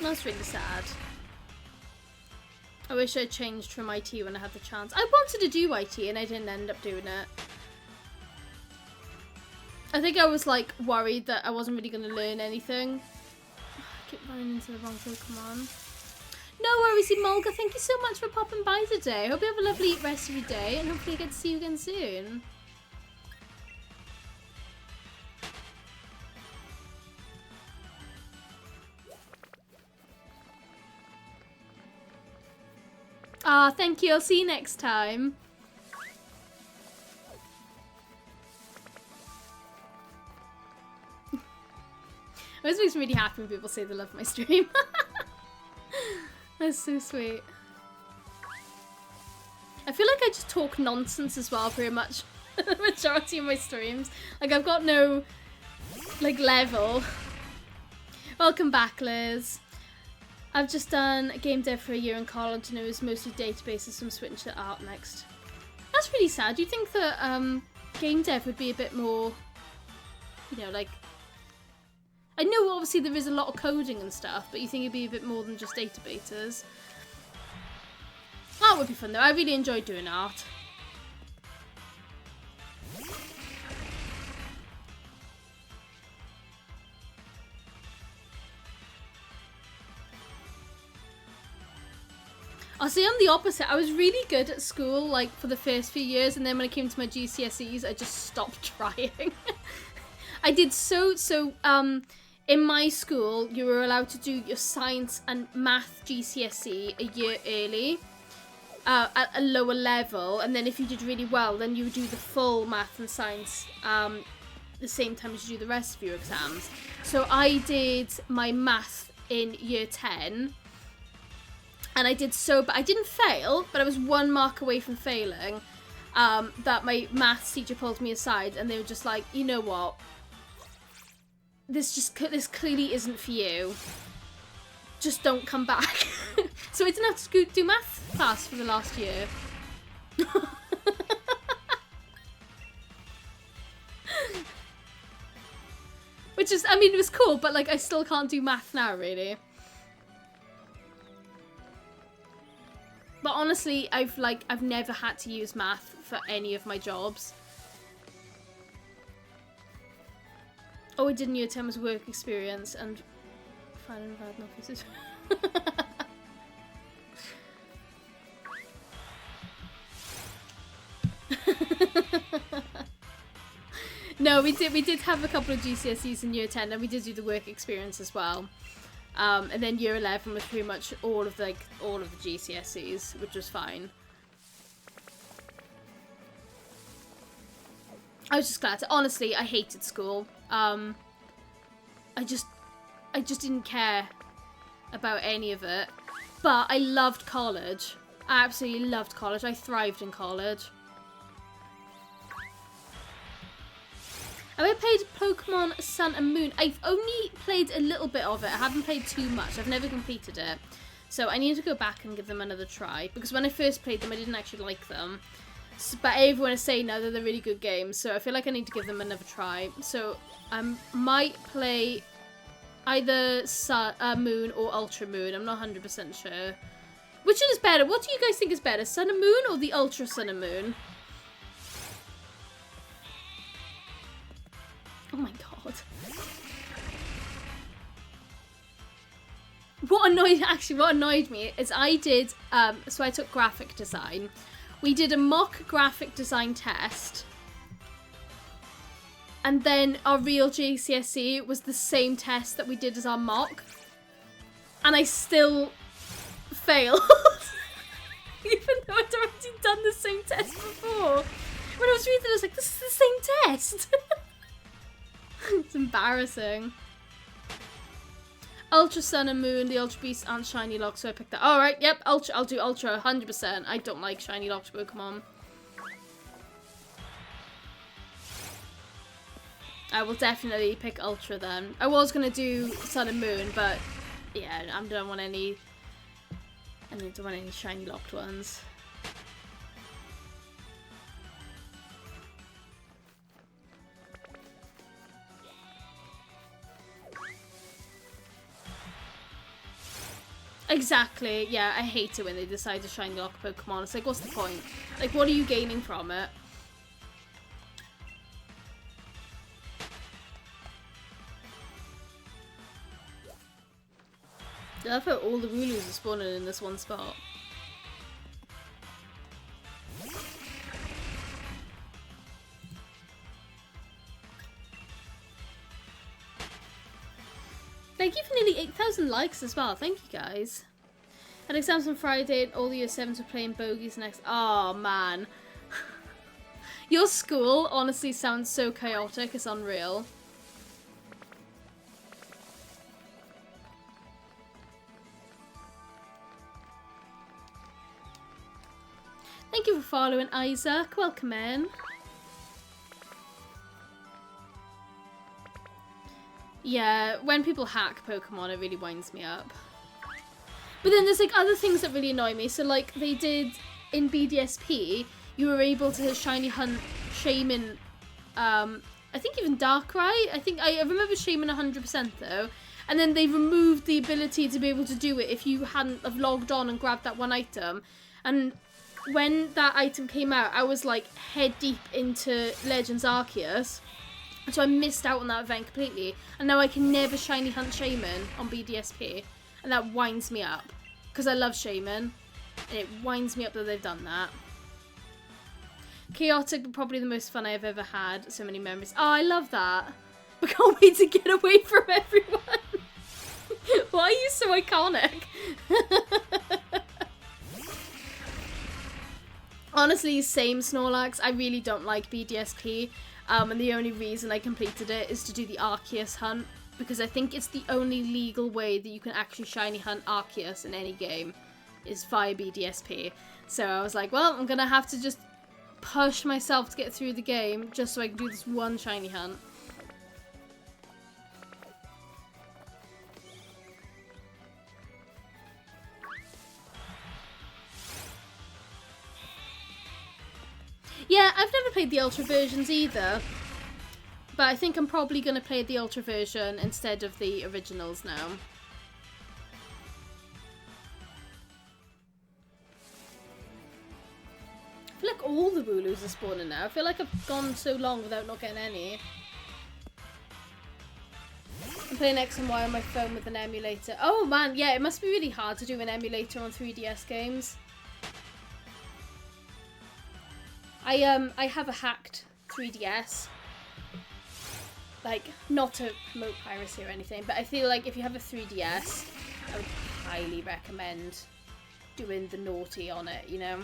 That's really sad. I wish I'd changed from IT when I had the chance. I wanted to do IT and I didn't end up doing it. I think I was, like, worried that I wasn't really going to learn anything. I keep running into the wrong Pokemon. No worries, Emolga. Thank you so much for popping by today. Hope you have a lovely rest of your day and hopefully I get to see you again soon. Ah, thank you. I'll see you next time. It always makes me really happy when people say they love my stream. That's so sweet. I feel like I just talk nonsense as well, pretty much. The majority of my streams. Like, I've got no, like, level. Welcome back, Liz. I've just done game dev for a year in college and it was mostly databases, so I'm switching to art next. That's really sad. Do you think that game dev would be a bit more, you know, like... I know obviously there is a lot of coding and stuff, but you think it'd be a bit more than just databases? Art would be fun though. I really enjoy doing art. I see, I'm the opposite. I was really good at school, like, for the first few years, and then when it came to my GCSEs, I just stopped trying. I did in my school, you were allowed to do your science and math GCSE a year early, at a lower level, and then if you did really well, then you would do the full math and science the same time as you do the rest of your exams. So I did my math in year 10, and I did but I didn't fail, but I was 1 mark away from failing, that my maths teacher pulled me aside, and they were just like, you know what? This clearly isn't for you. Just don't come back. So I didn't have to do math class for the last year. Which is, I mean, it was cool, but like I still can't do math now, really. But honestly, I've never had to use math for any of my jobs. All I did in year 10 was work experience and finding bad offices. No, we did have a couple of GCSEs in year 10, and we did do the work experience as well. And then year 11 was pretty much all of the GCSEs, which was fine. I was just glad. Honestly, I hated school. I just didn't care about any of it. But I loved college. I absolutely loved college. I thrived in college. Have I played Pokemon Sun and Moon? I've only played a little bit of it. I haven't played too much. I've never completed it. So I need to go back and give them another try. Because when I first played them, I didn't actually like them. But everyone is saying now that they're really good games. So I feel like I need to give them another try. So I might play either Sun, Moon or Ultra Moon. I'm not 100% sure. Which one is better? What do you guys think is better? Sun and Moon or the Ultra Sun and Moon? Oh my god. What annoyed me is I did, so I took graphic design. We did a mock graphic design test. And then our real GCSE was the same test that we did as our mock. And I still failed. Even though I'd already done the same test before. When I was reading it, I was like, this is the same test. It's embarrassing. Ultra Sun and Moon, the Ultra Beast and Shiny Lock, so I picked that. Alright, yep, Ultra, I'll do Ultra, 100%. I don't like Shiny Locked Pokemon. I will definitely pick Ultra then. I was going to do Sun and Moon, but yeah, I don't want any Shiny Locked ones. Exactly, yeah, I hate it when they decide to shiny lock Pokemon. It's like, what's the point? Like, what are you gaining from it? I love how all the wooloos are spawning in this one spot. Thank you for nearly 8,000 likes as well. Thank you, guys. Had exams on Friday and all the year 7s were playing bogeys next. Oh, man. Your school honestly sounds so chaotic. It's unreal. Thank you for following, Isaac. Welcome in. Yeah, when people hack Pokemon, it really winds me up. But then there's like other things that really annoy me. So like they did in BDSP, you were able to shiny hunt Shaman, I think even Darkrai. I remember Shaman 100% though. And then they removed the ability to be able to do it if you hadn't have logged on and grabbed that one item. And when that item came out, I was like head deep into Legends Arceus. So I missed out on that event completely. And now I can never shiny hunt Shaman on BDSP. And that winds me up. Because I love Shaman. And it winds me up that they've done that. Chaotic, but probably the most fun I've ever had. So many memories. Oh, I love that. I can't wait to get away from everyone. Why are you so iconic? Honestly, same Snorlax. I really don't like BDSP. And the only reason I completed it is to do the Arceus hunt. Because I think it's the only legal way that you can actually shiny hunt Arceus in any game. Is via BDSP. So I was like, well, I'm going to have to just push myself to get through the game. Just so I can do this one shiny hunt. Yeah, I've never played the Ultra versions either. but I think I'm probably going to play the Ultra version instead of the originals now. I feel like all the wooloos are spawning now. I feel like I've gone so long without not getting any. I'm playing X and Y on my phone with an emulator. Oh man, yeah, it must be really hard to do an emulator on 3DS games. I have a hacked 3DS. Like, not to promote piracy or anything, but I feel like if you have a 3DS, I would highly recommend doing the naughty on it, you know?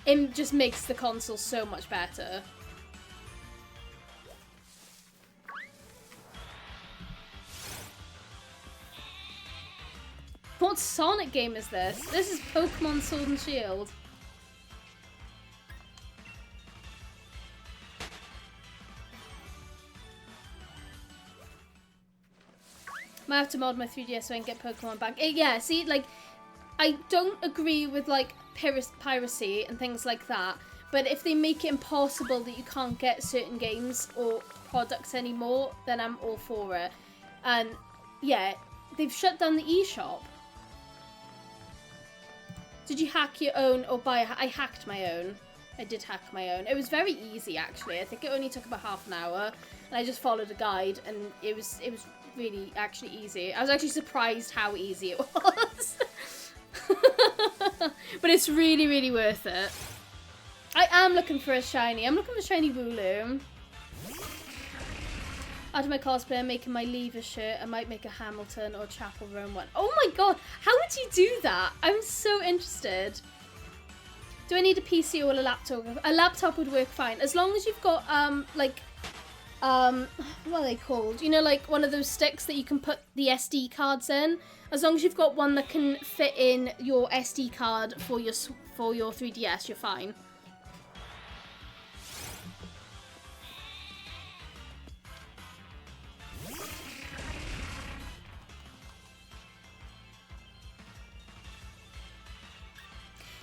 It just makes the console so much better. What Sonic game is this? This is Pokemon Sword and Shield. Might have to mod my 3DS so I can get Pokemon back. Yeah, see, like, I don't agree with, like, piracy and things like that, but if they make it impossible that you can't get certain games or products anymore, then I'm all for it. And, yeah, they've shut down the eShop. Did you hack your own or buy? I hacked my own. I did hack my own. It was very easy, actually. I think it only took about half an hour, and I just followed a guide, and it was really actually easy. I was actually surprised how easy it was. But it's really, really worth it. I am looking for a shiny. I'm looking for a shiny wooloo. After my cosplay, I'm making my Lever shirt. I might make a Hamilton or Chapel Roan one. Oh my god, how would you do that? I'm so interested. Do I need a PC or a laptop? A laptop would work fine. As long as you've got, what are they called? You know, like one of those sticks that you can put the SD cards in. As long as you've got one that can fit in your SD card for your 3DS, you're fine.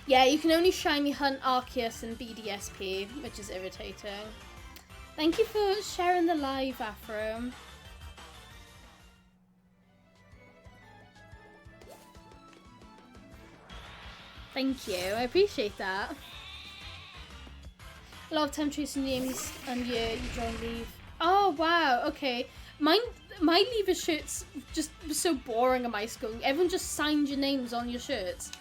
Yeah, you can only shiny hunt Arceus and BDSP, which is irritating. Thank you for sharing the live, Afro. Thank you, I appreciate that. A lot of time chasing names and you join leave. Oh wow, okay. My Lever shirts just was so boring at my school. Everyone just signed your names on your shirts.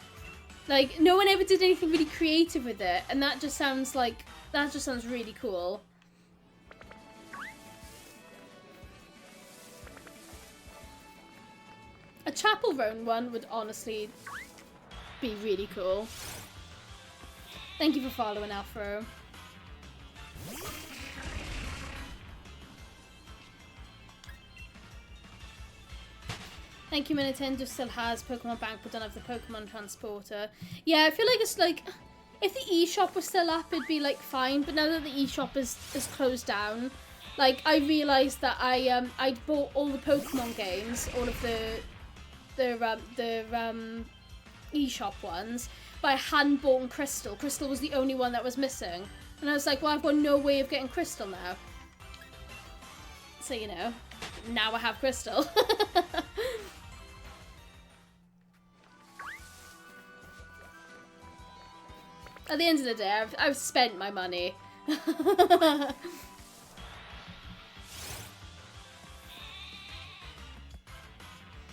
Like, no one ever did anything really creative with it, and that just sounds really cool. A Chapel Roan one would honestly be really cool. Thank you for following, Afro. Thank you, Nintendo still has Pokemon Bank but don't have the Pokemon Transporter. Yeah, I feel like it's like, if the eShop was still up, it'd be like fine, but now that the eShop is closed down, like I realised that I'd bought all the Pokemon games, all of the eShop ones, but I hadn't bought Crystal. Crystal was the only one that was missing. And I was like, well, I've got no way of getting Crystal now. So, you know, now I have Crystal. At the end of the day, I've spent my money.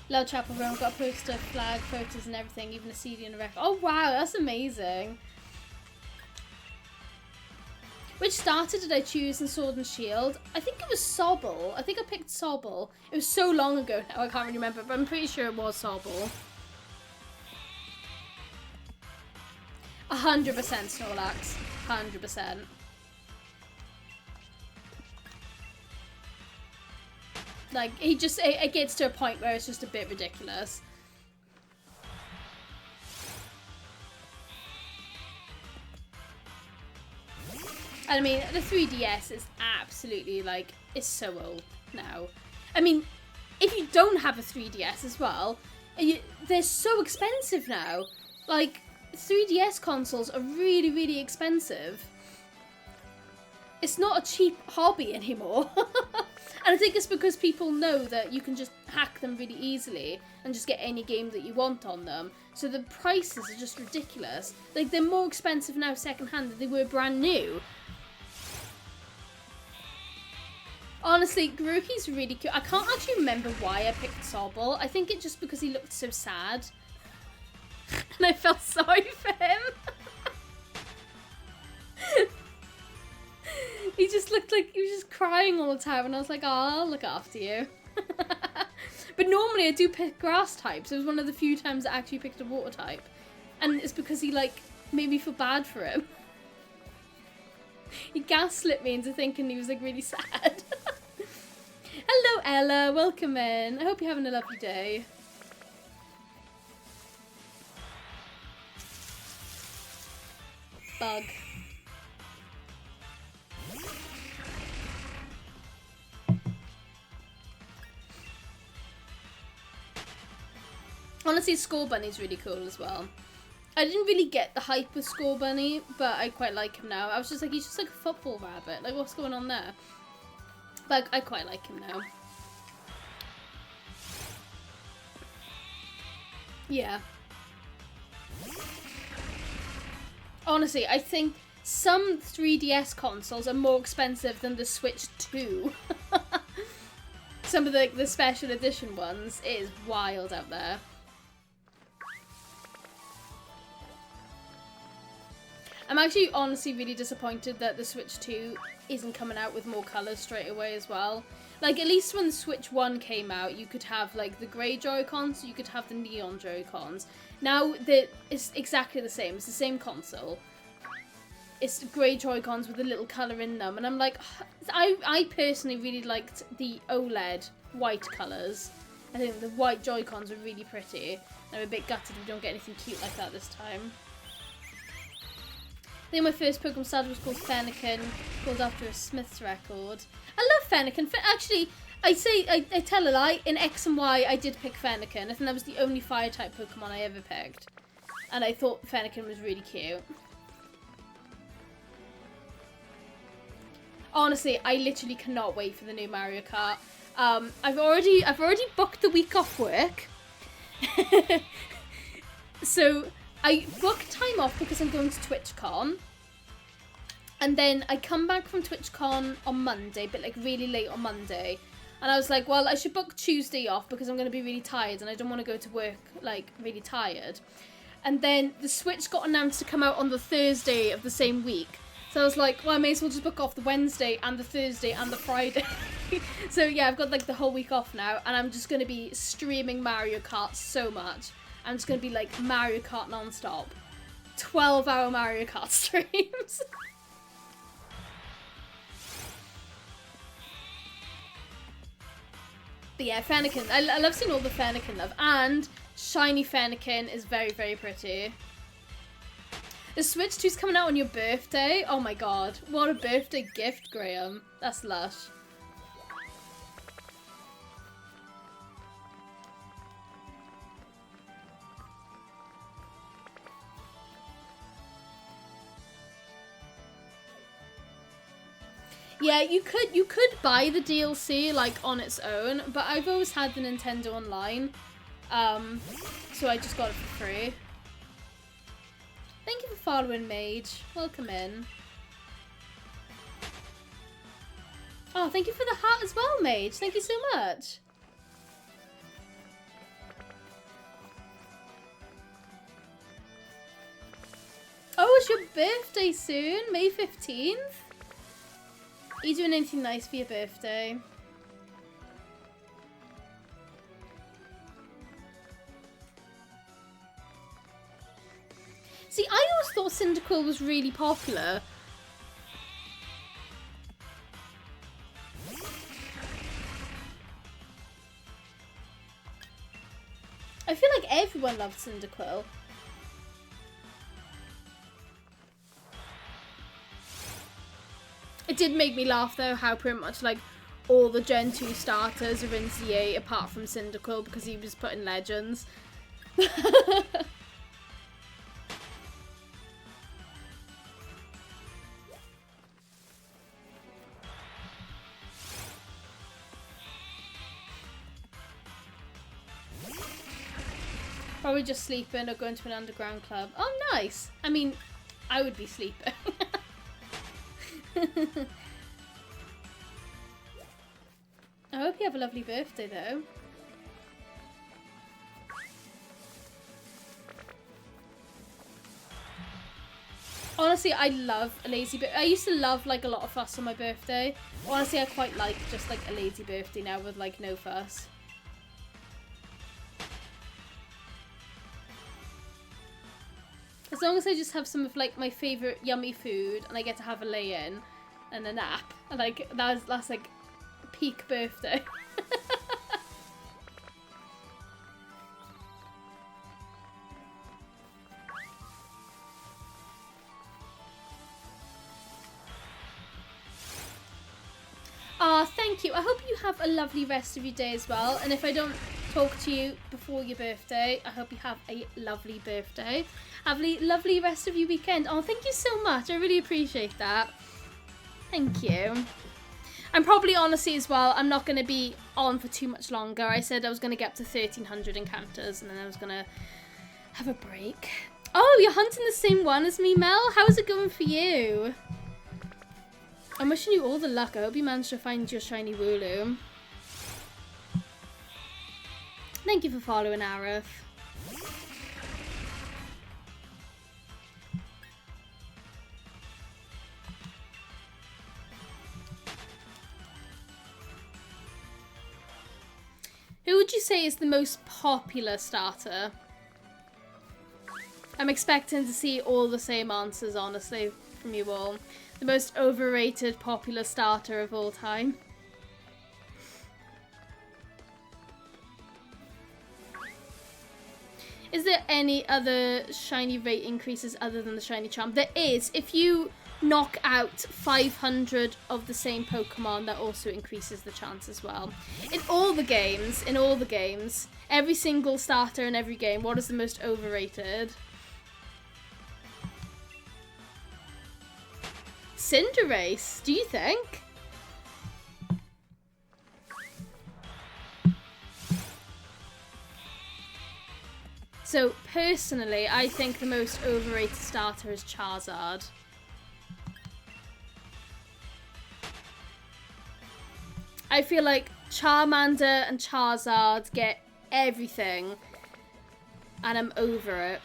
Love Chapel Roan, got a poster, flag, photos and everything, even a CD and a record. Oh wow, that's amazing. Which starter did I choose in Sword and Shield? I think it was Sobble. I think I picked Sobble. It was so long ago now, I can't really remember, but I'm pretty sure it was Sobble. 100% Snorlax. 100%. Like, it gets to a point where it's just a bit ridiculous. And I mean, the 3DS is absolutely, like, it's so old now. I mean, if you don't have a 3DS as well, they're so expensive now. Like, 3DS consoles are really, really expensive. it's not a cheap hobby anymore. And I think it's because people know that you can just hack them really easily and just get any game that you want on them. So the prices are just ridiculous. Like, they're more expensive now secondhand than they were brand new. Honestly, Grookey's really cute. I can't actually remember why I picked Sobble. I think it's just because he looked so sad. And I felt sorry for him. He just looked like he was just crying all the time, and I was like, oh, I'll look after you. But normally I do pick grass types. It was one of the few times I actually picked a water type. And it's because he, like, made me feel bad for him. He gaslit me into thinking he was, like, really sad. Hello, Ella. Welcome in. I hope you're having a lovely day. Bug. Honestly, Score Bunny's really cool as well. I didn't really get the hype with Score Bunny, but I quite like him now. I was just like, he's just like a football rabbit. Like, what's going on there? But I quite like him now. Yeah. Honestly, I think some 3DS consoles are more expensive than the Switch 2. Some of the special edition ones, it is wild out there. I'm actually honestly really disappointed that the Switch 2 isn't coming out with more colours straight away as well. Like, at least when the Switch 1 came out, you could have, like, the grey Joy-Cons, you could have the neon Joy-Cons. Now, it's exactly the same. It's the same console. It's grey Joy-Cons with a little colour in them. And I'm like, I personally really liked the OLED white colours. I think the white Joy-Cons are really pretty. I'm a bit gutted we don't get anything cute like that this time. I think my first Pokemon starter was called Fennekin, called after a Smith's record. I love Fennekin. Actually, I tell a lie. In X and Y, I did pick Fennekin. I think that was the only fire-type Pokemon I ever picked. And I thought Fennekin was really cute. Honestly, I literally cannot wait for the new Mario Kart. I've already booked the week off work. So I booked time off because I'm going to TwitchCon. And then I come back from TwitchCon on Monday, but like really late on Monday. And I was like, well, I should book Tuesday off because I'm going to be really tired and I don't want to go to work like really tired. And then the Switch got announced to come out on the Thursday of the same week. So I was like, well, I may as well just book off the Wednesday and the Thursday and the Friday. So yeah, I've got like the whole week off now and I'm just going to be streaming Mario Kart so much. I'm just going to be like Mario Kart non-stop. 12-hour Mario Kart streams. But yeah, Fennekin. I love seeing all the Fennekin love. And shiny Fennekin is very, very pretty. The Switch 2's coming out on your birthday. Oh my god. What a birthday gift, Graham. That's lush. Yeah, you could buy the DLC like on its own, but I've always had the Nintendo Online, so I just got it for free. Thank you for following, Mage. Welcome in. Oh, thank you for the hat as well, Mage. Thank you so much. Oh, it's your birthday soon, May 15th? Are you doing anything nice for your birthday? See, I always thought Cyndaquil was really popular. I feel like everyone loved Cyndaquil. It did make me laugh though how pretty much like all the Gen 2 starters are in ZA apart from Cyndaquil because he was put in Legends. Probably just sleeping or going to an underground club. Oh, nice. I mean, I would be sleeping. I hope you have a lovely birthday, though. Honestly, I love a lazy birthday. I used to love, like, a lot of fuss on my birthday. Honestly, I quite like just, like, a lazy birthday now with, like, no fuss. As long as I just have some of, like, my favourite yummy food and I get to have a lay-in and a nap. And, like, that's like, peak birthday. Thank you. I hope you have a lovely rest of your day as well. And if I don't talk to you before your birthday, I hope you have a lovely birthday. Have a lovely rest of your weekend. Oh, thank you so much. I really appreciate that. Thank you. I'm probably, honestly, as well, I'm not going to be on for too much longer. I said I was going to get up to 1,300 encounters and then I was going to have a break. Oh, you're hunting the same one as me, Mel? How is it going for you? I'm wishing you all the luck. I hope you manage to find your shiny wooloo. Thank you for following, Arif. Who would you say is the most popular starter? I'm expecting to see all the same answers, honestly, from you all. The most overrated popular starter of all time. Is there any other shiny rate increases other than the shiny charm? There is. If you knock out 500 of the same Pokemon, that also increases the chance as well. In all the games, every single starter in every game, what is the most overrated? Cinderace, do you think? So, personally, I think the most overrated starter is Charizard. I feel like Charmander and Charizard get everything, and I'm over it.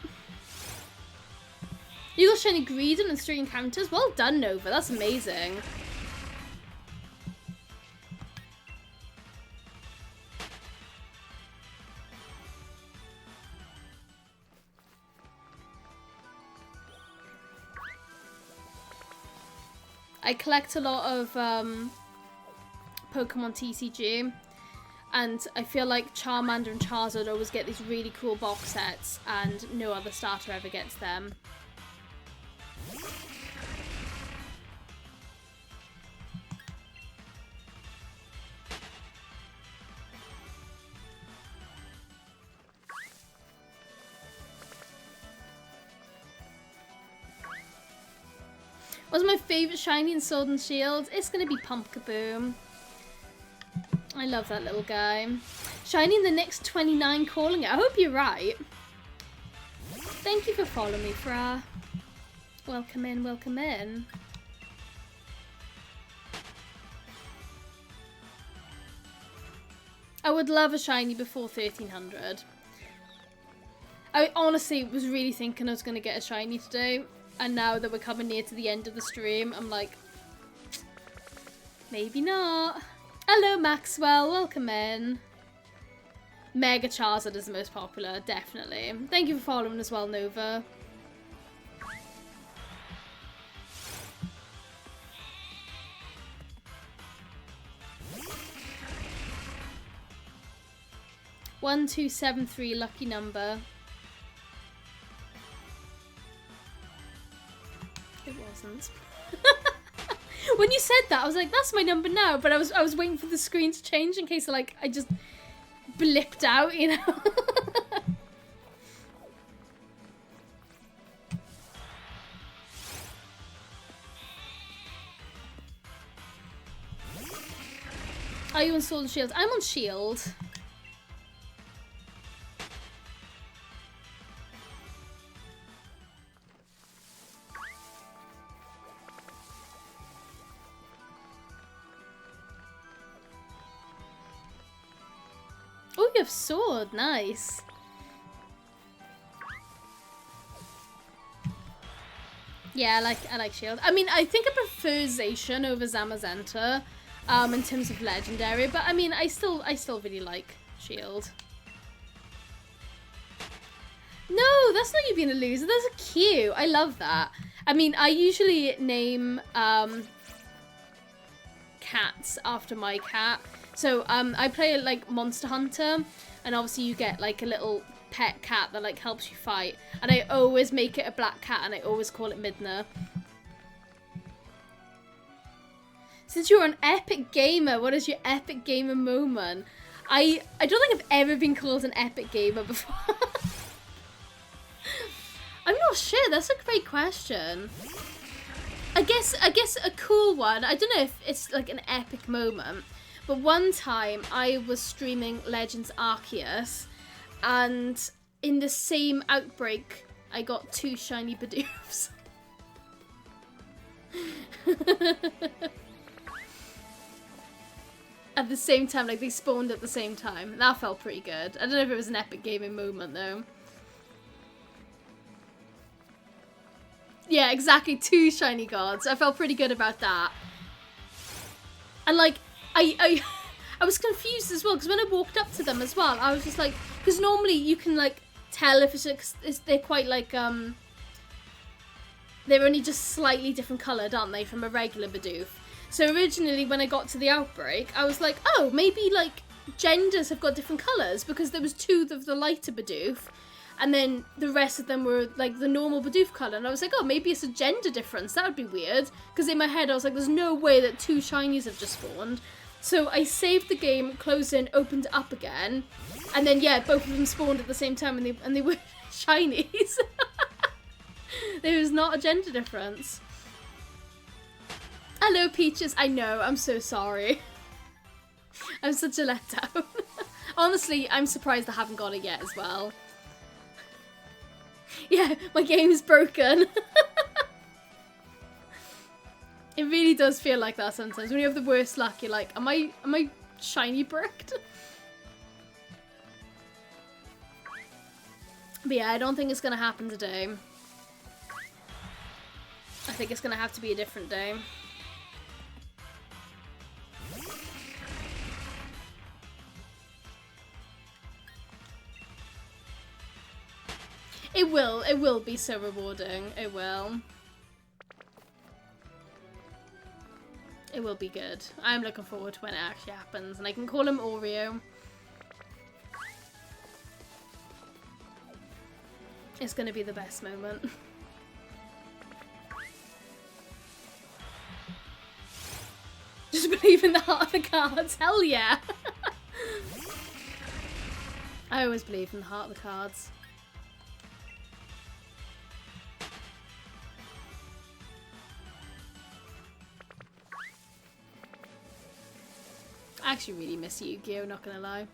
You got shiny Greedent and 3 encounters? Well done, Nova. That's amazing. I collect a lot of Pokemon TCG, and I feel like Charmander and Charizard always get these really cool box sets, and no other starter ever gets them. What's my favourite shiny in Sword and Shield? It's going to be Pumpkaboo. I love that little guy. Shiny in the next 29 calling it. I hope you're right. Thank you for following me, Fra. Welcome in, welcome in. I would love a shiny before 1300. I honestly was really thinking I was going to get a shiny today. And now that we're coming near to the end of the stream, I'm like, maybe not. Hello, Maxwell. Welcome in. Mega Charizard is the most popular, definitely. Thank you for following as well, Nova. One, 2, 7, 3, lucky number. It wasn't. When you said that, I was like, that's my number now. But I was waiting for the screen to change in case like I just blipped out, you know. Are you on Sword and Shield? I'm on Shield. of sword. Nice. Yeah, I like shield. I mean, I think I prefer Zacian over Zamazenta, in terms of legendary, but I mean, I still really like shield. No, that's not you being a loser. That's cute. I love that. I mean, I usually name cats after my cat. So I play like Monster Hunter, and obviously you get like a little pet cat that like helps you fight, and I always make it a black cat, and I always call it Midna. Since you're an epic gamer, what is your epic gamer moment? I don't think I've ever been called an epic gamer before. I'm not sure. That's a great question. I guess a cool one. I don't know if it's like an epic moment, but one time I was streaming Legends Arceus, and in the same outbreak, I got 2 shiny Bidoofs. At the same time, like they spawned at the same time. That felt pretty good. I don't know if it was an epic gaming moment though. Yeah, exactly. 2 shiny gods. I felt pretty good about that. And like, I was confused as well, because when I walked up to them as well, I was just like, because normally you can like tell if they're quite like they're only just slightly different coloured, aren't they, from a regular Bidoof. So originally when I got to the outbreak, I was like, oh, maybe like genders have got different colours, because there was 2 of the lighter Bidoof, and then the rest of them were like the normal Bidoof colour. And I was like, oh, maybe it's a gender difference. That would be weird. Because in my head, I was like, there's no way that 2 shinies have just spawned. So I saved the game, closed it, opened it up again. And then, yeah, both of them spawned at the same time, and they were shinies. There was not a gender difference. Hello, Peaches. I know. I'm so sorry. I'm such a letdown. Honestly, I'm surprised I haven't got it yet as well. Yeah, my game's broken. It really does feel like that sometimes. When you have the worst luck, you're like, am I shiny bricked? But yeah, I don't think it's gonna happen today. I think it's gonna have to be a different day. It will be so rewarding. It will. It will be good. I'm looking forward to when it actually happens, and I can call him Oreo. It's gonna be the best moment. Just believe in the heart of the cards. Hell yeah. I always believe in the heart of the cards. I actually really miss Yu-Gi-Oh, not gonna lie.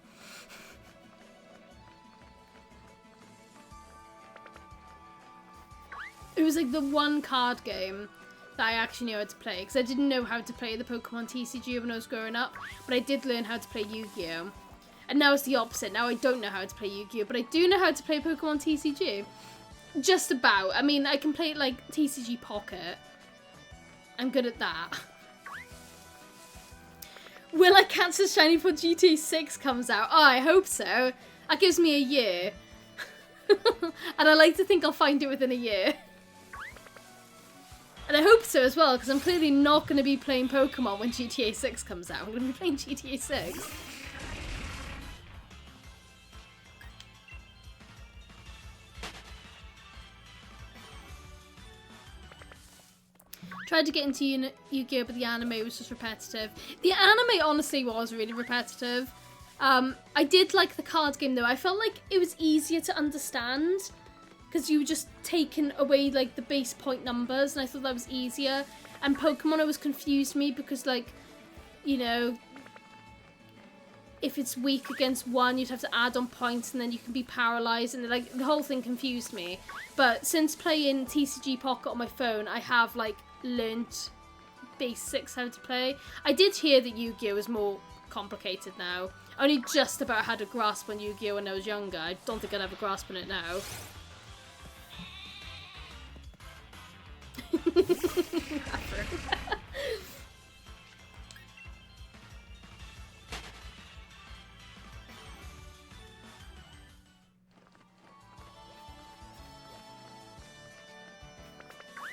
It was like the one card game that I actually knew how to play, because I didn't know how to play the Pokemon TCG when I was growing up, but I did learn how to play Yu-Gi-Oh. And now it's the opposite. Now I don't know how to play Yu-Gi-Oh, but I do know how to play Pokemon TCG. Just about. I mean, I can play like TCG Pocket. I'm good at that. Will I catch a shiny before GTA 6 comes out? Oh, I hope so. That gives me a year. And I like to think I'll find it within a year. And I hope so as well, because I'm clearly not going to be playing Pokemon when GTA 6 comes out. I'm going to be playing GTA 6. Tried to get into Yu-Gi-Oh, but the anime was just repetitive. The anime honestly was really repetitive. I did like the card game though. I felt like it was easier to understand because you were just taking away like the base point numbers, and I thought that was easier. And Pokemon always confused me because, like, you know, if it's weak against one, you'd have to add on points, and then you can be paralyzed, and like the whole thing confused me. But since playing TCG Pocket on my phone, I have like learnt basics how to play. I did hear that Yu-Gi-Oh is more complicated now. only just about had a grasp on Yu-Gi-Oh when I was younger. I don't think I'd have a grasp on it now.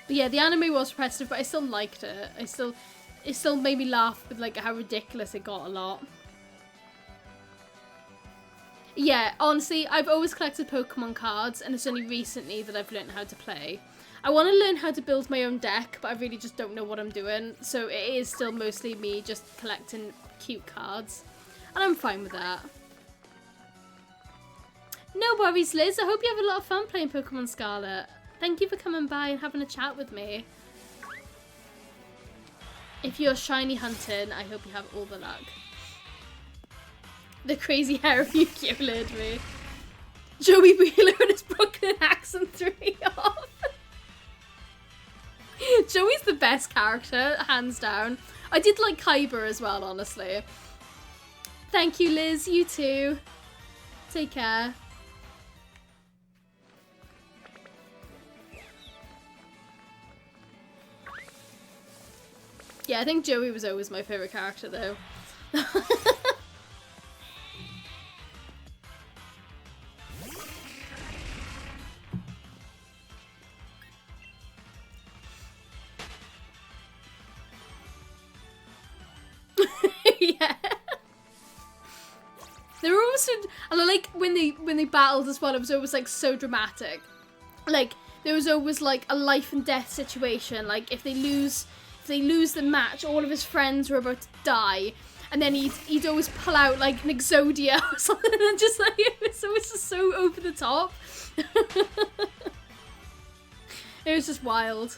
But yeah, the anime was repetitive, but I still liked it. It still made me laugh with like how ridiculous it got a lot. Yeah, honestly, I've always collected Pokemon cards, and it's only recently that I've learned how to play. I want to learn how to build my own deck, but I really just don't know what I'm doing. So it is still mostly me just collecting cute cards, and I'm fine with that. No worries, Liz. I hope you have a lot of fun playing Pokemon Scarlet. Thank you for coming by and having a chat with me. If you're shiny hunting, I hope you have all the luck. The crazy hair of Yu-Gi-Oh lured me. Joey Wheeler and his Brooklyn accent threw me off. Joey's the best character, hands down. I did like Kyber as well, honestly. Thank you, Liz. You too. Take care. Yeah, I think Joey was always my favourite character, though. Yeah. They were almost, and I like when they battled as well. It was always like so dramatic. Like there was always like a life and death situation. Like if they lose the match, all of his friends were about to die, and then he'd always pull out like an Exodia or something, and just like it was just so over the top. It was just wild.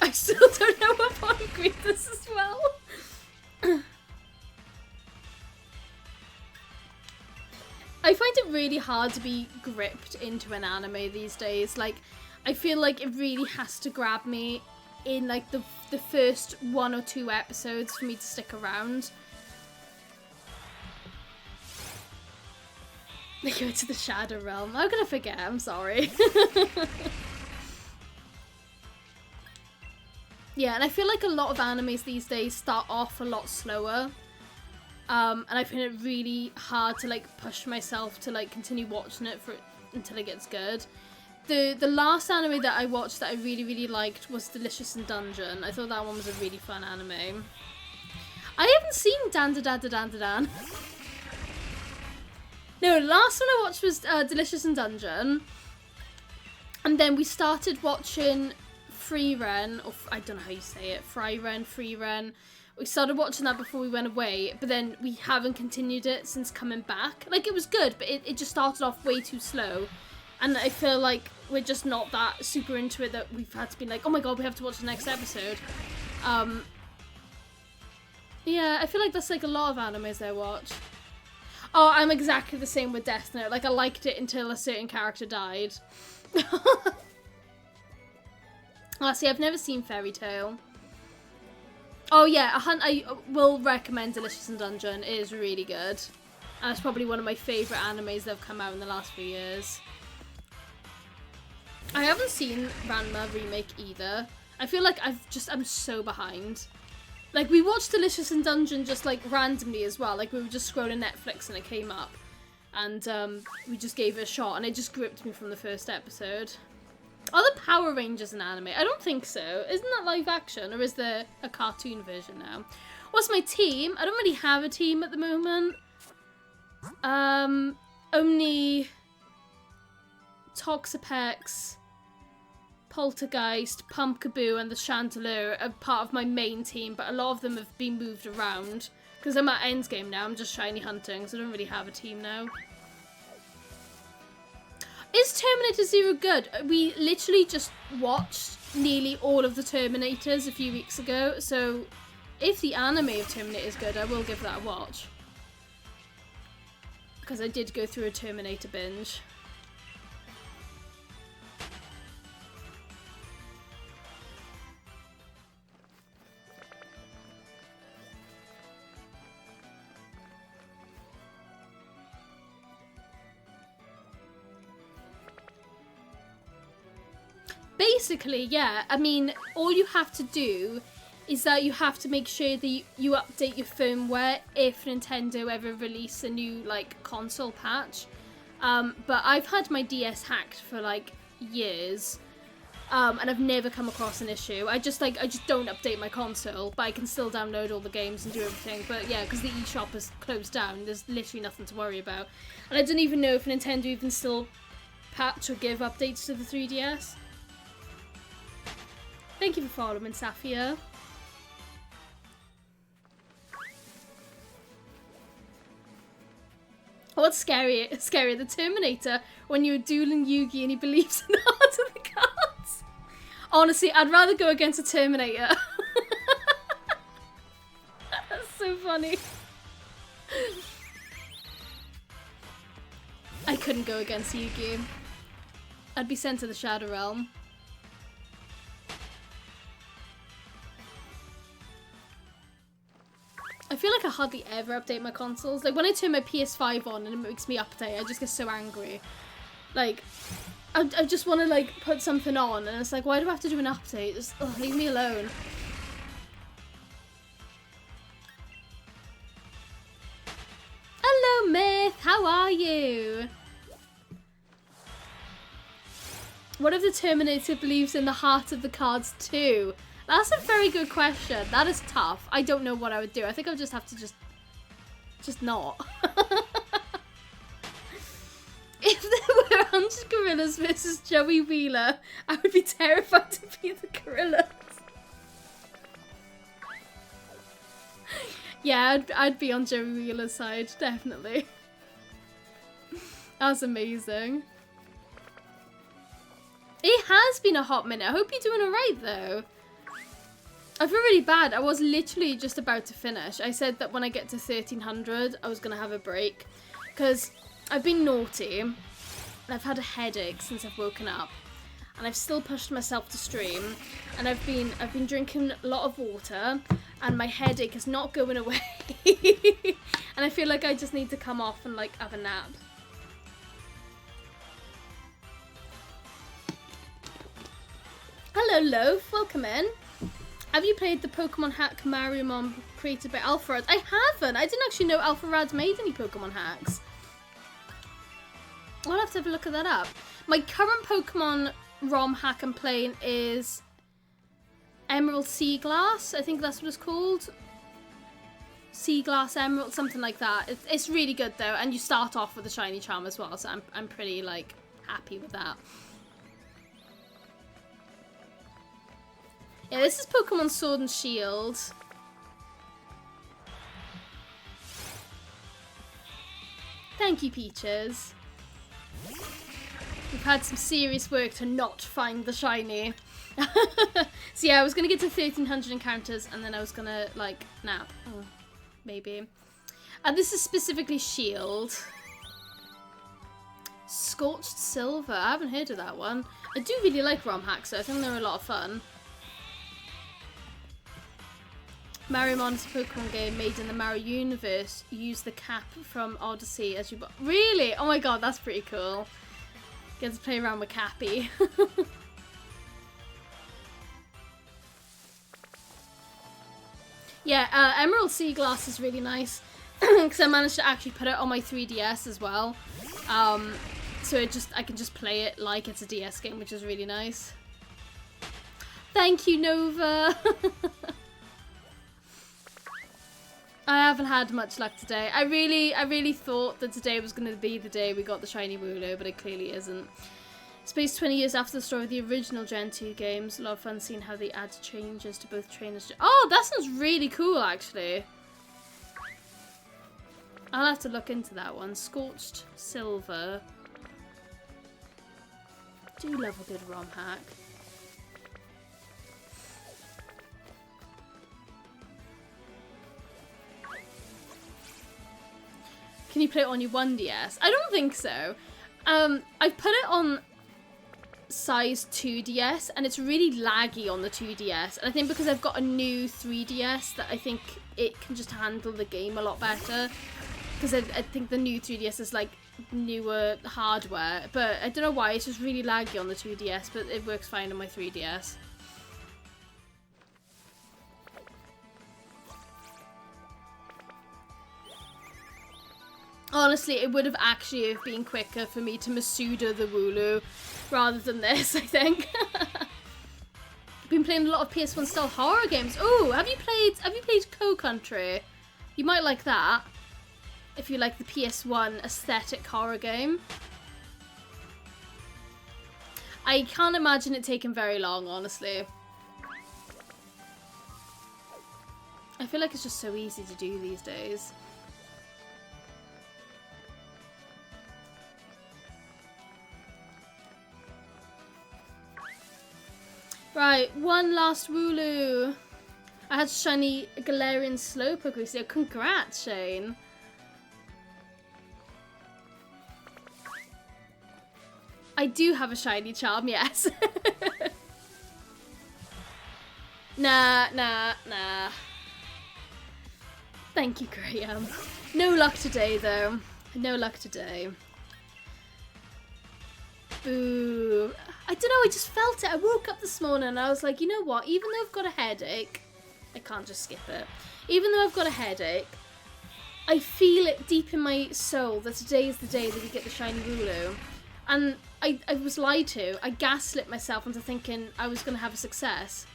I still don't know what Polygreen is as well. I find it really hard to be gripped into an anime these days. Like, I feel like it really has to grab me in like the first 1 or 2 episodes for me to stick around. They go to the Shadow Realm. I'm gonna forget, I'm sorry. Yeah, and I feel like a lot of animes these days start off a lot slower. And I find it really hard to like push myself to like continue watching it until it gets good. The last anime that I watched that I really, really liked was Delicious in Dungeon. I thought that one was a really fun anime. I haven't seen Dan Da Da Da Dan Da Dan. No, the last one I watched was Delicious in Dungeon. And then we started watching Frieren, or I don't know how you say it, Frieren. We started watching that before we went away, but then we haven't continued it since coming back. Like, it was good, but it just started off way too slow. And I feel like we're just not that super into it that we've had to be like, oh my god, we have to watch the next episode. Yeah, I feel like that's like a lot of animes I watch. Oh, I'm exactly the same with Death Note. Like, I liked it until a certain character died. Oh, see, I've never seen Fairy Tail. Oh yeah, I will recommend Delicious in Dungeon. It is really good. And it's probably one of my favourite animes that have come out in the last few years. I haven't seen Ranma remake either. I feel like I'm so behind. Like, we watched Delicious in Dungeon just like randomly as well. Like, we were just scrolling Netflix and it came up. And we just gave it a shot and it just gripped me from the first episode. Are the Power Rangers an anime? I don't think so. Isn't that live action, or is there a cartoon version now? What's my team? I don't really have a team at the moment. Only Toxapex, Poltergeist, Pumpkaboo, and the Chandelure are part of my main team, but a lot of them have been moved around. Because I'm at Endgame now, I'm just shiny hunting, so I don't really have a team now. Is Terminator Zero good? We literally just watched nearly all of the Terminators a few weeks ago, so if the anime of Terminator is good, I will give that a watch. Because I did go through a Terminator binge. basically, yeah. I mean, all you have to do is that you have to make sure that you update your firmware if Nintendo ever release a new, like, console patch. But I've had my DS hacked for, like, years. And I've never come across an issue. I just don't update my console, but I can still download all the games and do everything. But yeah, because the eShop is closed down, there's literally nothing to worry about. And I don't even know if Nintendo even still patch or give updates to the 3DS. Thank you for following, Safia. What's scarier, the Terminator, when you're dueling Yugi and he believes in the heart of the cards? Honestly, I'd rather go against a Terminator. That's so funny. I couldn't go against Yugi. I'd be sent to the Shadow Realm. I feel like I hardly ever update my consoles. Like, when I turn my PS5 on and it makes me update, I just get so angry. Like, I just want to, like, put something on, and it's like, why do I have to do an update? Just, leave me alone. Hello, Myth! How are you? What if the Terminator believes in the heart of the cards too? That's a very good question. That is tough. I don't know what I would do. I think I would just have to just not. If there were 100 gorillas versus Joey Wheeler, I would be terrified to be the gorillas. Yeah, I'd be on Joey Wheeler's side, definitely. That's amazing. It has been a hot minute. I hope you're doing alright, though. I feel really bad. I was literally just about to finish. I said that when I get to 1300, I was going to have a break. Because I've been naughty. And I've had a headache since I've woken up. And I've still pushed myself to stream. And I've been drinking a lot of water. And my headache is not going away. And I feel like I just need to come off and, like, have a nap. Hello, Loaf. Welcome in. Have you played the Pokemon hack Mario Mom created by Alpharad? I haven't. I didn't actually know Alpharad made any Pokemon hacks. I'll have to have a look at that up. My current Pokemon ROM hack I'm playing is Emerald Sea Glass. I think that's what it's called. Sea Glass Emerald, something like that. It's really good though, and you start off with a shiny charm as well, so I'm pretty, like, happy with that. Yeah, this is Pokemon Sword and Shield. Thank you, Peaches. We've had some serious work to not find the shiny. So yeah, I was going to get to 1300 encounters and then I was going to, like, nap. Oh, maybe. This is specifically Shield. Scorched Silver. I haven't heard of that one. I do really like ROM hacks, though. I think they're a lot of fun. Mario Mon's Pokemon game made in the Mario universe. Use the cap from Odyssey as you... Really? Oh my god, that's pretty cool. Get to play around with Cappy. Yeah, Emerald Sea Glass is really nice. Because I managed to actually put it on my 3DS as well. So I can just play it like it's a DS game, which is really nice. Thank you, Nova. I haven't had much luck today. I really thought that today was going to be the day we got the shiny wooloo, but it clearly isn't. Spaced 20 years after the story of the original Gen 2 games. A lot of fun seeing how they add changes to both trainers. Oh, that sounds really cool, actually. I'll have to look into that one. Scorched Silver. Do love a good ROM hack. Can you play it on your 1DS? I don't think so. I've put it on size 2DS and it's really laggy on the 2DS. And I think because I've got a new 3DS that I think it can just handle the game a lot better. because I think the new 3DS is like newer hardware, but I don't know why, it's just really laggy on the 2DS, but it works fine on my 3DS. Honestly, it would have actually been quicker for me to Masuda the wooloo rather than this, I think. Been playing a lot of PS1 style horror games. Oh, have you played Co Country? You might like that if you like the PS1 aesthetic horror game. I can't imagine it taking very long, honestly. I feel like it's just so easy to do these days. Right, one last wooloo. I had shiny Galarian Slowpoke recently. Congrats, Shane. I do have a shiny charm, yes. Nah. Thank you, Graham. No luck today, though. No luck today. Boo. I don't know, I just felt it. I woke up this morning and I was like, you know what? Even though I've got a headache, I can't just skip it. Even though I've got a headache, I feel it deep in my soul that today is the day that we get the shiny wooloo. And I was lied to. I gaslit myself into thinking I was going to have a success.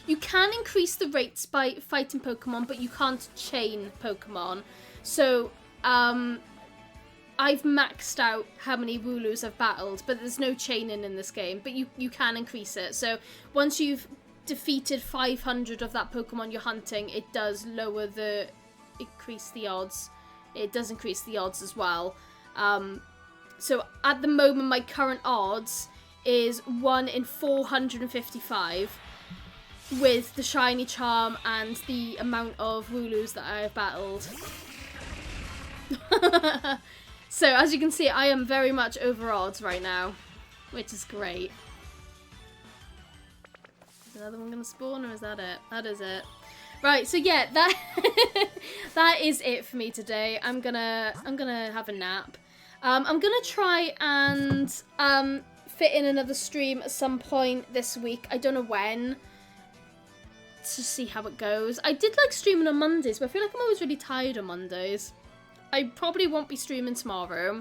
You can increase the rates by fighting Pokemon, but you can't chain Pokemon. So, I've maxed out how many wooloos I've battled, but there's no chaining in this game. But you can increase it. So once you've defeated 500 of that Pokemon you're hunting, it does increase the odds. It does increase the odds as well. So at the moment, my current odds is 1 in 455 with the shiny charm and the amount of wooloos that I have battled. So, as you can see, I am very much over odds right now, which is great. Is another one going to spawn, or is that it? That is it. Right, so yeah, that is it for me today. I'm gonna have a nap. I'm gonna try and fit in another stream at some point this week. I don't know when, to see how it goes. I did like streaming on Mondays, but I feel like I'm always really tired on Mondays. I probably won't be streaming tomorrow,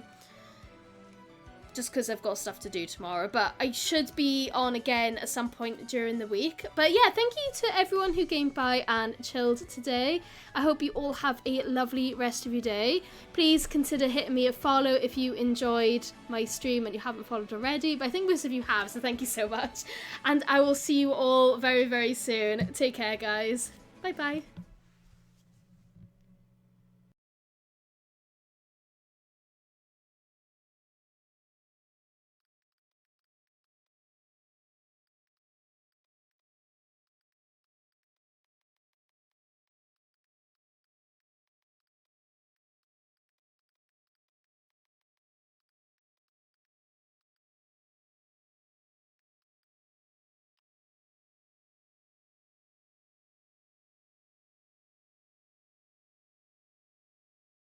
just because I've got stuff to do tomorrow, but I should be on again at some point during the week. But yeah, thank you to everyone who came by and chilled today. I hope you all have a lovely rest of your day. Please consider hitting me a follow if you enjoyed my stream and you haven't followed already, but I think most of you have, so thank you so much. And I will see you all very, very soon. Take care, guys. Bye-bye.